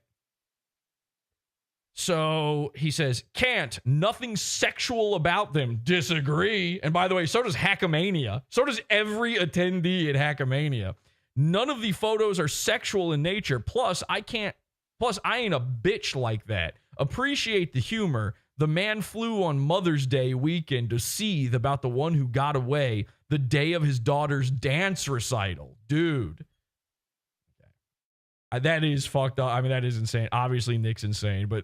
So he says, can't, nothing sexual about them. Disagree. And by the way, so does Hackamania. So does every attendee at Hackamania. None of the photos are sexual in nature. Plus, I ain't a bitch like that. Appreciate the humor. The man flew on Mother's Day weekend to seethe about the one who got away the day of his daughter's dance recital. Dude. That is fucked up. I mean, that is insane. Obviously, Nick's insane, but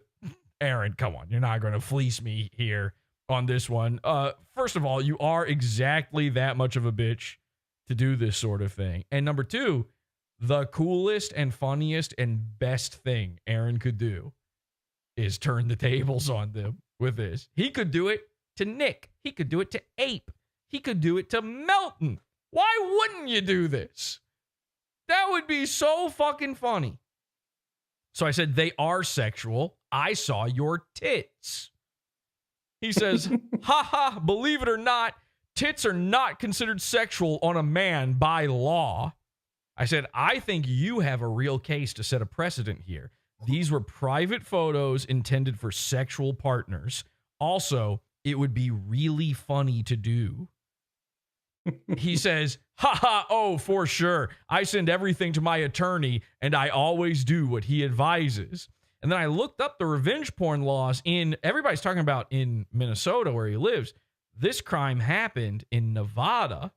Aaron, come on. You're not going to fleece me here on this one. First of all, you are exactly that much of a bitch to do this sort of thing. And number two, the coolest and funniest and best thing Aaron could do is turn the tables on them with this. He could do it to Nick. He could do it to Ape. He could do it to Melton. Why wouldn't you do this? That would be so fucking funny. So I said, they are sexual. I saw your tits. He says, haha, believe it or not, tits are not considered sexual on a man by law. I said, I think you have a real case to set a precedent here. These were private photos intended for sexual partners. Also, it would be really funny to do. He says, haha, oh, for sure. I send everything to my attorney, and I always do what he advises. And then I looked up the revenge porn laws everybody's talking about in Minnesota where he lives. This crime happened in Nevada.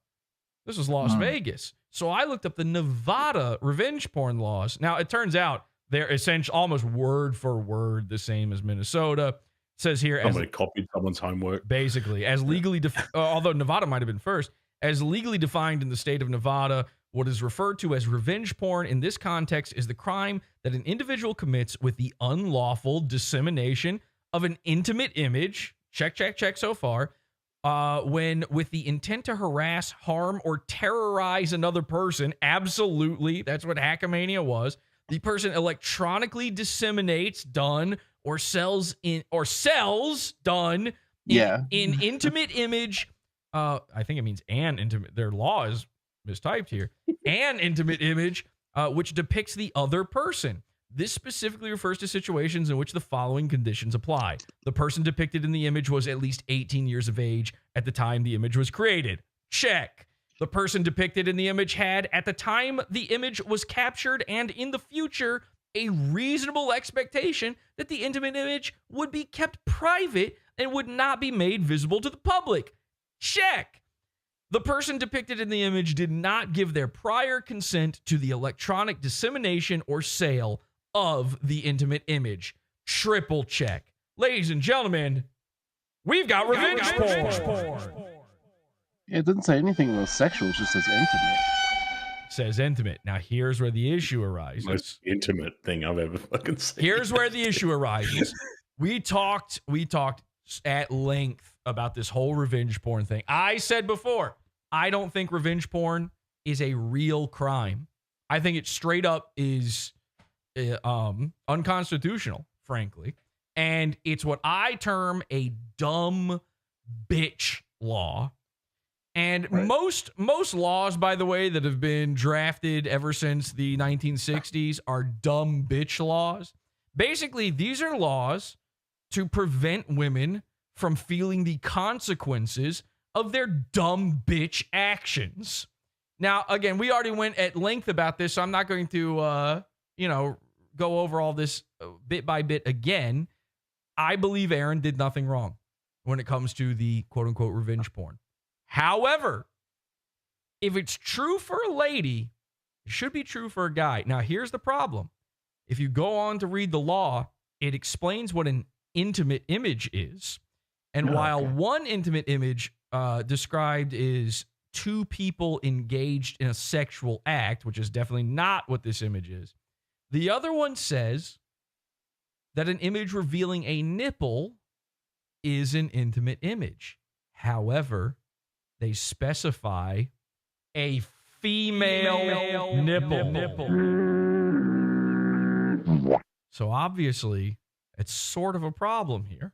This was Las Vegas. So I looked up the Nevada revenge porn laws. Now, it turns out they're essentially almost word for word the same as Minnesota. It says here, somebody copied someone's homework. Basically, as legally, although Nevada might have been first, as legally defined in the state of Nevada, what is referred to as revenge porn in this context is the crime that an individual commits with the unlawful dissemination of an intimate image, check so far, when with the intent to harass, harm, or terrorize another person. Absolutely, that's what Hackamania was. The person electronically disseminates, done, or sells done Yeah. In intimate image, I think it means an intimate. Their law is mistyped here. An intimate image, which depicts the other person. This specifically refers to situations in which the following conditions apply. The person depicted in the image was at least 18 years of age at the time the image was created. Check. The person depicted in the image had, at the time the image was captured and in the future, a reasonable expectation that the intimate image would be kept private and would not be made visible to the public. Check. The person depicted in the image did not give their prior consent to the electronic dissemination or sale of the intimate image. Triple check. Ladies and gentlemen, we've got revenge porn. It doesn't say anything about sexual, it just says intimate. Says intimate. Now here's where the issue arises. Most intimate thing I've ever fucking seen. Here's where the issue arises. We talked at length about this whole revenge porn thing. I said before, I don't think revenge porn is a real crime. I think it straight up is unconstitutional, frankly. And it's what I term a dumb bitch law. And most laws, by the way, that have been drafted ever since the 1960s are dumb bitch laws. Basically, these are laws to prevent women from feeling the consequences of their dumb bitch actions. Now, again, we already went at length about this, so I'm not going to, go over all this bit by bit again. I believe Aaron did nothing wrong when it comes to the quote-unquote revenge porn. However, if it's true for a lady, it should be true for a guy. Now, here's the problem. If you go on to read the law, it explains what an intimate image is. And while one intimate image described is two people engaged in a sexual act, which is definitely not what this image is, the other one says that an image revealing a nipple is an intimate image. However, they specify a female nipple. So obviously, it's sort of a problem here.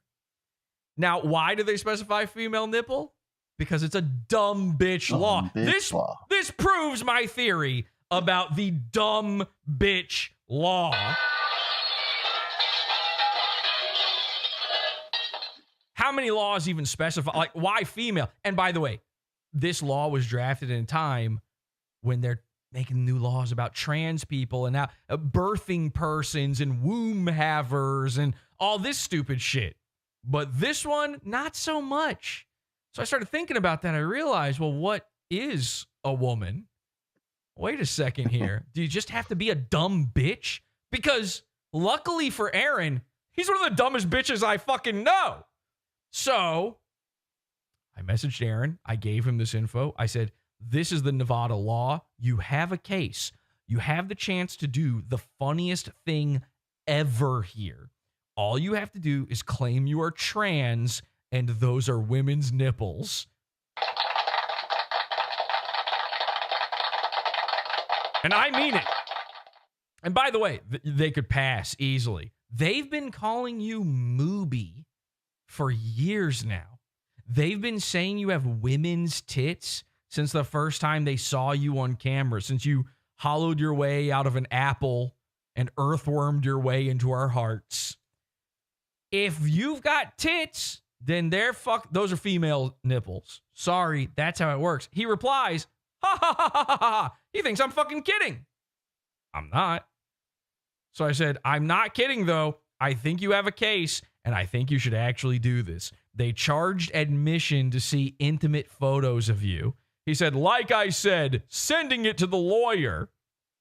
Now, why do they specify female nipple? Because it's a dumb bitch law. This proves my theory about the dumb bitch law. How many laws even specify, like, why female? And by the way, this law was drafted in a time when they're making new laws about trans people and now birthing persons and womb havers and all this stupid shit. But this one, not so much. So I started thinking about that. I realized, well, what is a woman? Wait a second here. Do you just have to be a dumb bitch? Because luckily for Aaron, he's one of the dumbest bitches I fucking know. So I messaged Aaron. I gave him this info. I said, this is the Nevada law. You have a case. You have the chance to do the funniest thing ever here. All you have to do is claim you are trans and those are women's nipples. And I mean it. And by the way, they could pass easily. They've been calling you Mooby for years now. They've been saying you have women's tits since the first time they saw you on camera, since you hollowed your way out of an apple and earthwormed your way into our hearts. If you've got tits, then those are female nipples. Sorry, that's how it works. He replies, ha ha ha ha ha ha. He thinks I'm fucking kidding. I'm not. So I said, I'm not kidding though. I think you have a case and I think you should actually do this. They charged admission to see intimate photos of you. He said, like I said, sending it to the lawyer.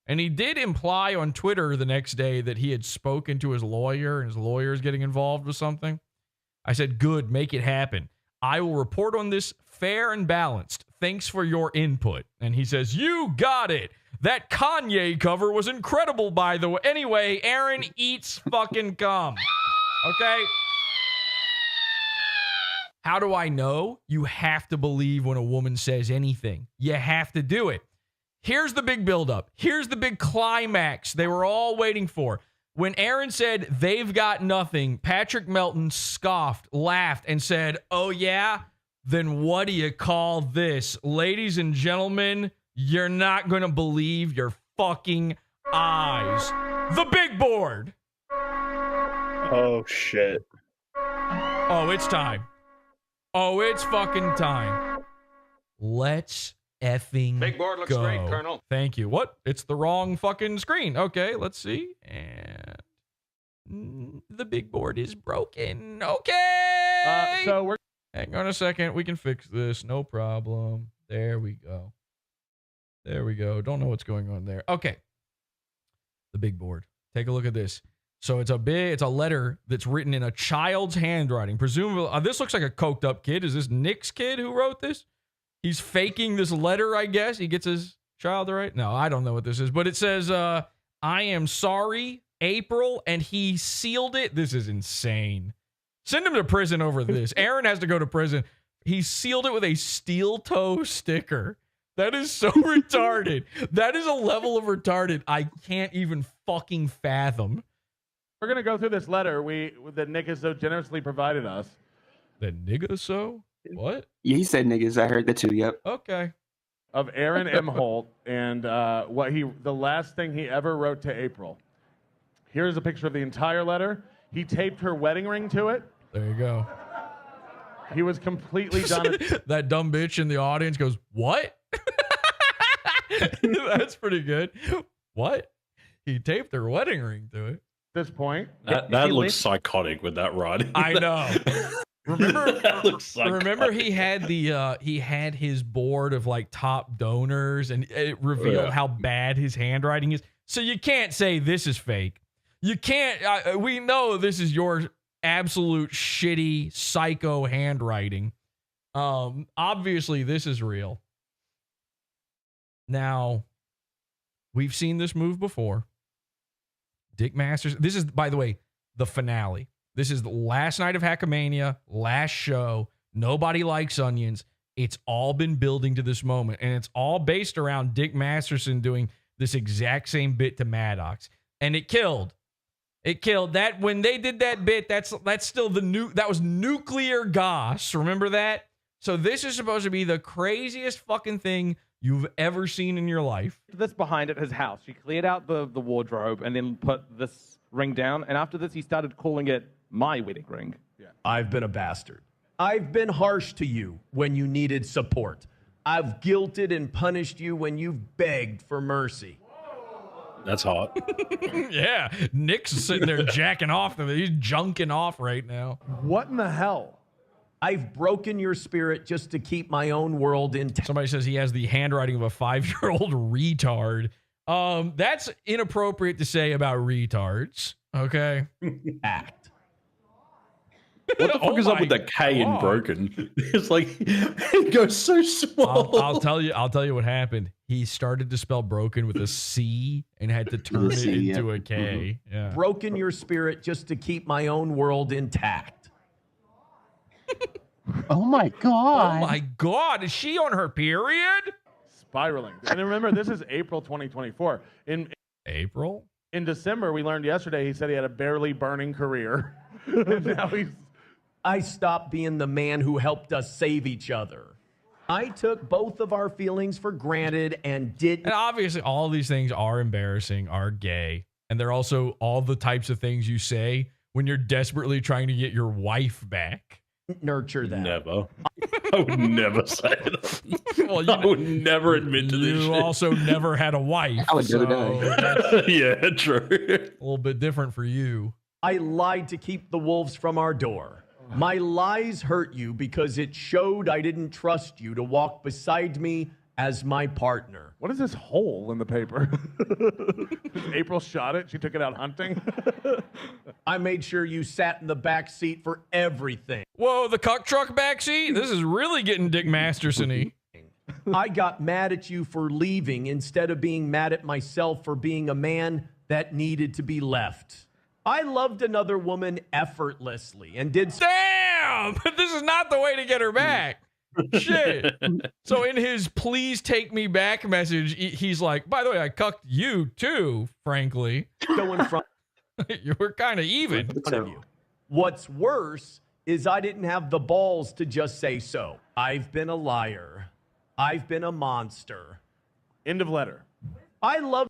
And he did imply on Twitter the next day that he had spoken to his lawyer and his lawyer is getting involved with something. I said, good, make it happen. I will report on this fair and balanced. Thanks for your input. And he says, you got it. That Kanye cover was incredible, by the way. Anyway, Aaron eats fucking cum. Okay? How do I know? You have to believe when a woman says anything. You have to do it. Here's the big buildup. Here's the big climax they were all waiting for. When Aaron said they've got nothing, Patrick Melton scoffed, laughed, and said, "Oh yeah? Then what do you call this? Ladies and gentlemen, you're not going to believe your fucking eyes. The big board." Oh, shit. Oh, it's time. Oh, it's fucking time. Let's effing Big board looks go. great, Colonel. Thank you. What? It's the wrong fucking screen. Okay, let's see. And the big board is broken. Okay. So we're Hang on a second. We can fix this. No problem. There we go. There we go. Don't know what's going on there. Okay. The big board. Take a look at this. So it's a letter that's written in a child's handwriting. Presumably, this looks like a coked up kid. Is this Nick's kid who wrote this? He's faking this letter, I guess. He gets his child to write. No, I don't know what this is, but it says, "I am sorry, April," and he sealed it. This is insane. Send him to prison over this. Aaron has to go to prison. He sealed it with a steel toe sticker. That is so retarded. That is a level of retarded I can't even fucking fathom. We're going to go through this letter that Nick has so generously provided us. The nigga so? What? Yeah, he said niggas. I heard that too. Yep. Okay. Of Aaron Imholte and the last thing he ever wrote to April. Here's a picture of the entire letter. He taped her wedding ring to it. There you go. He was completely done. That dumb bitch in the audience goes, "What?" That's pretty good. What? He taped her wedding ring to it. This point, that looks psychotic with that writing. I know. Remember, that looks psychotic. Remember he had his board of like top donors, and it revealed how bad his handwriting is. So you can't say this is fake. You can't. We know this is your absolute shitty psycho handwriting. Obviously this is real. Now, we've seen this move before. Dick Masterson. This is, by the way, the finale. This is the last night of Hackamania, last show. Nobody likes onions. It's all been building to this moment, and it's all based around Dick Masterson doing this exact same bit to Maddox, and it killed. It killed. That when they did that bit, that's still that was nuclear goss. Remember that? So this is supposed to be the craziest fucking thing you've ever seen in your life. This behind at his house. She cleared out the wardrobe and then put this ring down. And after this, he started calling it my wedding ring. Yeah. I've been a bastard. I've been harsh to you when you needed support. I've guilted and punished you when you've begged for mercy. That's hot. Yeah. Nick's sitting there jacking off. He's junking off right now. What in the hell? I've broken your spirit just to keep my own world intact. Somebody says he has the handwriting of a 5-year-old retard. That's inappropriate to say about retards. Okay. Act. What the fuck is up with that K in broken? It's like it goes so small. I'll tell you what happened. He started to spell broken with a C and had to turn it into a K. Yeah. Broken your spirit just to keep my own world intact. Oh my god. Oh my god. Is she on her period? Spiraling. And remember, this is April 2024. In April? In December, we learned yesterday, he said he had a barely burning career. Now I stopped being the man who helped us save each other. I took both of our feelings for granted and didn't. And obviously, all of these things are embarrassing, are gay. And they're also all the types of things you say when you're desperately trying to get your wife back. Nurture that. Never. I would never say it. Well, I would never admit to this You shit. also never had a wife. I would never know. Yeah, true. A little bit different for you. I lied to keep the wolves from our door. My lies hurt you because it showed I didn't trust you to walk beside me as my partner. What is this hole in the paper? April shot it. She took it out hunting. I made sure you sat in the back seat for everything. Whoa, the cuck truck backseat? This is really getting Dick Masterson-y. I got mad at you for leaving instead of being mad at myself for being a man that needed to be left. I loved another woman effortlessly and did... Damn! This is not the way to get her back. Shit. So in his please take me back message, he's like, by the way, I cucked you too, frankly. Going from You were kind of even. What's worse is I didn't have the balls to just say so. I've been a liar. I've been a monster. End of letter. I love.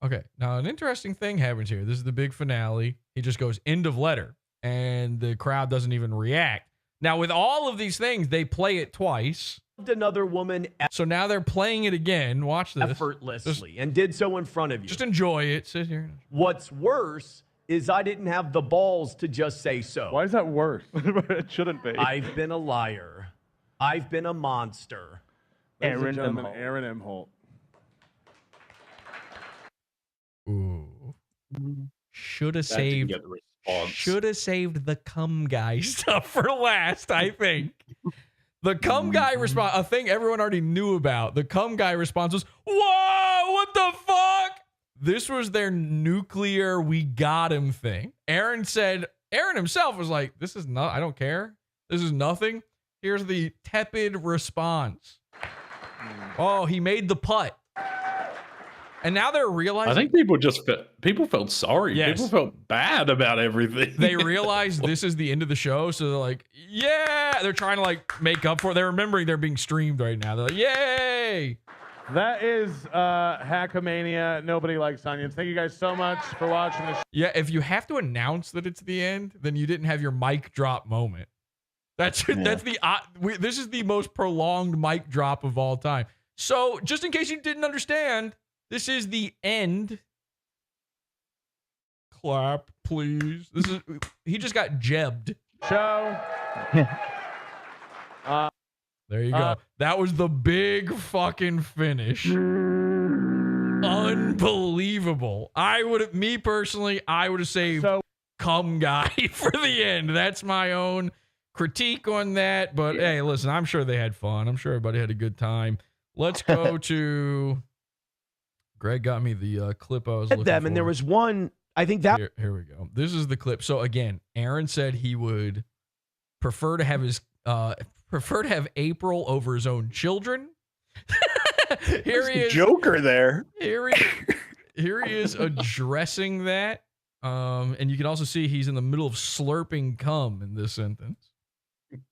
Okay, now an interesting thing happens here. This is the big finale. He just goes, end of letter, and the crowd doesn't even react. Now, with all of these things, they play it twice. Another woman. So now they're playing it again. Watch this. Effortlessly, and did so in front of you. Just enjoy it. Sit here. What's worse is I didn't have the balls to just say so. Why is that worse? It shouldn't be. I've been a liar. I've been a monster. Aaron Imholte. Ooh. Should have saved the Cumguys stuff for last, I think. The Cumguy response, a thing everyone already knew about. The Cumguy response was, whoa, what the fuck? This was their nuclear we got him thing. Aaron himself was like, this is not, I don't care. This is nothing. Here's the tepid response. Oh, he made the putt. And now they're realizing. I think people felt sorry. Yes. People felt bad about everything. They realize this is the end of the show, so they're like, yeah. They're trying to like make up for it. They're remembering they're being streamed right now. They're like, yay. That is Hackamania. Nobody likes onions. Thank you guys so much for watching this. Yeah, if you have to announce that it's the end, then you didn't have your mic drop moment. That's this is the most prolonged mic drop of all time. So just in case you didn't understand, this is the end. Clap, please. He just got jebbed. Show. There you go. That was the big fucking finish. Unbelievable. I would have saved Cumguy for the end. That's my own critique on that. But hey, listen, I'm sure they had fun. I'm sure everybody had a good time. Let's go to. Greg got me the clip I was looking for. And there was one. I think that. Here we go. This is the clip. So again, Aaron said he would prefer to have April over his own children. Here he is. Joker there. Here he is addressing that. And you can also see he's in the middle of slurping cum in this sentence.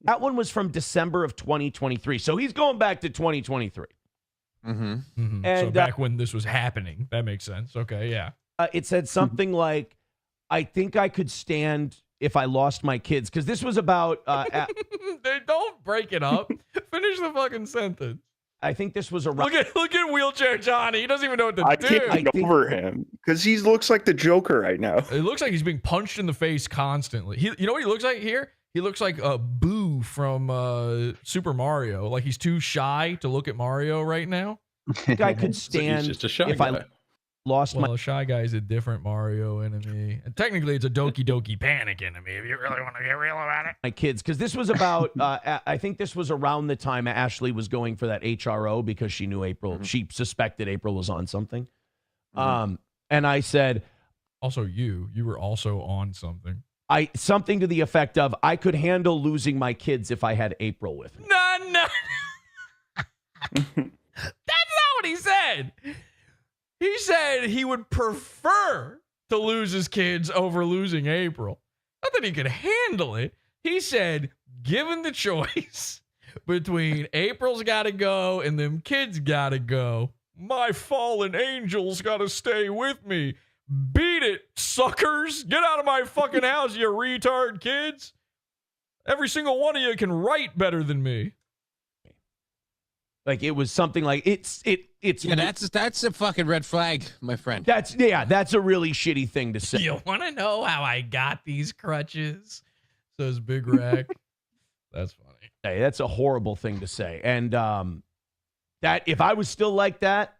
That one was from December of 2023. So he's going back to 2023. And And so back when this was happening, that makes sense. Okay, yeah. It said something like, I think I could stand if I lost my kids. Because this was about... Don't break it up. Finish the fucking sentence. I think this was around... Look at Wheelchair Johnny. He doesn't even know what to do. I can't get over him because he looks like the Joker right now. It looks like he's being punched in the face constantly. You know what he looks like here? He looks like Boo from Super Mario. Like he's too shy to look at Mario right now. I think I could stand just a shy if guy. I lost my... Well, a shy guy is a different Mario enemy. And technically, it's a Doki Doki Panic enemy, if you really want to get real about it. My kids, because this was about, I think this was around the time Ashley was going for that HRO because she knew April. She suspected April was on something. And I said... Also, you were also on something. Something to the effect of, I could handle losing my kids if I had April with me. No. That's not what he said. He said he would prefer to lose his kids over losing April. Not that he could handle it. He said, given the choice between April's got to go and them kids got to go, my fallen angels got to stay with me. Beat it, suckers. Get out of my fucking house, you retard kids. Every single one of you can write better than me. Like it was something like it's that's a fucking red flag, my friend. That's a really shitty thing to say. You want to know how I got these crutches? Says Big Rack. That's funny. Hey, that's a horrible thing to say. And that if I was still like that,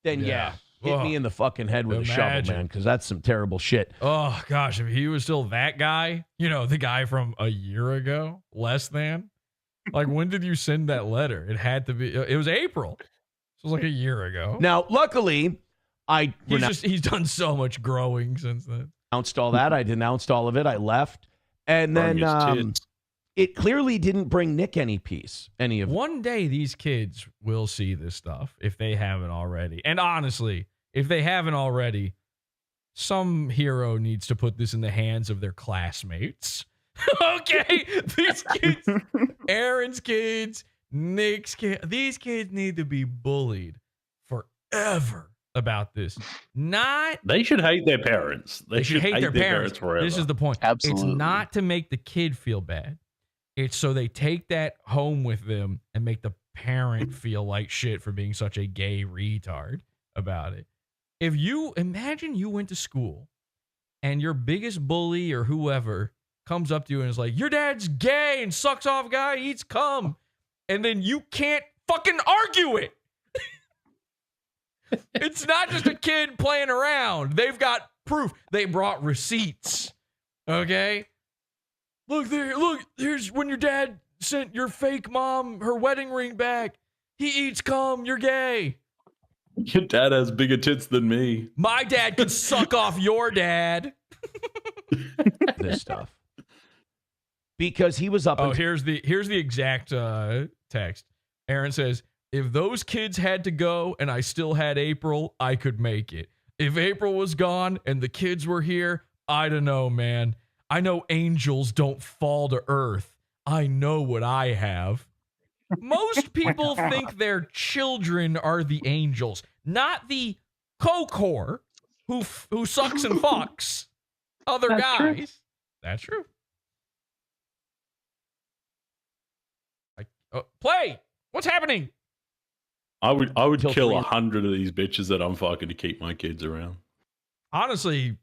then hit me in the fucking head with a shovel, man, because that's some terrible shit. Oh gosh, if he was still that guy, the guy from a year ago, less than. Like, when did you send that letter? It had to be. It was April. So it was like a year ago. Now, luckily, he's done so much growing since then. Announced all that. I denounced all of it. I left, and then it clearly didn't bring Nick any peace. One day, these kids will see this stuff if they haven't already. And honestly, if they haven't already, some hero needs to put this in the hands of their classmates. Okay, these kids, Aaron's kids, Nick's kids, these kids need to be bullied forever about this. They should hate their parents. They should hate their parents forever. This is the point. Absolutely. It's not to make the kid feel bad. It's so they take that home with them and make the parent feel like shit for being such a gay retard about it. If you imagine you went to school and your biggest bully or whoever comes up to you and is like, your dad's gay and sucks off guy, eats cum, and then you can't fucking argue it. It's not just a kid playing around. They've got proof. They brought receipts. Okay? Look there. Look, here's when your dad sent your fake mom her wedding ring back. He eats cum. You're gay. Your dad has bigger tits than me. My dad could suck off your dad. This stuff. Because he was up. Here's the exact text. Aaron says, if those kids had to go and I still had April, I could make it. If April was gone and the kids were here, I don't know, man. I know angels don't fall to earth. I know what I have. Most people think their children are the angels, not the coke whore who sucks and fucks other guys. True. That's true. Play. What's happening? I would kill 100 of these bitches that I'm fucking to keep my kids around. Honestly,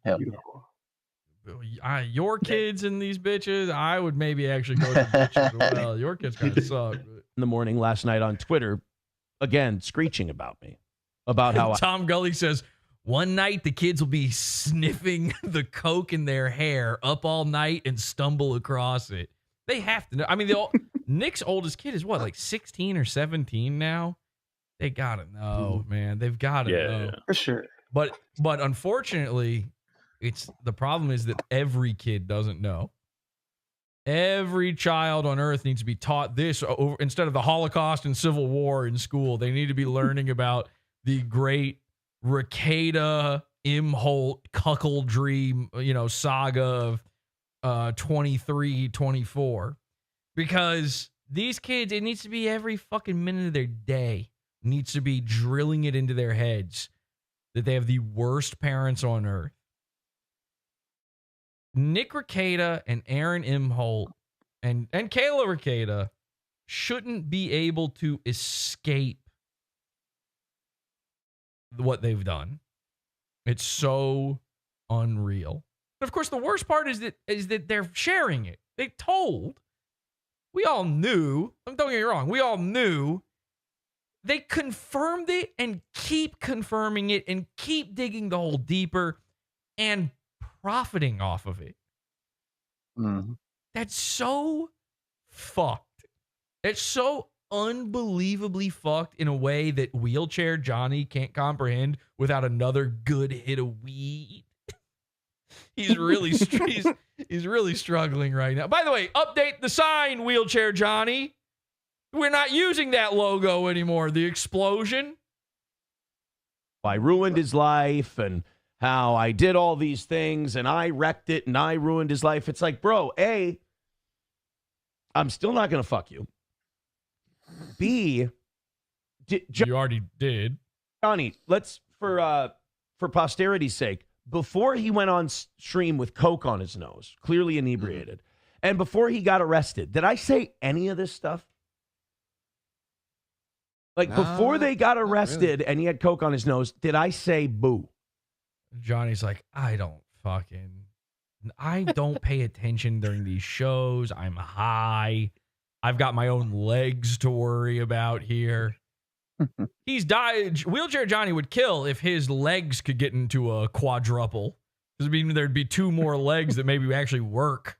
your kids and these bitches, I would maybe actually go to the bitches as well. Your kids kind of suck. In the morning last night on Twitter, again, screeching about me. About how Tom Gully says, one night the kids will be sniffing the coke in their hair up all night and stumble across it. They have to know. I mean, Nick's oldest kid is what, like 16 or 17 now? They gotta know, man. They've gotta know. For sure. But unfortunately, the problem is that every kid doesn't know. Every child on earth needs to be taught this instead of the Holocaust and Civil War in school. They need to be learning about the great Rekieta Imholte cuckoldry, saga of 23, 24. Because these kids, it needs to be every fucking minute of their day. Needs to be drilling it into their heads that they have the worst parents on earth. Nick Rekieta and Aaron Imholte and Kayla Rekieta shouldn't be able to escape what they've done. It's so unreal. And of course, the worst part is that they're sharing it. They told. We all knew. Don't get me wrong. We all knew. They confirmed it and keep confirming it and keep digging the hole deeper and profiting off of it. Mm-hmm. That's so fucked. It's so unbelievably fucked in a way that Wheelchair Johnny can't comprehend without another good hit of weed. He's really he's really struggling right now. By the way, update the sign, Wheelchair Johnny. We're not using that logo anymore. The explosion. I ruined his life and how I did all these things and I wrecked it and I ruined his life. It's like, bro, A, I'm still not going to fuck you. B, you already did. Johnny, let's, for posterity's sake, before he went on stream with coke on his nose, clearly inebriated, and before he got arrested, did I say any of this stuff? Like, before they got arrested and he had coke on his nose, did I say boo? Johnny's like, I don't pay attention during these shows. I'm high. I've got my own legs to worry about here. He's died. Wheelchair Johnny would kill if his legs could get into a quadruple. Because there'd be 2 more legs that maybe actually work.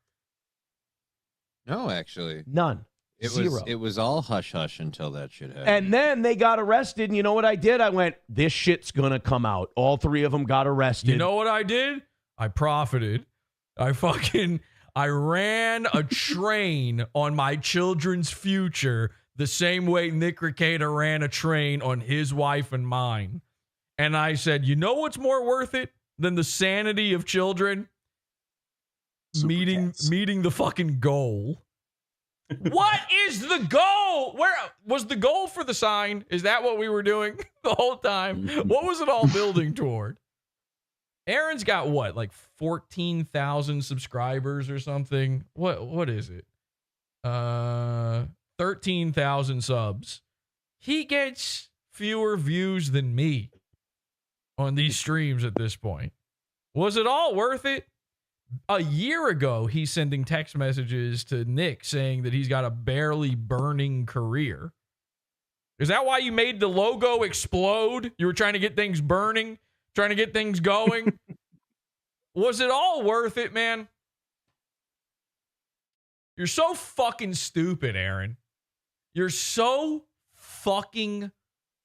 No, actually. None. Zero. It was all hush-hush until that shit happened. And then they got arrested, and you know what I did? I went, this shit's going to come out. All 3 of them got arrested. You know what I did? I profited. I ran a train on my children's future the same way Nick Rekieta ran a train on his wife and mine. And I said, you know what's more worth it? than the sanity of children meeting the fucking goal. What is the goal? Where was the goal for the sign? Is that what we were doing the whole time? What was it all building toward? Aaron's got what, like 14,000 subscribers or something? What is it? 13,000 subs. He gets fewer views than me on these streams at this point. Was it all worth it? A year ago, he's sending text messages to Nick saying that he's got a barely burning career. Is that why you made the logo explode? You were trying to get things burning, trying to get things going? Was it all worth it, man? You're so fucking stupid, Aaron. You're so fucking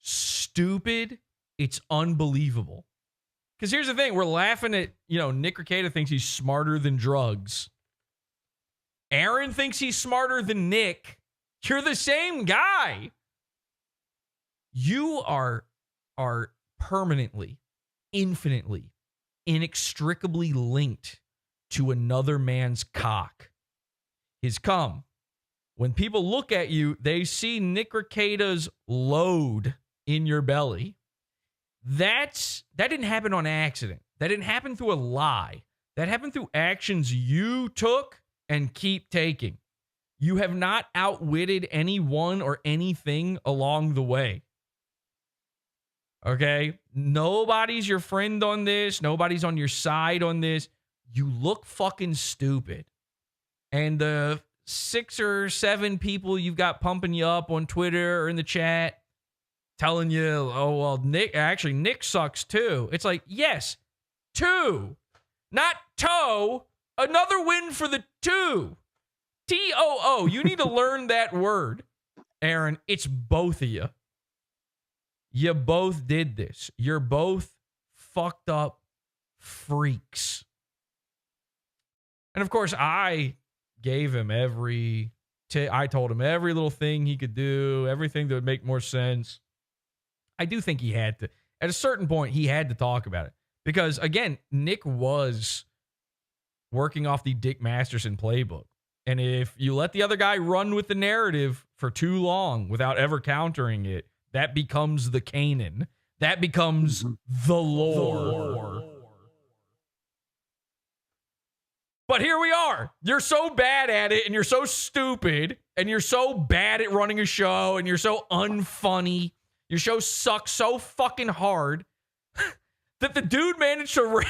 stupid. It's unbelievable. Because here's the thing. We're laughing at, Nick Rekieta thinks he's smarter than drugs. Aaron thinks he's smarter than Nick. You're the same guy. You are permanently, infinitely, inextricably linked to another man's cock. His cum. When people look at you, they see Nick Rekieta's load in your belly. That didn't happen on accident. That didn't happen through a lie. That happened through actions you took and keep taking. You have not outwitted anyone or anything along the way. Okay? Nobody's your friend on this. Nobody's on your side on this. You look fucking stupid. And the 6 or 7 people you've got pumping you up on Twitter or in the chat telling you, oh, well, Nick sucks too. It's like, yes, 2, not toe. Another win for the 2. TOO. You need to learn that word, Aaron. It's both of you. You both did this. You're both fucked up freaks. And of course, I gave him I told him every little thing he could do, everything that would make more sense. I do think he had to. At a certain point, he had to talk about it. Because, again, Nick was working off the Dick Masterson playbook. And if you let the other guy run with the narrative for too long without ever countering it, that becomes the canon. That becomes the lore. But here we are. You're so bad at it, and you're so stupid, and you're so bad at running a show, and you're so unfunny. Your show sucks so fucking hard that the dude managed to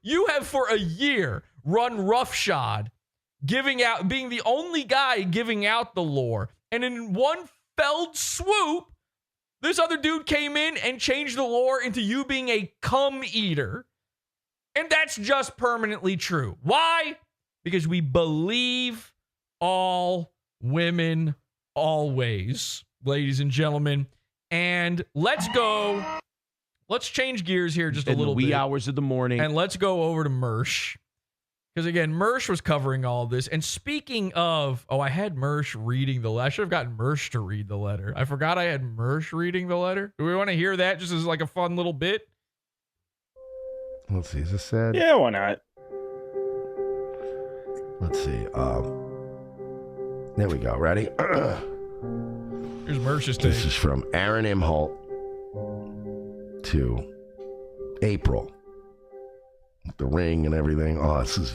you have for a year run roughshod, being the only guy giving out the lore. And in one felled swoop, this other dude came in and changed the lore into you being a cum eater. And that's just permanently true. Why? Because we believe all women always, ladies and gentlemen. And let's change gears here just a little bit. In the wee hours of the morning. And let's go over to Mersh. Because again, Mersh was covering all of this. And speaking of, I had Mersh reading the letter. I should have gotten Mersh to read the letter. I forgot I had Mersh reading the letter. Do we want to hear that just as like a fun little bit? Let's see. Is this sad? Yeah, why not? Let's see. There we go. Ready? Here's Mersh's take. This is from Aaron Imholte to April. The ring and everything. This is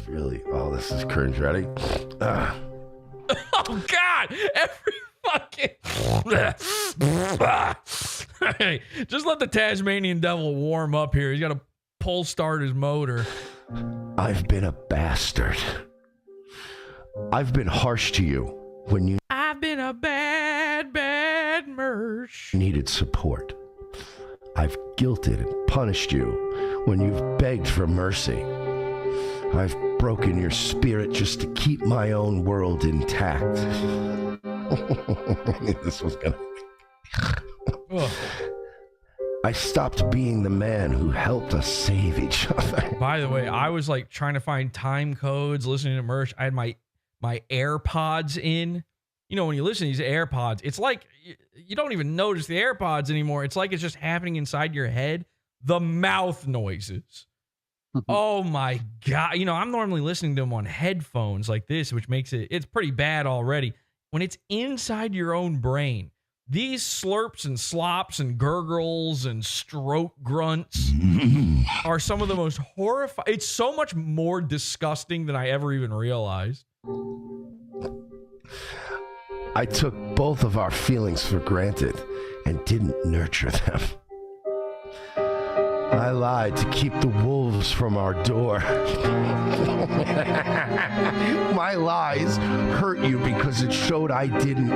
cringe. Ready? Oh, God. Every fucking... Hey, just let the Tasmanian devil warm up here. He's got to pull start his motor. I've been a bastard. I've been harsh to you when you... I've been a bad Mersh. Needed support. I've guilted and punished you when you've begged for mercy. I've broken your spirit just to keep my own world intact. This was gonna... I stopped being the man who helped us save each other. By the way, I was like trying to find time codes, listening to Mersh. I had my AirPods in. You know, when you listen to these AirPods, it's like you don't even notice the AirPods anymore. It's like it's just happening inside your head. The mouth noises Oh my God. You know, I'm normally listening to him on headphones like this, which makes it's pretty bad already. When it's inside your own brain, these slurps and slops and gurgles and stroke grunts are some of the most horrifying. It's so much more disgusting than I ever even realized. I took both of our feelings for granted and didn't nurture them. I lied to keep the wolves from our door. My lies hurt you because it showed I didn't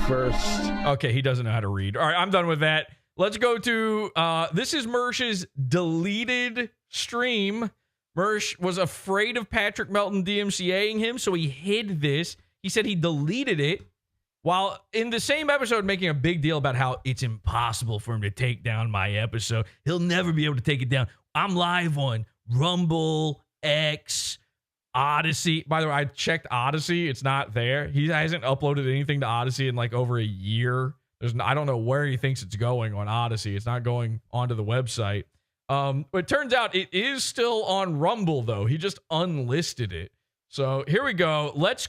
first. Okay, he doesn't know how to read. All right, I'm done with that. Let's go to, this is Mersh's deleted stream. Mersh was afraid of Patrick Melton DMCAing him, so he hid this. He said he deleted it while in the same episode making a big deal about how it's impossible for him to take down my episode. He'll never be able to take it down. I'm live on Rumble, X, Odyssey. By the way, I checked Odyssey. It's not there. He hasn't uploaded anything to Odyssey in like over a year. I don't know where he thinks it's going on Odyssey. It's not going onto the website. But it turns out it is still on Rumble, though. He just unlisted it. So here we go. Let's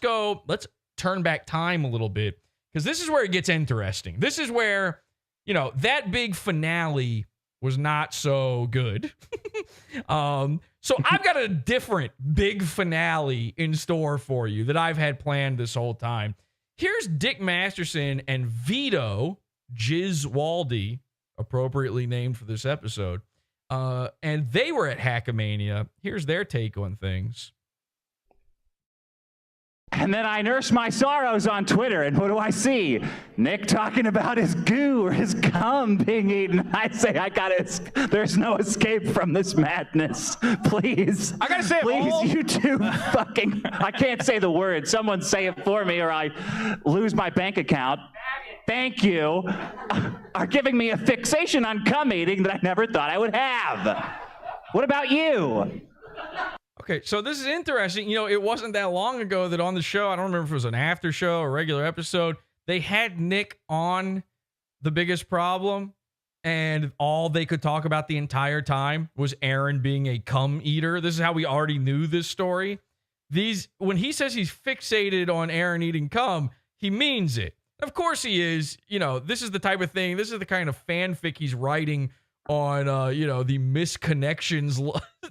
turn back time a little bit, because this is where it gets interesting. This is where, you know, that big finale was not so good. So I've got a different big finale in store for you that I've had planned this whole time. Here's Dick Masterson and Vito Giswaldi, appropriately named for this episode. And they were at Hackamania. Here's their take on things. And then I nurse my sorrows on Twitter, and what do I see? Nick talking about his goo or his cum being eaten. I say, there's no escape from this madness. Please. I gotta say, please, you two fucking, I can't say the word. Someone say it for me or I lose my bank account. Thank you. Are giving me a fixation on cum eating that I never thought I would have. What about you? Okay, so this is interesting. You know, it wasn't that long ago that on the show, I don't remember if it was an after show or regular episode, they had Nick on The Biggest Problem, and all they could talk about the entire time was Aaron being a cum eater. This is how we already knew this story. When he says he's fixated on Aaron eating cum, he means it. Of course he is. You know, this is the type of thing, this is the kind of fanfic he's writing on, you know, the misconnections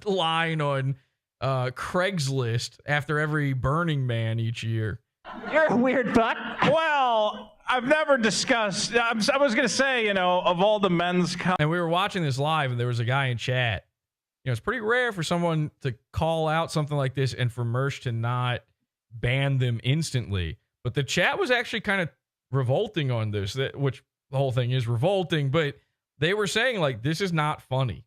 line on Craigslist after every Burning Man each year. You're a weird fuck. Well, I've never discussed. I was gonna say, you know, of all the men's. And we were watching this live, and there was a guy in chat. You know, it's pretty rare for someone to call out something like this and for Mersh to not ban them instantly. But the chat was actually kind of revolting on this, which the whole thing is revolting. But they were saying, like, this is not funny.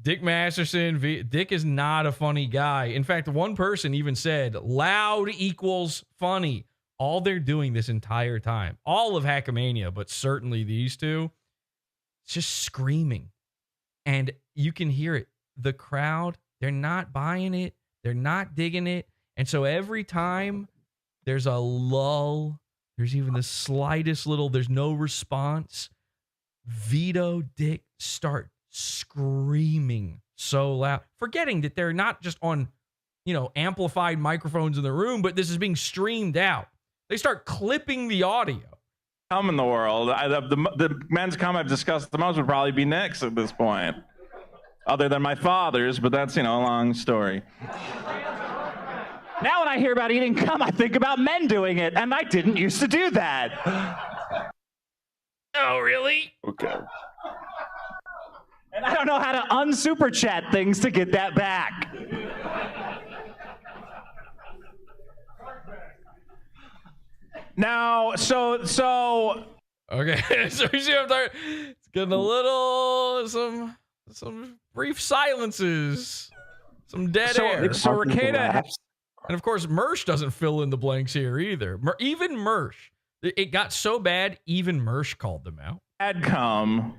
Dick Masterson, Dick is not a funny guy. In fact, one person even said, loud equals funny. All they're doing this entire time, all of Hackamania, but certainly these two, it's just screaming. And you can hear it. The crowd, they're not buying it. They're not digging it. And so every time there's a lull, there's even the slightest little, there's no response, Vito, Dick start screaming so loud, forgetting that they're not just on, you know, amplified microphones in the room, but this is being streamed out. They start clipping the audio. Cum in the world. The men's cum I've discussed the most would probably be Nick's at this point, other than my father's, but that's, you know, a long story. Now when I hear about eating cum, I think about men doing it, and I didn't used to do that. Oh, really? Okay. And I don't know how to unsuper chat things to get that back. Now, so okay, so you see what I'm talking. It's getting a little some brief silences, some dead air. So Rekieta, and of course Mersh doesn't fill in the blanks here either. Even Mersh, it got so bad. Even Mersh called them out. Had cum.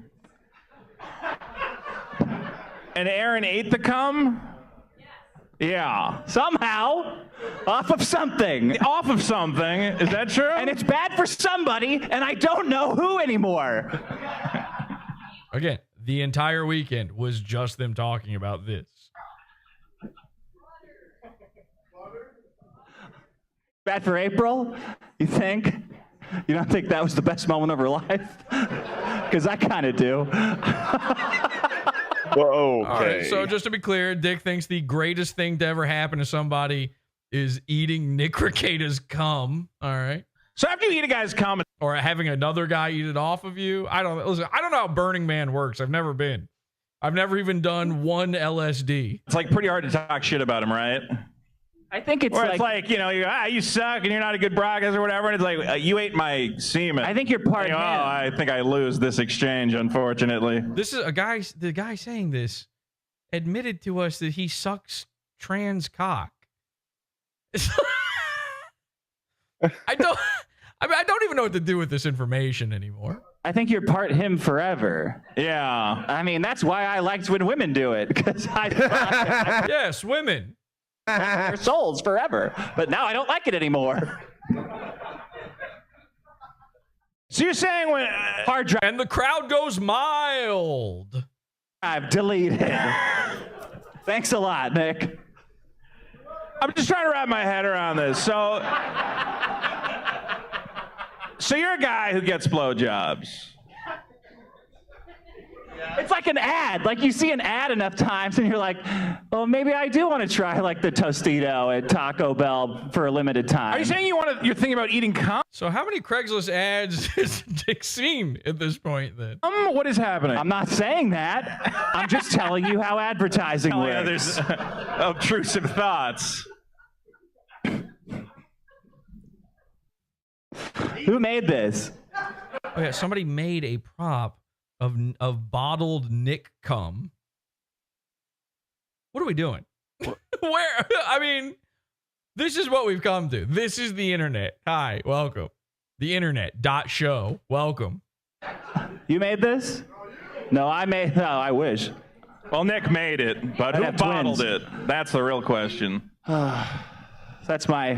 And Aaron ate the cum? Yeah. Somehow. Off of something. Off of something. Is that true? And it's bad for somebody, and I don't know who anymore. Again, The entire weekend was just them talking about this. Bad for April, you think? You don't think that was the best moment of her life? Because I kind of do. Whoa, okay. All right, so just to be clear, Dick thinks the greatest thing to ever happen to somebody is eating Nick Rekieta's cum. All right. So after you eat a guy's cum, or having another guy eat it off of you, I don't know how Burning Man works. I've never been. I've never even done one LSD. It's like pretty hard to talk shit about him, right? I think it's like you know, you suck and you're not a good broadcast or whatever. And it's like you ate my semen. I think you're part him. I think I lose this exchange, unfortunately. This is the guy saying this admitted to us that he sucks trans cock. I don't even know what to do with this information anymore. I think you're part him forever. Yeah. I mean, that's why I liked when women do it. Because yes, women. Their souls forever. But now I don't like it anymore. So you're saying when hard drive and the crowd goes mild. I've deleted. Thanks a lot, Nick. I'm just trying to wrap my head around this. So you're a guy who gets blowjobs. It's like an ad. Like you see an ad enough times and you're like, well, maybe I do want to try like the Tostito at Taco Bell for a limited time. Are you saying you're thinking about eating cum? So how many Craigslist ads has Dick seen at this point then? What is happening? I'm not saying that. I'm just telling you how advertising works. There's obtrusive thoughts. Who made this? Oh yeah, somebody made a prop of bottled Nick cum. What are we doing? Where? I mean, this is what we've come to. This is the internet. Hi, welcome. The internet.show. Welcome. You made this? No, I wish. Well, Nick made it, but who bottled it? That's the real question. That's my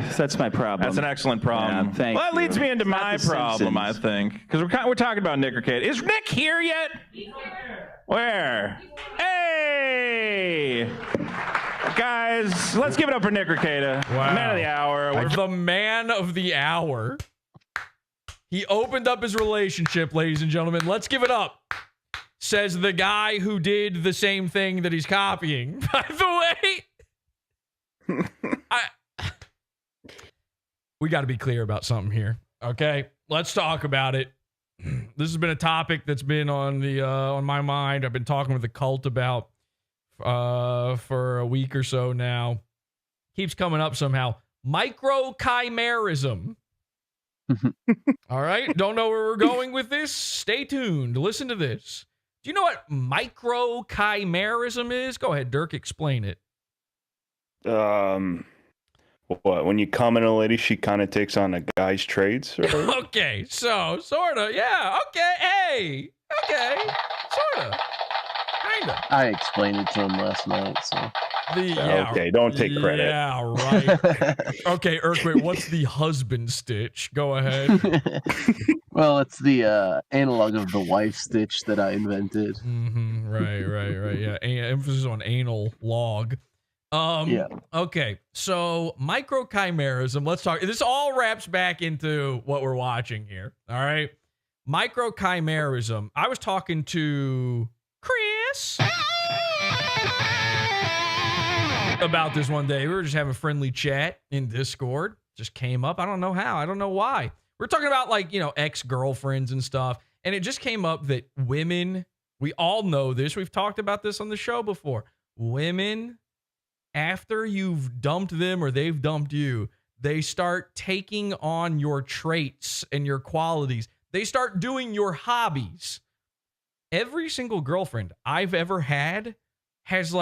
problem. That's an excellent problem. Yeah, that leads me into my problem, Simpsons. I think, because we're talking about Nick Rekieta. Is Nick here yet? Where? Hey, guys, let's give it up for Nick Rekieta, Wow. man of the hour. The man of the hour. He opened up his relationship, ladies and gentlemen. Let's give it up. Says the guy who did the same thing that he's copying. By the way, we got to be clear about something here. Okay, let's talk about it. This has been a topic that's been on my mind. I've been talking with the cult about for a week or so now. Keeps coming up somehow. Microchimerism. All right, don't know where we're going with this. Stay tuned. Listen to this. Do you know what microchimerism is? Go ahead, Dirk. Explain it. What, when you comment on a lady, she kind of takes on a guy's traits? Or? Okay, so, sort of, yeah, okay, hey, okay, sort of, kind of. I explained it to him last night, so. Okay, don't take credit. Yeah, right. Okay, Urquhart, what's the husband stitch? Go ahead. Well, it's the analog of the wife stitch that I invented. Mm-hmm, right, yeah, emphasis on anal log. Yeah. Okay, so microchimerism. Let's talk. This all wraps back into what we're watching here. All right, microchimerism. I was talking to Chris about this one day. We were just having a friendly chat in Discord. Just came up. I don't know how. I don't know why. We're talking about ex-girlfriends and stuff, and it just came up that women. We all know this. We've talked about this on the show before. Women, after you've dumped them or they've dumped you, they start taking on your traits and your qualities. They start doing your hobbies. Every single girlfriend I've ever had has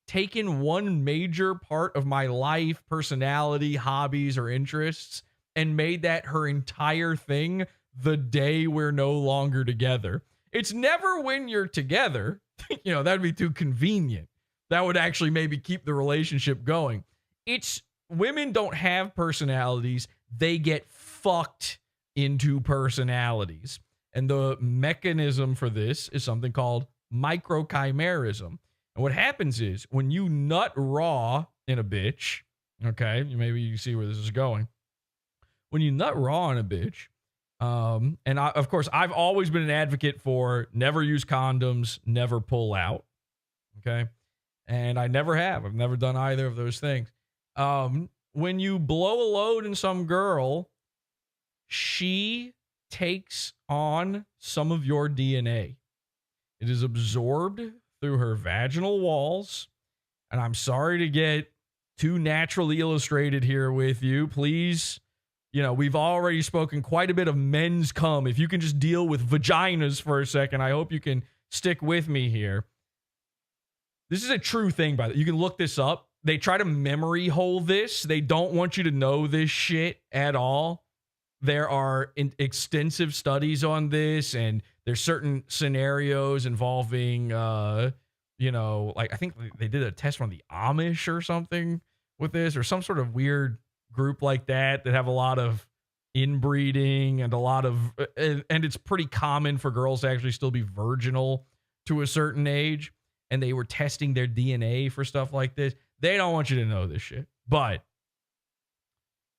taken one major part of my life, personality, hobbies, or interests, and made that her entire thing the day we're no longer together. It's never when you're together. That'd be too convenient. That would actually maybe keep the relationship going. It's women don't have personalities. They get fucked into personalities. And the mechanism for this is something called microchimerism. And what happens is when you nut raw in a bitch, okay, maybe you see where this is going. When you nut raw in a bitch, and of course, I've always been an advocate for never use condoms, never pull out, okay? And I never have. I've never done either of those things. When you blow a load in some girl, she takes on some of your DNA. It is absorbed through her vaginal walls. And I'm sorry to get too naturally illustrated here with you. Please, we've already spoken quite a bit of men's cum. If you can just deal with vaginas for a second, I hope you can stick with me here. This is a true thing, by the way. You can look this up. They try to memory hole this. They don't want you to know this shit at all. There are extensive studies on this, and there's certain scenarios involving, like I think they did a test on the Amish or something with this, or some sort of weird group like that have a lot of inbreeding and and it's pretty common for girls to actually still be virginal to a certain age. And they were testing their DNA for stuff like this. They don't want you to know this shit. But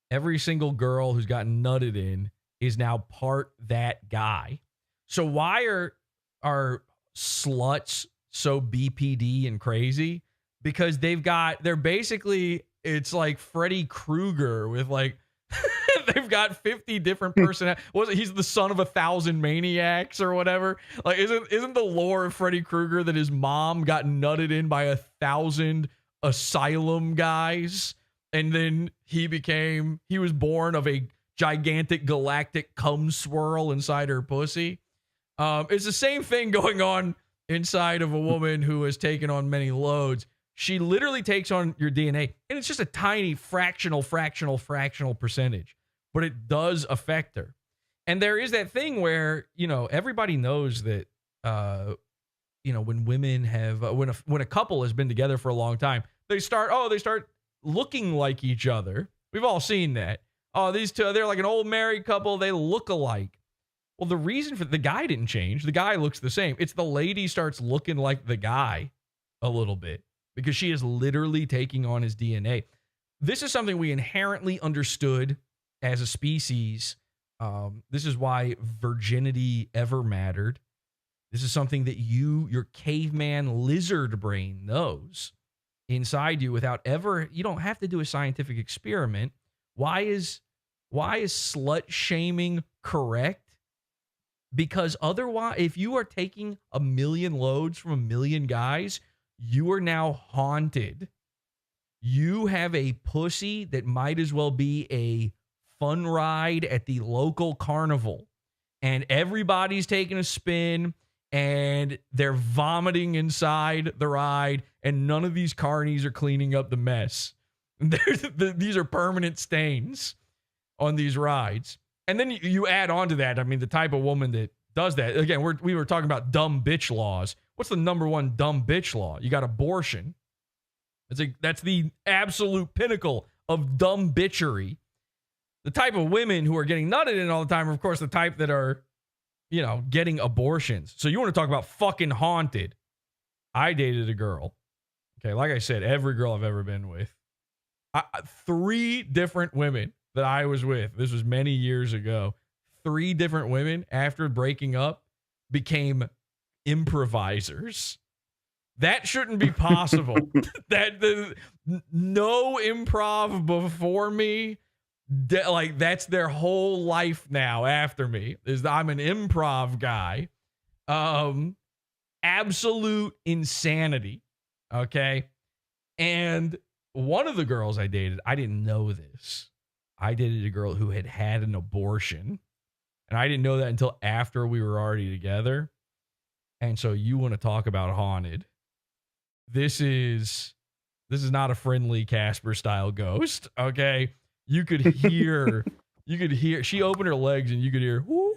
every single girl who's gotten nutted in is now part that guy. So why are sluts so BPD and crazy? Because they're basically, it's like Freddy Krueger with like, they've got 50 different personalities. He's the son of 1,000 maniacs or whatever. Like, isn't the lore of Freddy Krueger that his mom got nutted in by 1,000 asylum guys, and then he was born of a gigantic galactic cum swirl inside her pussy? It's the same thing going on inside of a woman who has taken on many loads. She literally takes on your DNA, and it's just a tiny fractional percentage, but it does affect her. And there is that thing where, everybody knows that, when women have, when a couple has been together for a long time, they start looking like each other. We've all seen that. Oh, these two, they're like an old married couple. They look alike. Well, the reason for the guy didn't change. The guy looks the same. It's the lady starts looking like the guy a little bit, because she is literally taking on his DNA. This is something we inherently understood as a species. This is why virginity ever mattered. This is something that your caveman lizard brain knows inside you without ever, you don't have to do a scientific experiment. Why is slut shaming correct? Because otherwise, if you are taking 1 million loads from 1 million guys, you are now haunted. You have a pussy that might as well be a fun ride at the local carnival. And everybody's taking a spin and they're vomiting inside the ride, and none of these carnies are cleaning up the mess. These are permanent stains on these rides. And then you add on to that, the type of woman that does that. Again, we were talking about dumb bitch laws. What's the number one dumb bitch law? You got abortion. That's the absolute pinnacle of dumb bitchery. The type of women who are getting nutted in all the time are, of course, the type that are, getting abortions. So you want to talk about fucking haunted. I dated a girl. Okay, like I said, every girl I've ever been with. 3 different women that I was with. This was many years ago. 3 different women, after breaking up, became improvisers. That shouldn't be possible. No improv before me. That's their whole life now after me. I'm an improv guy. Absolute insanity. Okay. And one of the girls I dated, I didn't know this. I dated a girl who had had an abortion. And I didn't know that until after we were already together. And so you want to talk about haunted. This is not a friendly Casper style ghost. Okay. You could hear, she opened her legs and you could hear, mama.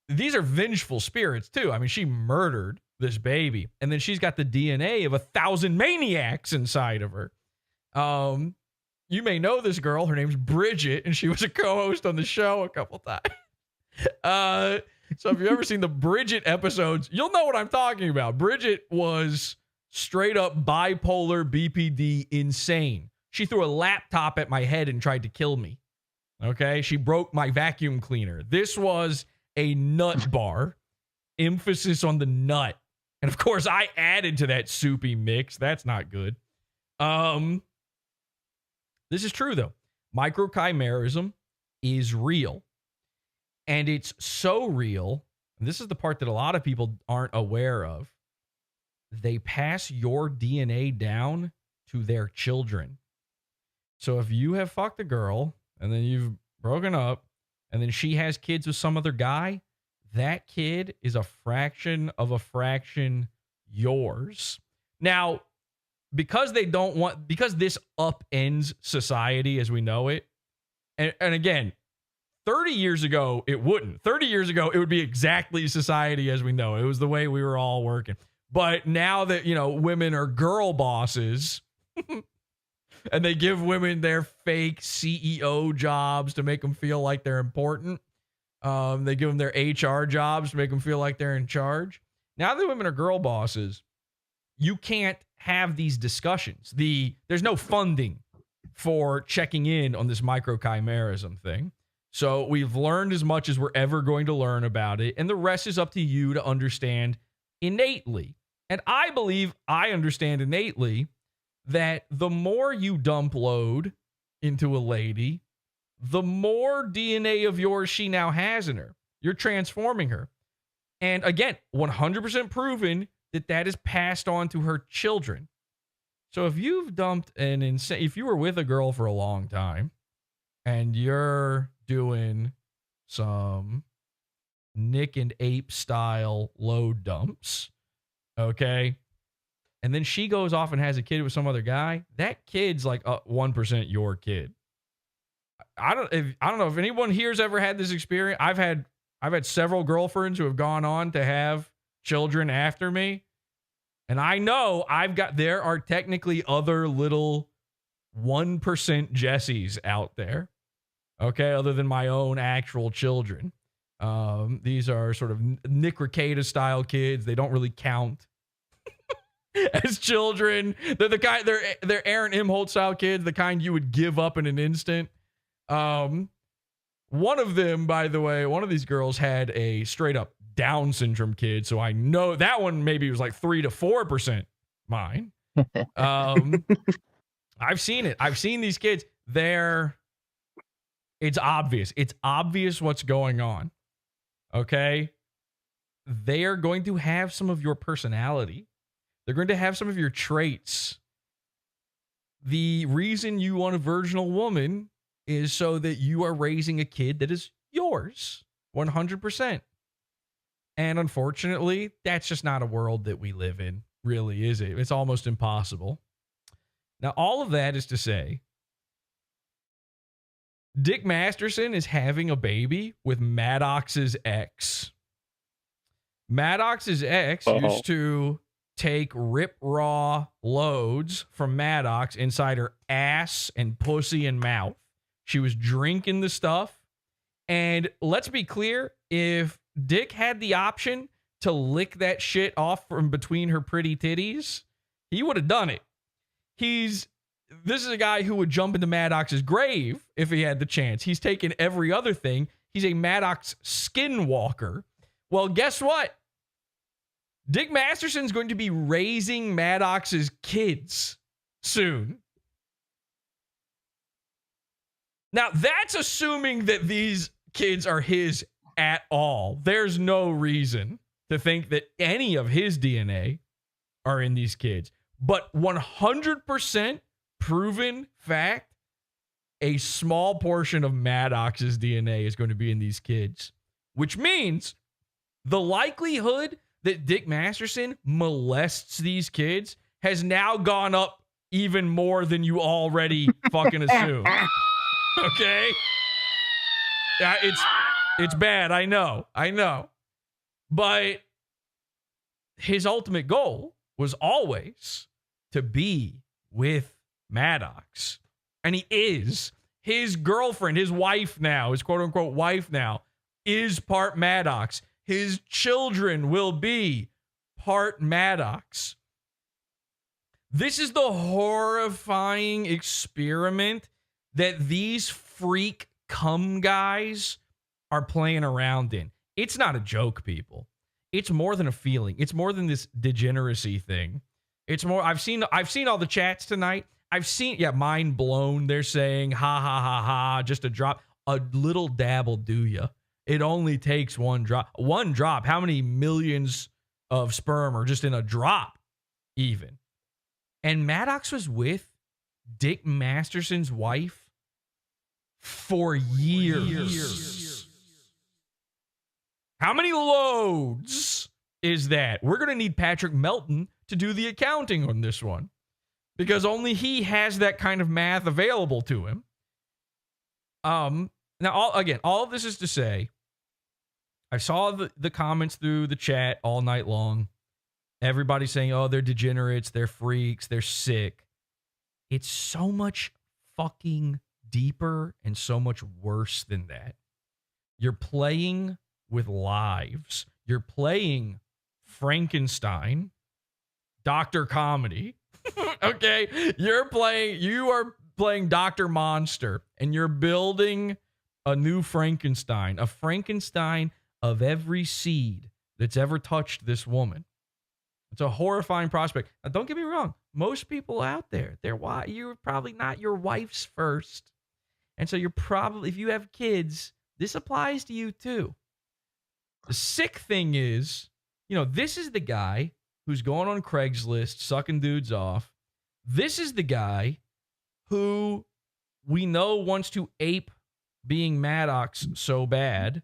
These are vengeful spirits too. She murdered this baby, and then she's got the DNA of 1,000 maniacs inside of her. you may know this girl. Her name's Bridget, and she was a co-host on the show a couple times. So if you've ever seen the Bridget episodes, you'll know what I'm talking about. Bridget was straight up bipolar BPD insane. She threw a laptop at my head and tried to kill me. Okay? She broke my vacuum cleaner. This was a nut bar. Emphasis on the nut. And of course, I added to that soupy mix. That's not good. This is true, though. Microchimerism is real. And it's so real, and this is the part that a lot of people aren't aware of, they pass your DNA down to their children. So if you have fucked a girl, and then you've broken up, and then she has kids with some other guy, that kid is a fraction of a fraction yours. Now, because this upends society as we know it, and again, 30 years ago, it wouldn't. 30 years ago, it would be exactly society as we know it. It was the way we were all working. But now that, women are girl bosses and they give women their fake CEO jobs to make them feel like they're important. They give them their HR jobs to make them feel like they're in charge. Now that women are girl bosses, you can't have these discussions. There's no funding for checking in on this microchimerism thing. So we've learned as much as we're ever going to learn about it, and the rest is up to you to understand innately. And I believe I understand innately that the more you dump load into a lady, the more DNA of yours she now has in her. You're transforming her. And again, 100% proven that is passed on to her children. So if you've dumped if you were with a girl for a long time and you're doing some Nick and Ape style load dumps, okay? And then she goes off and has a kid with some other guy. That kid's like 1% your kid. I don't know if anyone here's ever had this experience. I've had several girlfriends who have gone on to have children after me. And I know there are technically other little 1% Jessies out there. Okay, other than my own actual children. These are sort of Nick Rekieta style kids. They don't really count as children. They're the kind. They're Aaron Imholte style kids, the kind you would give up in an instant. One of them, by the way, one of these girls had a straight up Down syndrome kid, so I know that one maybe was like 3 to 4% mine. I've seen it. I've seen these kids. It's obvious. It's obvious what's going on. Okay? They are going to have some of your personality. They're going to have some of your traits. The reason you want a virginal woman is so that you are raising a kid that is yours 100%. And unfortunately, that's just not a world that we live in, really, is it? It's almost impossible. Now, all of that is to say, Dick Masterson is having a baby with Maddox's ex. Maddox's ex used to take rip raw loads from Maddox inside her ass and pussy and mouth. She was drinking the stuff. And let's be clear, if Dick had the option to lick that shit off from between her pretty titties, he would have done it. This is a guy who would jump into Maddox's grave if he had the chance. He's taken every other thing. He's a Maddox skinwalker. Well, guess what? Dick Masterson's going to be raising Maddox's kids soon. Now, that's assuming that these kids are his at all. There's no reason to think that any of his DNA are in these kids. But 100% proven fact, a small portion of Maddox's DNA is going to be in these kids, which means the likelihood that Dick Masterson molests these kids has now gone up even more than you already fucking assume. Okay? Yeah, it's bad. I know. But his ultimate goal was always to be with Maddox. and he is. His girlfriend, his wife now, his quote-unquote wife now, is part Maddox. His children will be part Maddox. This is the horrifying experiment that these freak Cumguys are playing around in. It's not a joke, people. It's more than a feeling. It's more than this degeneracy thing. It's more, I've seen all the chats tonight. I've seen, mind blown. They're saying, ha, ha, ha, ha, just a drop. A little dab will do ya. It only takes one drop. One drop. How many millions of sperm are just in a drop, even? And Maddox was with Dick Masterson's wife for years. How many loads is that? We're going to need Patrick Melton to do the accounting on this one, because only he has that kind of math available to him. Now, all of this is to say, I saw the comments through the chat all night long. Everybody saying, oh, they're degenerates, they're freaks, they're sick. It's so much fucking deeper and so much worse than that. You're playing with lives. You're playing Frankenstein, Dr. Comedy. Okay? You are playing Dr. Monster, and you're building a new Frankenstein, a Frankenstein of every seed that's ever touched this woman. It's a horrifying prospect. Now, don't get me wrong. Most people out there, you're probably not your wife's first. And so you're probably, if you have kids, this applies to you too. The sick thing is, this is the guy who's going on Craigslist, sucking dudes off. This is the guy who we know wants to ape being Maddox so bad.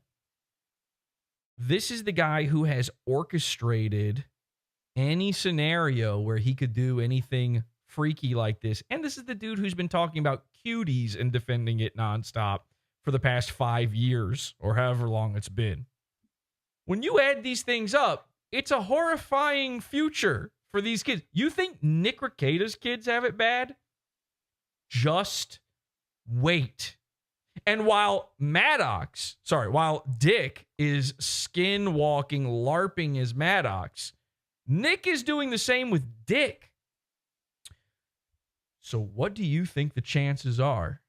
This is the guy who has orchestrated any scenario where he could do anything freaky like this. And this is the dude who's been talking about cuties and defending it nonstop for the past 5 years or however long it's been. When you add these things up, it's a horrifying future for these kids. You think Nick Rekieta's kids have it bad? Just wait. And while Dick is skinwalking, LARPing as Maddox, Nick is doing the same with Dick. So what do you think the chances are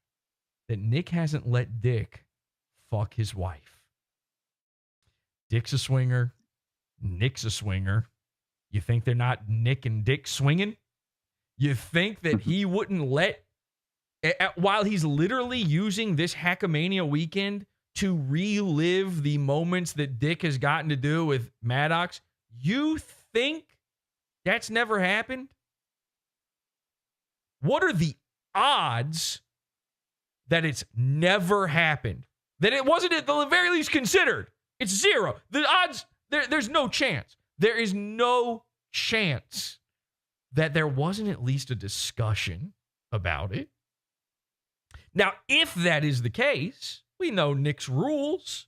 that Nick hasn't let Dick fuck his wife? Dick's a swinger. Nick's a swinger. You think they're not Nick and Dick swinging? You think that he wouldn't let, while he's literally using this Hackamania weekend to relive the moments that Dick has gotten to do with Maddox, you think that's never happened? What are the odds that it's never happened? That it wasn't at the very least considered? It's zero. The odds, there's no chance. There is no chance that there wasn't at least a discussion about it. Now, if that is the case, we know Nick's rules.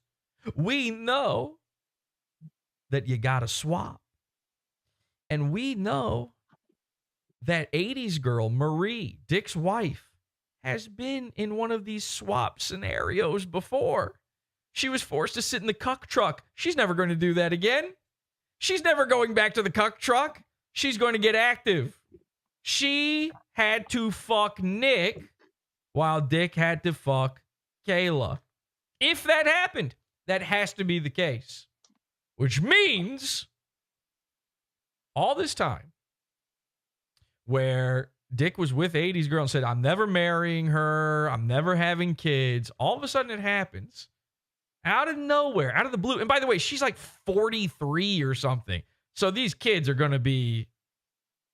We know that you got to swap. And we know that 80s girl, Marie, Dick's wife, has been in one of these swap scenarios before. She was forced to sit in the cuck truck. She's never going to do that again. She's never going back to the cuck truck. She's going to get active. She had to fuck Nick while Dick had to fuck Kayla. If that happened, that has to be the case. Which means all this time where Dick was with 80s girl and said, I'm never marrying her, I'm never having kids, all of a sudden it happens. Out of nowhere, out of the blue. And by the way, she's like 43 or something. So these kids are going to be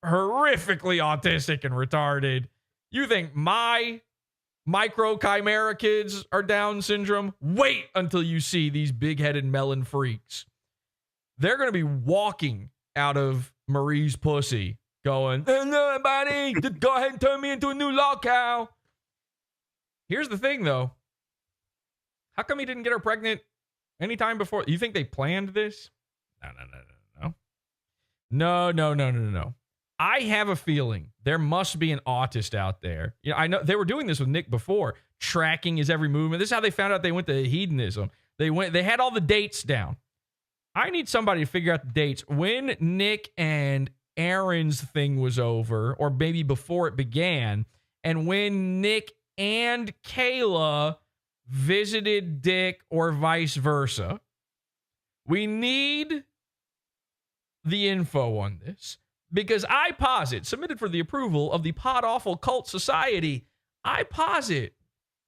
horrifically autistic and retarded. You think my Microchimera kids are Down syndrome? Wait until you see these big-headed melon freaks. They're going to be walking out of Marie's pussy going, hello, buddy, go ahead and turn me into a new lolcow. Here's the thing, though. How come he didn't get her pregnant anytime before? You think they planned this? No. I have a feeling there must be an autist out there. You know, I know they were doing this with Nick before, tracking his every movement. This is how they found out they went to hedonism. They had all the dates down. I need somebody to figure out the dates when Nick and Aaron's thing was over, or maybe before it began, and when Nick and Kayla visited Dick, or vice versa. We need the info on this, because I posit, submitted for the approval of the PodAwful Cult Society, I posit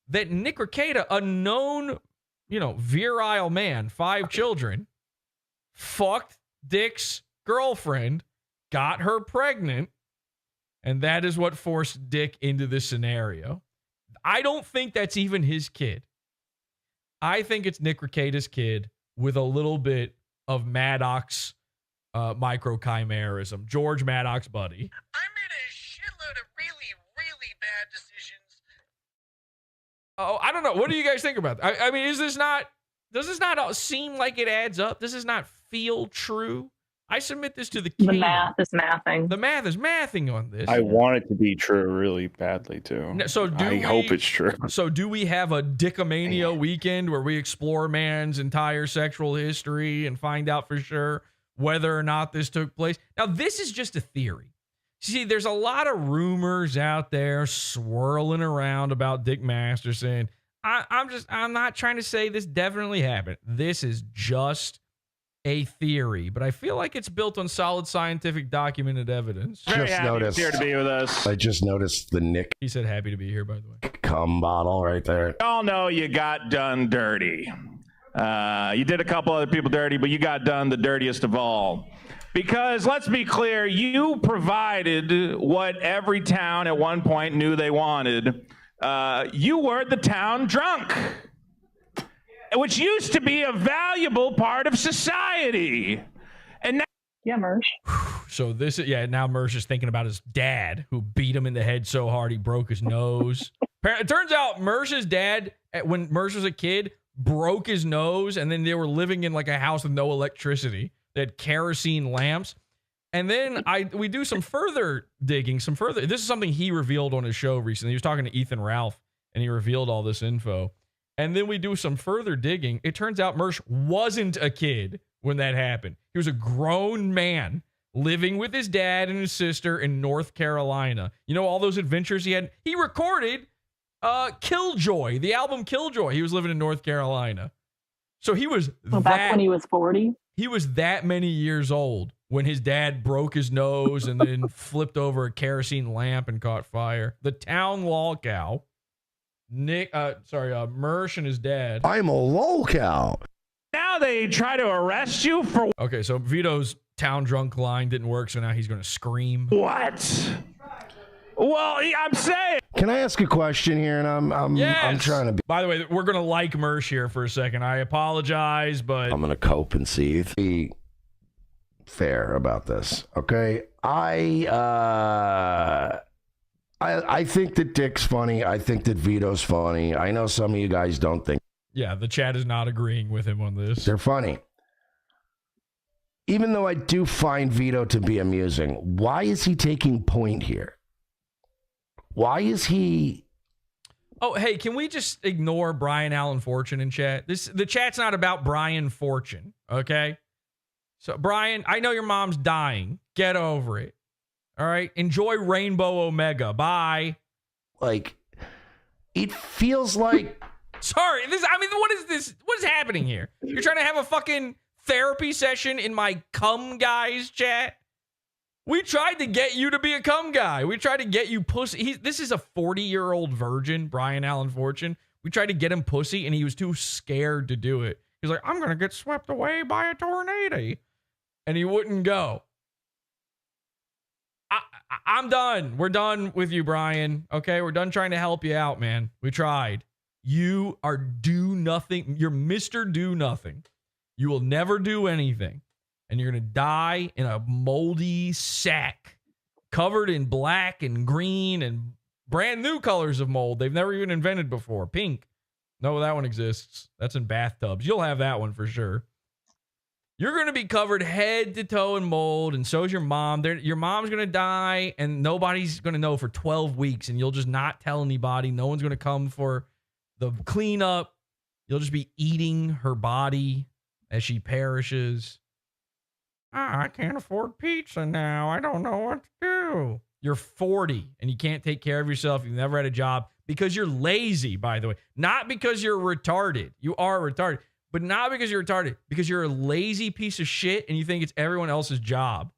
that Nick Rekieta, a known, virile man, 5 children, fucked Dick's girlfriend, got her pregnant, and that is what forced Dick into this scenario. I don't think that's even his kid. I think it's Nick Rekieta's kid with a little bit of Maddox microchimerism. George Maddox, buddy. I made a shitload of really, really bad decisions. Oh, I don't know. What do you guys think about that? I mean, does this not seem like it adds up? Does this not feel true? I submit this to the king. The math is mathing. The math is mathing on this. I want it to be true really badly, too. So I hope it's true. So do we have a Dickamania weekend where we explore man's entire sexual history and find out for sure whether or not this took place? Now, this is just a theory. See, there's a lot of rumors out there swirling around about Dick Masterson. I'm not trying to say this definitely happened. This is just a theory, but I feel like it's built on solid scientific documented evidence. Very happy he's here to be with us. I just noticed the Nick. He said happy to be here, by the way. Cum bottle right there. Y'all know you got done dirty. You did a couple other people dirty, but you got done the dirtiest of all. Because let's be clear, you provided what every town at one point knew they wanted. You were the town drunk, which used to be a valuable part of society. And now, yeah, Mersh. So now Mersh is thinking about his dad who beat him in the head so hard he broke his nose. It turns out Mersh's dad, when Mersh was a kid, broke his nose, and then they were living in like a house with no electricity. They had kerosene lamps. And then we do some further digging, this is something he revealed on his show recently. He was talking to Ethan Ralph, and he revealed all this info. And then we do some further digging. It turns out Mersh wasn't a kid when that happened. He was a grown man living with his dad and his sister in North Carolina. You know, all those adventures he had. He recorded Killjoy, the album Killjoy. He was living in North Carolina. So he was back when he was 40. He was that many years old when his dad broke his nose and then flipped over a kerosene lamp and caught fire. The town lolcow. Mersh and his dad. I'm a lolcow. now they try to arrest you for... Okay, so Vito's town drunk line didn't work, so now he's going to scream. What? Well, I'm saying... Can I ask a question here? And I'm trying to be... By the way, we're going to like Mersh here for a second. I apologize, but... I'm going to cope and seethe. Be fair about this, okay? I think that Dick's funny. I think that Vito's funny. I know some of you guys don't think. Yeah, the chat is not agreeing with him on this. They're funny. Even though I do find Vito to be amusing, why is he taking point here? Why is he... Oh, hey, can we just ignore Brian Allen Fortune in chat? The chat's not about Brian Fortune, okay? So, Brian, I know your mom's dying. Get over it. All right? Enjoy Rainbow Omega. Bye. Like, it feels like... Sorry, what is this? What is happening here? You're trying to have a fucking therapy session in my Cumguys chat? We tried to get you to be a cum guy. We tried to get you pussy. This is a 40-year-old virgin, Brian Allen Fortune. We tried to get him pussy, and he was too scared to do it. He's like, I'm going to get swept away by a tornado. And he wouldn't go. I'm done. We're done with you, Brian. Okay, we're done trying to help you out, man. We tried. You are do nothing. You're Mr. Do Nothing. You will never do anything. And you're going to die in a moldy sack covered in black and green and brand new colors of mold they've never even invented before. Pink. No, that one exists. That's in bathtubs. You'll have that one for sure. You're going to be covered head to toe in mold, and so's your mom. Your mom's going to die, and nobody's going to know for 12 weeks, and you'll just not tell anybody. No one's going to come for the cleanup. You'll just be eating her body as she perishes. I can't afford pizza now. I don't know what to do. You're 40, and you can't take care of yourself. You've never had a job because you're lazy, by the way. Not because you're retarded. You are retarded. But not because you're retarded, because you're a lazy piece of shit and you think it's everyone else's job.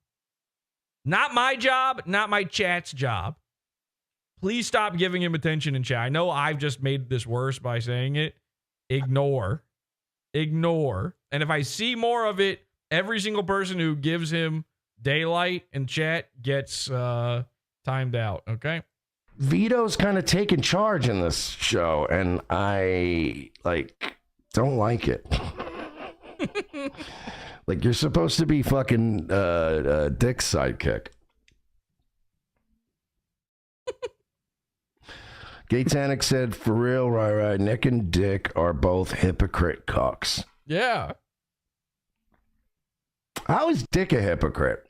Not my job, not my chat's job. Please stop giving him attention in chat. I know I've just made this worse by saying it. Ignore. Ignore. And if I see more of it, every single person who gives him daylight in chat gets timed out, okay? Vito's kind of taking charge in this show, and I, don't like it. Like, you're supposed to be fucking Dick's sidekick. Gatanic said, for real, right, Nick and Dick are both hypocrite cucks. Yeah. How is Dick a hypocrite?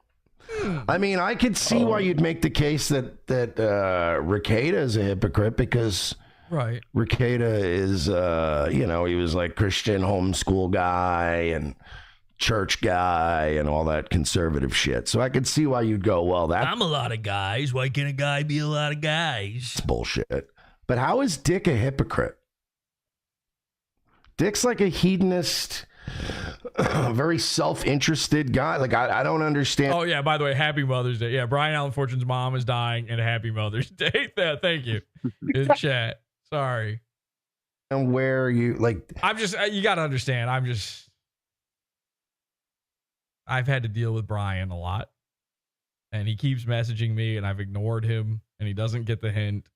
I mean, I could see why you'd make the case that Rekieta is a hypocrite because... Right. Rekieta is, he was like Christian homeschool guy and church guy and all that conservative shit. So I could see why you'd go, well, that's... I'm a lot of guys. Why can't a guy be a lot of guys? Bullshit. But how is Dick a hypocrite? Dick's like a hedonist, very self-interested guy. Like, I don't understand. Oh, yeah, by the way, happy Mother's Day. Yeah, Brian Allen Fortune's mom is dying, and happy Mother's Day. Thank you. In chat. Sorry. And where you, I'm just, you got to understand, I've had to deal with Brian a lot. And he keeps messaging me, and I've ignored him, and he doesn't get the hint.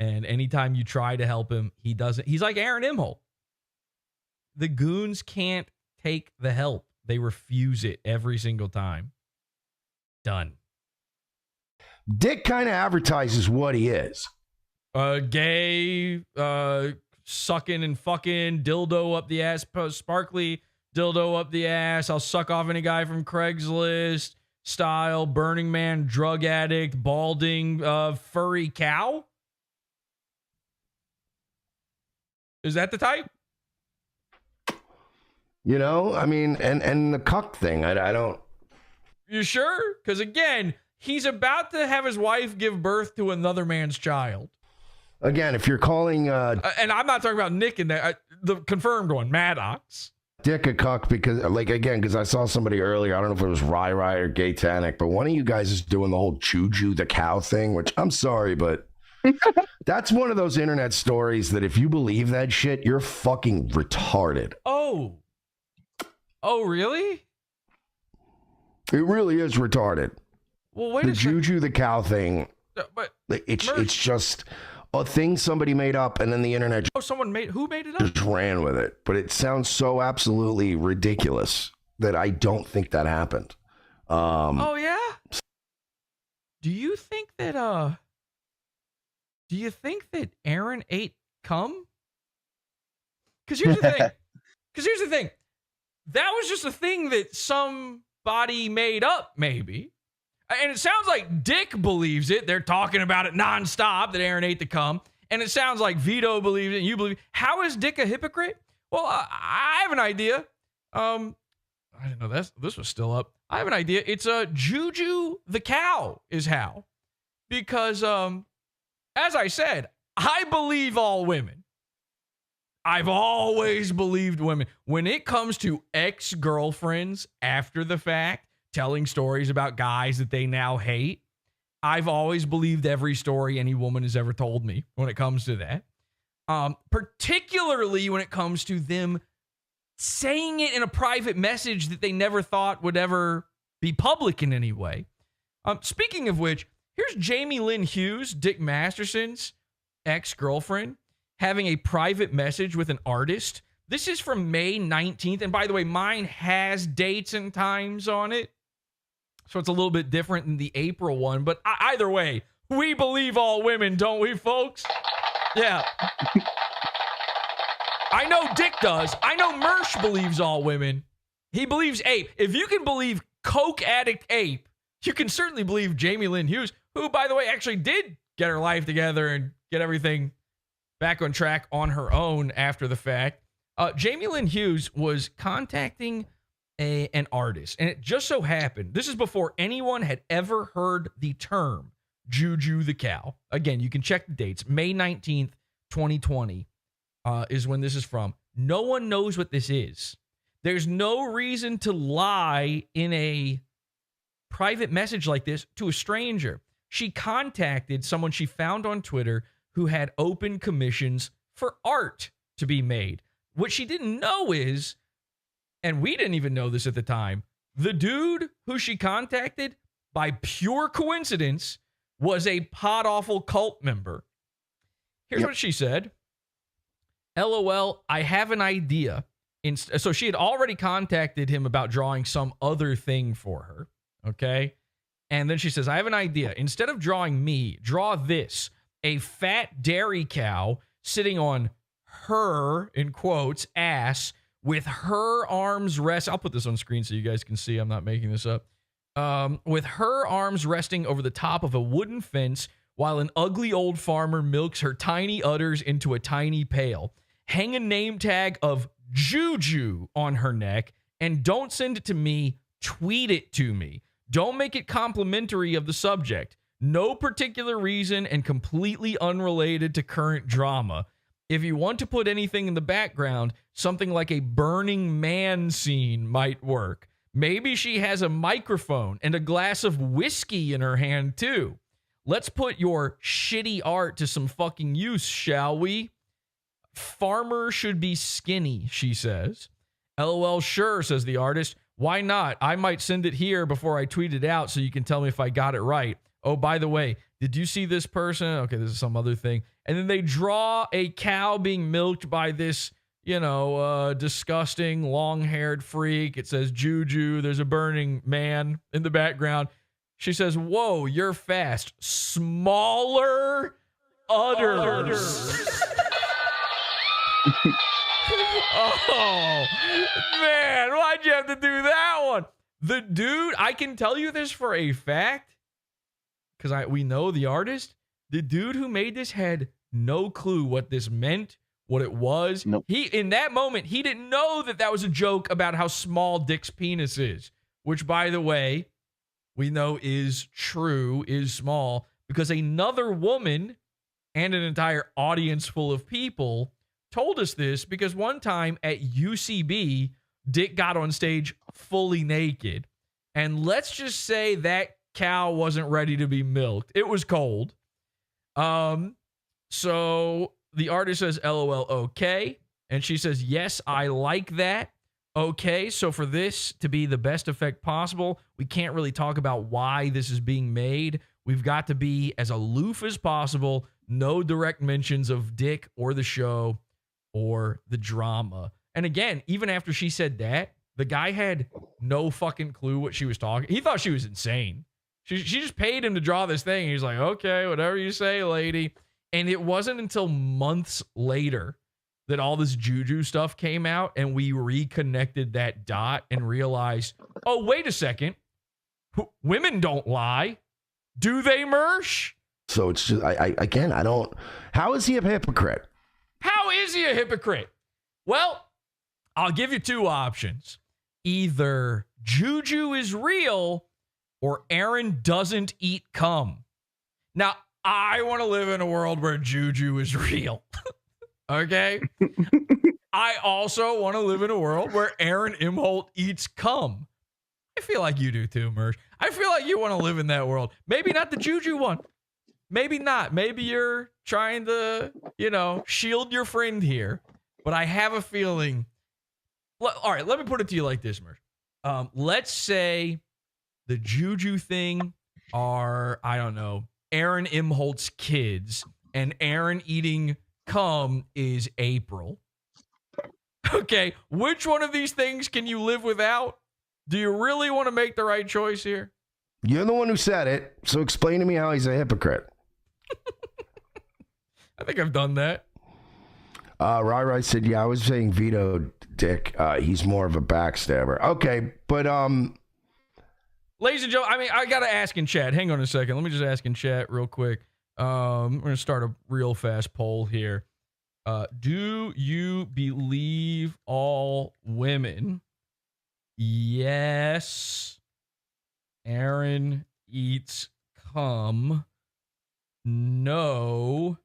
And anytime you try to help him, he doesn't. He's like Aaron Imholte. The goons can't take the help. They refuse it every single time. Done. Dick kind of advertises what he is. Gay, sucking and fucking, dildo up the ass, sparkly dildo up the ass. I'll suck off any guy from Craigslist style, Burning Man, drug addict, balding, furry cow. Is that the type? I mean, and the cuck thing, I don't. You sure? Because again, he's about to have his wife give birth to another man's child. Again, if you're calling... and I'm not talking about Nick and the confirmed one, Maddox. Dick a cuck because I saw somebody earlier, I don't know if it was Rai or Gatanic, but one of you guys is doing the whole Juju the cow thing, which I'm sorry, but that's one of those internet stories that if you believe that shit, you're fucking retarded. Oh, really? It really is retarded. Well, wait the Juju the cow thing, but it's just a thing somebody made up, and then the internet who made it up? Just ran with it. But it sounds so absolutely ridiculous that I don't think that happened. Oh yeah? Do you think that Aaron ate cum? Because here's the thing. That was just a thing that somebody made up, maybe. And it sounds like Dick believes it. They're talking about it nonstop that Aaron ate the cum. And it sounds like Vito believes it and you believe it. How is Dick a hypocrite? Well, I have an idea. I didn't know this was still up. I have an idea. It's Juju the cow is how. Because, as I said, I believe all women. I've always believed women. When it comes to ex-girlfriends after the fact, telling stories about guys that they now hate, I've always believed every story any woman has ever told me when it comes to that. Particularly when it comes to them saying it in a private message that they never thought would ever be public in any way. Speaking of which, here's Jamie Lynn Hughes, Dick Masterson's ex-girlfriend, having a private message with an artist. This is from May 19th. And by the way, mine has dates and times on it. So it's a little bit different than the April one. But either way, we believe all women, don't we, folks? Yeah. I know Dick does. I know Mersh believes all women. He believes ape. If you can believe coke addict ape, you can certainly believe Jamie Lynn Hughes, who, by the way, actually did get her life together and get everything back on track on her own after the fact. Jamie Lynn Hughes was contacting an artist, and it just so happened, this is before anyone had ever heard the term Juju the Cow. Again, you can check the dates. May 19th, 2020 is when this is from. No one knows what this is. There's no reason to lie in a private message like this to a stranger. She contacted someone she found on Twitter who had open commissions for art to be made. What she didn't know is, and we didn't even know this at the time, the dude who she contacted, by pure coincidence, was a PodAwful cult member. Here's what she said. LOL, I have an idea. So she had already contacted him about drawing some other thing for her. Okay. And then she says, I have an idea. Instead of drawing me, draw this, a fat dairy cow sitting on her, in quotes, ass with her arms rest. I'll put this on screen so you guys can see I'm not making this up. With her arms resting over the top of a wooden fence while an ugly old farmer milks her tiny udders into a tiny pail. Hang a name tag of Juju on her neck, and don't send it to me, tweet it to me. Don't make it complimentary of the subject. No particular reason and completely unrelated to current drama. If you want to put anything in the background, something like a Burning Man scene might work. Maybe she has a microphone and a glass of whiskey in her hand too. Let's put your shitty art to some fucking use, shall we? Farmer should be skinny, she says. LOL, sure, says the artist. Why not? I might send it here before I tweet it out so you can tell me if I got it right. Oh, by the way, did you see this person? Okay, this is some other thing. And then they draw a cow being milked by this, disgusting long-haired freak. It says Juju. There's a Burning Man in the background. She says, whoa, you're fast. Smaller udders. Oh, man, why'd you have to do that one? The dude, I can tell you this for a fact, because we know the artist. The dude who made this had no clue what this meant, what it was. Nope. In that moment, he didn't know that was a joke about how small Dick's penis is, which, by the way, we know is true, is small, because another woman and an entire audience full of people told us this, because one time at UCB, Dick got on stage fully naked. And let's just say that cow wasn't ready to be milked. It was cold. So the artist says, LOL, okay. And she says, yes, I like that. Okay, so for this to be the best effect possible, we can't really talk about why this is being made. We've got to be as aloof as possible. No direct mentions of Dick or the show or the drama. And again, even after she said that, the guy had no fucking clue what she was talking. He thought she was insane. She just paid him to draw this thing. He's like, okay, whatever you say, lady. And it wasn't until months later that all this Juju stuff came out and we reconnected that dot and realized, oh, wait a second. Women don't lie. Do they, Mersh? So it's just, I don't, how is he a hypocrite? How is he a hypocrite? Well, I'll give you two options. Either Juju is real or Aaron doesn't eat cum. Now, I want to live in a world where Juju is real. Okay? I also want to live in a world where Aaron Imholte eats cum. I feel like you do too, Mersh. I feel like you want to live in that world. Maybe not the Juju one. Maybe not. Maybe you're trying to, shield your friend here. But I have a feeling. All right, let me put it to you like this, Mersh. Let's say the Juju thing are, I don't know, Aaron Imholte's kids, and Aaron eating cum is April. Okay, which one of these things can you live without? Do you really want to make the right choice here? You're the one who said it, so explain to me how he's a hypocrite. I think I've done that. Rai said, yeah, I was saying Vito, Dick. He's more of a backstabber. Okay, but ladies and gentlemen, I mean, I gotta ask in chat. Hang on a second. Let me just ask in chat real quick. We're gonna start a real fast poll here. Do you believe all women? Yes. Aaron eats cum. No.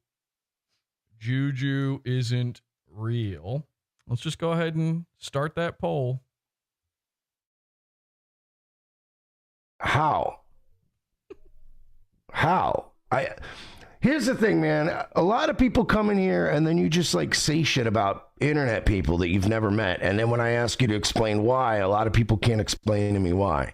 Juju isn't real. Let's just go ahead and start that poll. How? Here's the thing, man. A lot of people come in here and then you just like say shit about internet people that you've never met. And then when I ask you to explain why, a lot of people can't explain to me why.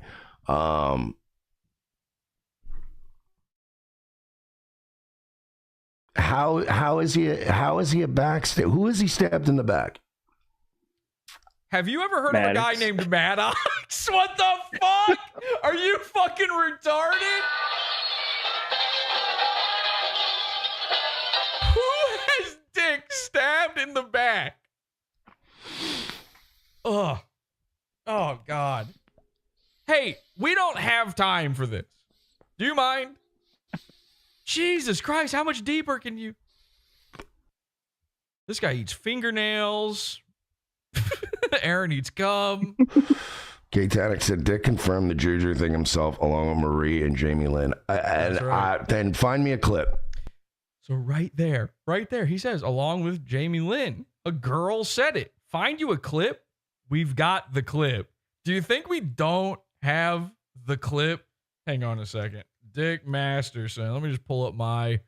How is he a backstab? Who is he stabbed in the back? Have you ever heard of a guy named Maddox? What the fuck? Are you fucking retarded? Who has Dick stabbed in the back? Ugh. Oh, God. Hey, we don't have time for this. Do you mind? Jesus Christ, how much deeper can you? This guy eats fingernails. Aaron eats cum. K-Tanic said Dick confirmed the Juju thing himself along with Marie and Jamie Lynn. Then find me a clip. So right there, he says, along with Jamie Lynn, a girl said it. Find you a clip. We've got the clip. Do you think we don't have the clip? Hang on a second. Dick Masterson. Let me just pull up my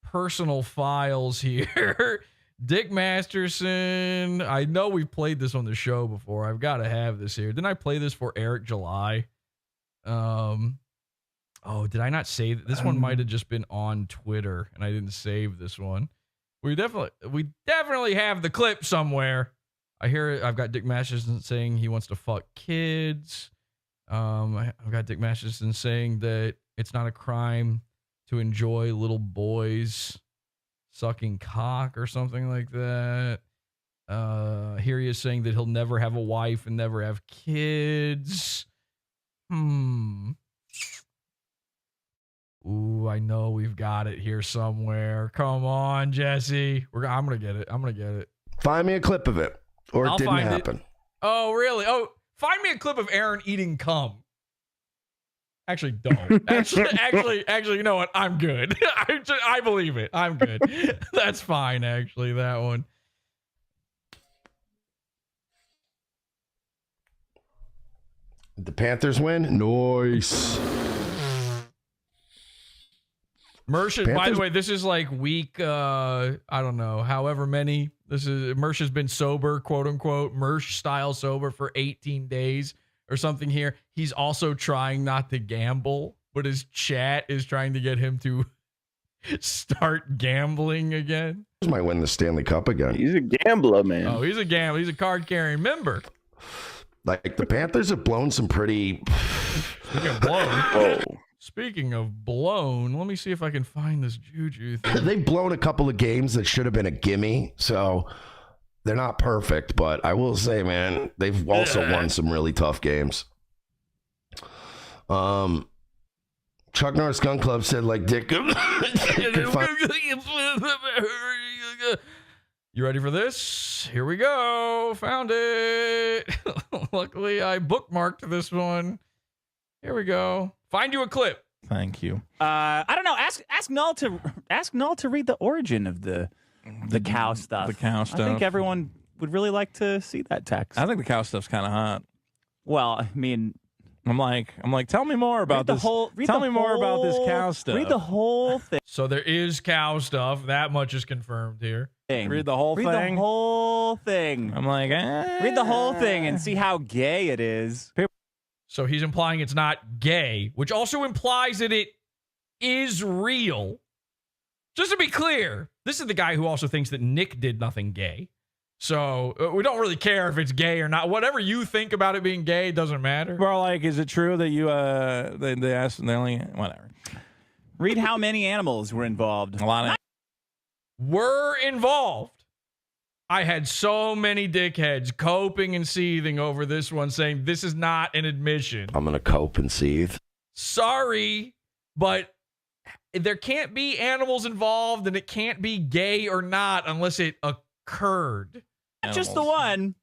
personal files here. Dick Masterson. I know we've played this on the show before. I've got to have this here. Didn't I play this for Eric July? Oh, did I not save it? This one might have just been on Twitter and I didn't save this one. We definitely have the clip somewhere. I've got Dick Masterson saying he wants to fuck kids. I've got Dick Masterson saying that it's not a crime to enjoy little boys sucking cock or something like that. Here he is saying that he'll never have a wife and never have kids. Ooh, I know we've got it here somewhere. Come on, Jesse. I'm gonna get it. Find me a clip of it, or it didn't happen. Oh, really? Oh, find me a clip of Aaron eating cum. Actually, don't. Actually, you know what? I'm good. I believe it. I'm good. That's fine, actually, that one. The Panthers win? Nice. Mersh, by the way, this is like week, I don't know, however many. Mersh has been sober, quote unquote, Mersh style sober for 18 days or something here. He's also trying not to gamble, but his chat is trying to get him to start gambling again. He might win the Stanley Cup again. He's a gambler, man. Oh, he's a gambler. He's a card carrying member. Like the Panthers have blown some pretty. Speaking of blown. Speaking of blown, let me see if I can find this Juju thing. They've blown a couple of games that should have been a gimme, so they're not perfect, but I will say, man, they've also won some really tough games. Chuck Norris Gun Club said, like, Dick. You ready for this? Here we go. Found it. Luckily, I bookmarked this one. Here we go. Find you a clip. Thank you. I don't know. Ask Null to read the origin of the cow stuff. The cow stuff. I think everyone would really like to see that text. I think the cow stuff's kind of hot. Well, I mean, I'm like, tell me more about this. Tell me more about this cow stuff. Read the whole thing. So there is cow stuff. That much is confirmed here. Read the whole thing. Read the whole thing. I'm like, read the whole thing and see how gay it is. So he's implying it's not gay, which also implies that it is real. Just to be clear, this is the guy who also thinks that Nick did nothing gay. So we don't really care if it's gay or not. Whatever you think about it being gay doesn't matter. Bro, like, is it true that you, they asked, they only, whatever. Read how many animals were involved. A lot of. Were involved. I had so many dickheads coping and seething over this one, saying this is not an admission. I'm going to cope and seethe. Sorry, but there can't be animals involved, and it can't be gay or not unless it occurred. Just the one.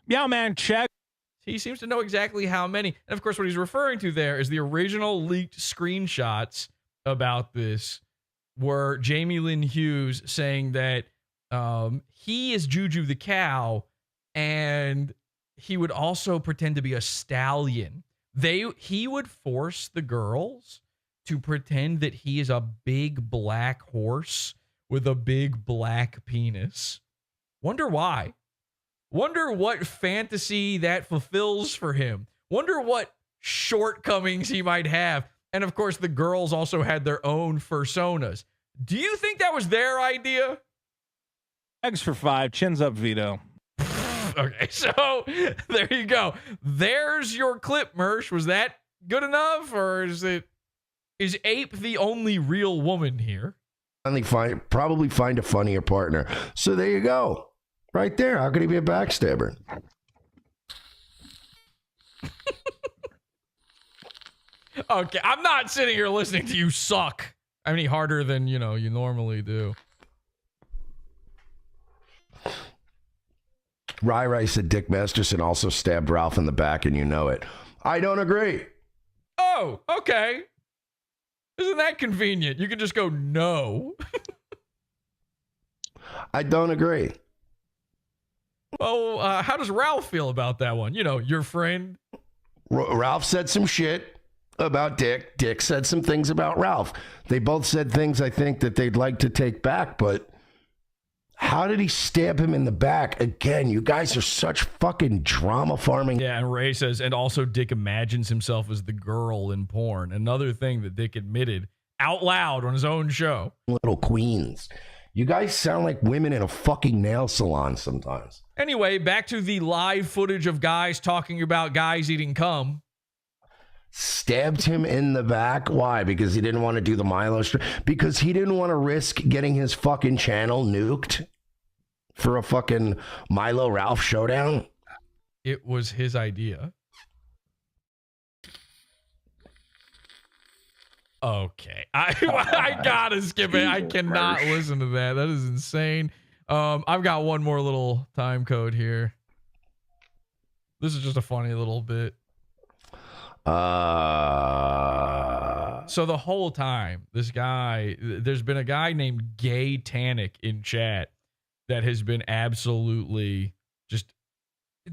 Meow man, check. He seems to know exactly how many. And of course, what he's referring to there is the original leaked screenshots about this were Jamie Lynn Hughes saying that he is Juju the cow, and he would also pretend to be a stallion. He would force the girls to pretend that he is a big black horse with a big black penis. Wonder why. Wonder what fantasy that fulfills for him. Wonder what shortcomings he might have. And of course, the girls also had their own personas. Do you think that was their idea? Eggs for 5. Chins up, Vito. Okay, so there you go. There's your clip, Mersh. Was that good enough, or is Ape the only real woman here? Probably find a funnier partner. So there you go. Right there. How could he be a backstabber? Okay, I'm not sitting here listening to you suck any harder than, you normally do. Rai said Dick Masterson also stabbed Ralph in the back, and you know it. I don't agree. Oh, okay. Isn't that convenient? You can just go no. I don't agree. Well, how does Ralph feel about that one? Your friend. Ralph said some shit about Dick. Dick said some things about Ralph. They both said things I think that they'd like to take back, but how did he stab him in the back? Again, you guys are such fucking drama farming. Yeah, and Ray says, and also Dick imagines himself as the girl in porn. Another thing that Dick admitted out loud on his own show. Little queens. You guys sound like women in a fucking nail salon sometimes. Anyway, back to the live footage of guys talking about guys eating cum. Stabbed him in the back. Why? Because he didn't want to do the Milo stream? Because he didn't want to risk getting his fucking channel nuked for a fucking Milo Ralph showdown? It was his idea. Okay. I gotta skip it. I cannot listen to that. That is insane. I've got one more little time code here. This is just a funny little bit. So the whole time, there's been a guy named Gay Tannic in chat that has been absolutely just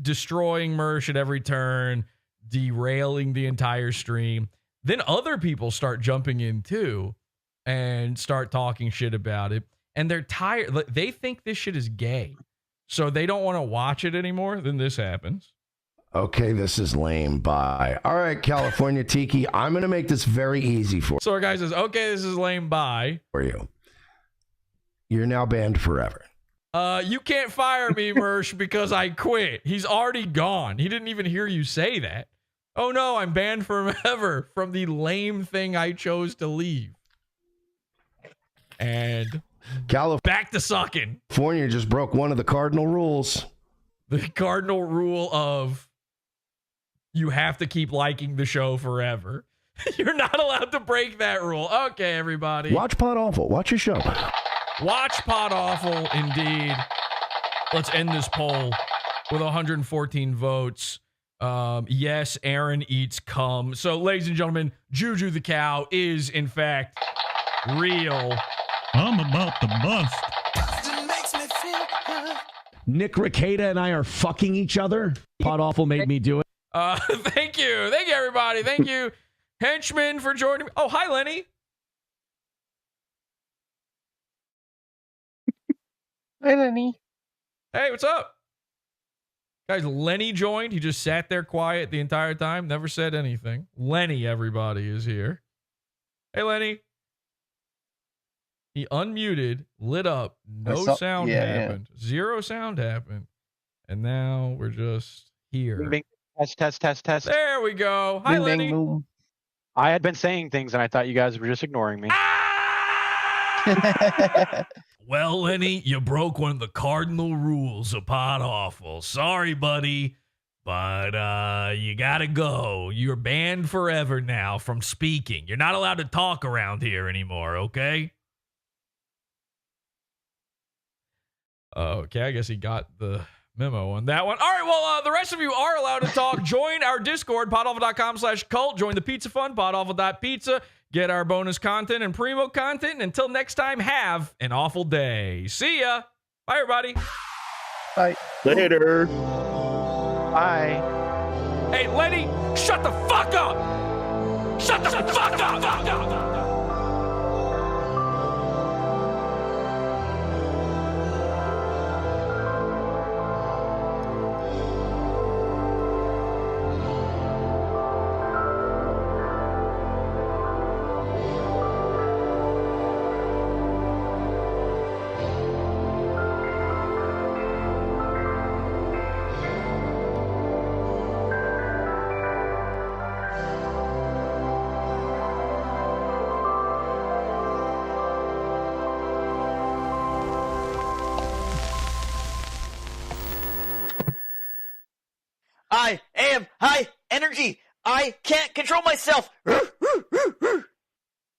destroying Mersh at every turn, derailing the entire stream. Then other people start jumping in too and start talking shit about it. And they're tired. They think this shit is gay. So they don't want to watch it anymore. Then this happens. Okay, this is lame. Bye. All right, California Tiki, I'm going to make this very easy for you. So our guy says, okay, this is lame. Bye. For you. You're now banned forever. You can't fire me, Mersh, because I quit. He's already gone. He didn't even hear you say that. Oh no, I'm banned forever from the lame thing I chose to leave. And back to sucking. California just broke one of the cardinal rules. The cardinal rule of you have to keep liking the show forever. You're not allowed to break that rule. Okay, everybody. Watch PodAwful. Watch your show. Watch PodAwful, indeed. Let's end this poll with 114 votes. Yes, Aaron eats cum. So, ladies and gentlemen, Juju the cow is, in fact, real. I'm about to bust. Nick Rekieta and I are fucking each other. PodAwful made me do it. Thank you. Thank you, everybody. Thank you, Henchman, for joining me. Oh, hi, Lenny. Hi, Lenny. Hey, what's up? Guys, Lenny joined. He just sat there quiet the entire time. Never said anything. Lenny, everybody, is here. Hey, Lenny. He unmuted, lit up. No sound happened. Yeah. Zero sound happened. And now we're just here. Bing, test. There we go. Hi, Lenny. Bing, I had been saying things and I thought you guys were just ignoring me. Well, Lenny, you broke one of the cardinal rules of PodAwful. Sorry, buddy, but you gotta go. You're banned forever now from speaking. You're not allowed to talk around here anymore, okay? Okay, I guess he got the memo on that one. All right, well, the rest of you are allowed to talk. Join our Discord, podawful.com/cult. Join the Pizza Fund, podawful.pizza. Get our bonus content and primo content. And until next time, have an awful day. See ya. Bye, everybody. Bye. Later. Bye. Hey, Lenny, shut the fuck up. Shut the fuck up. I am high energy. I can't control myself.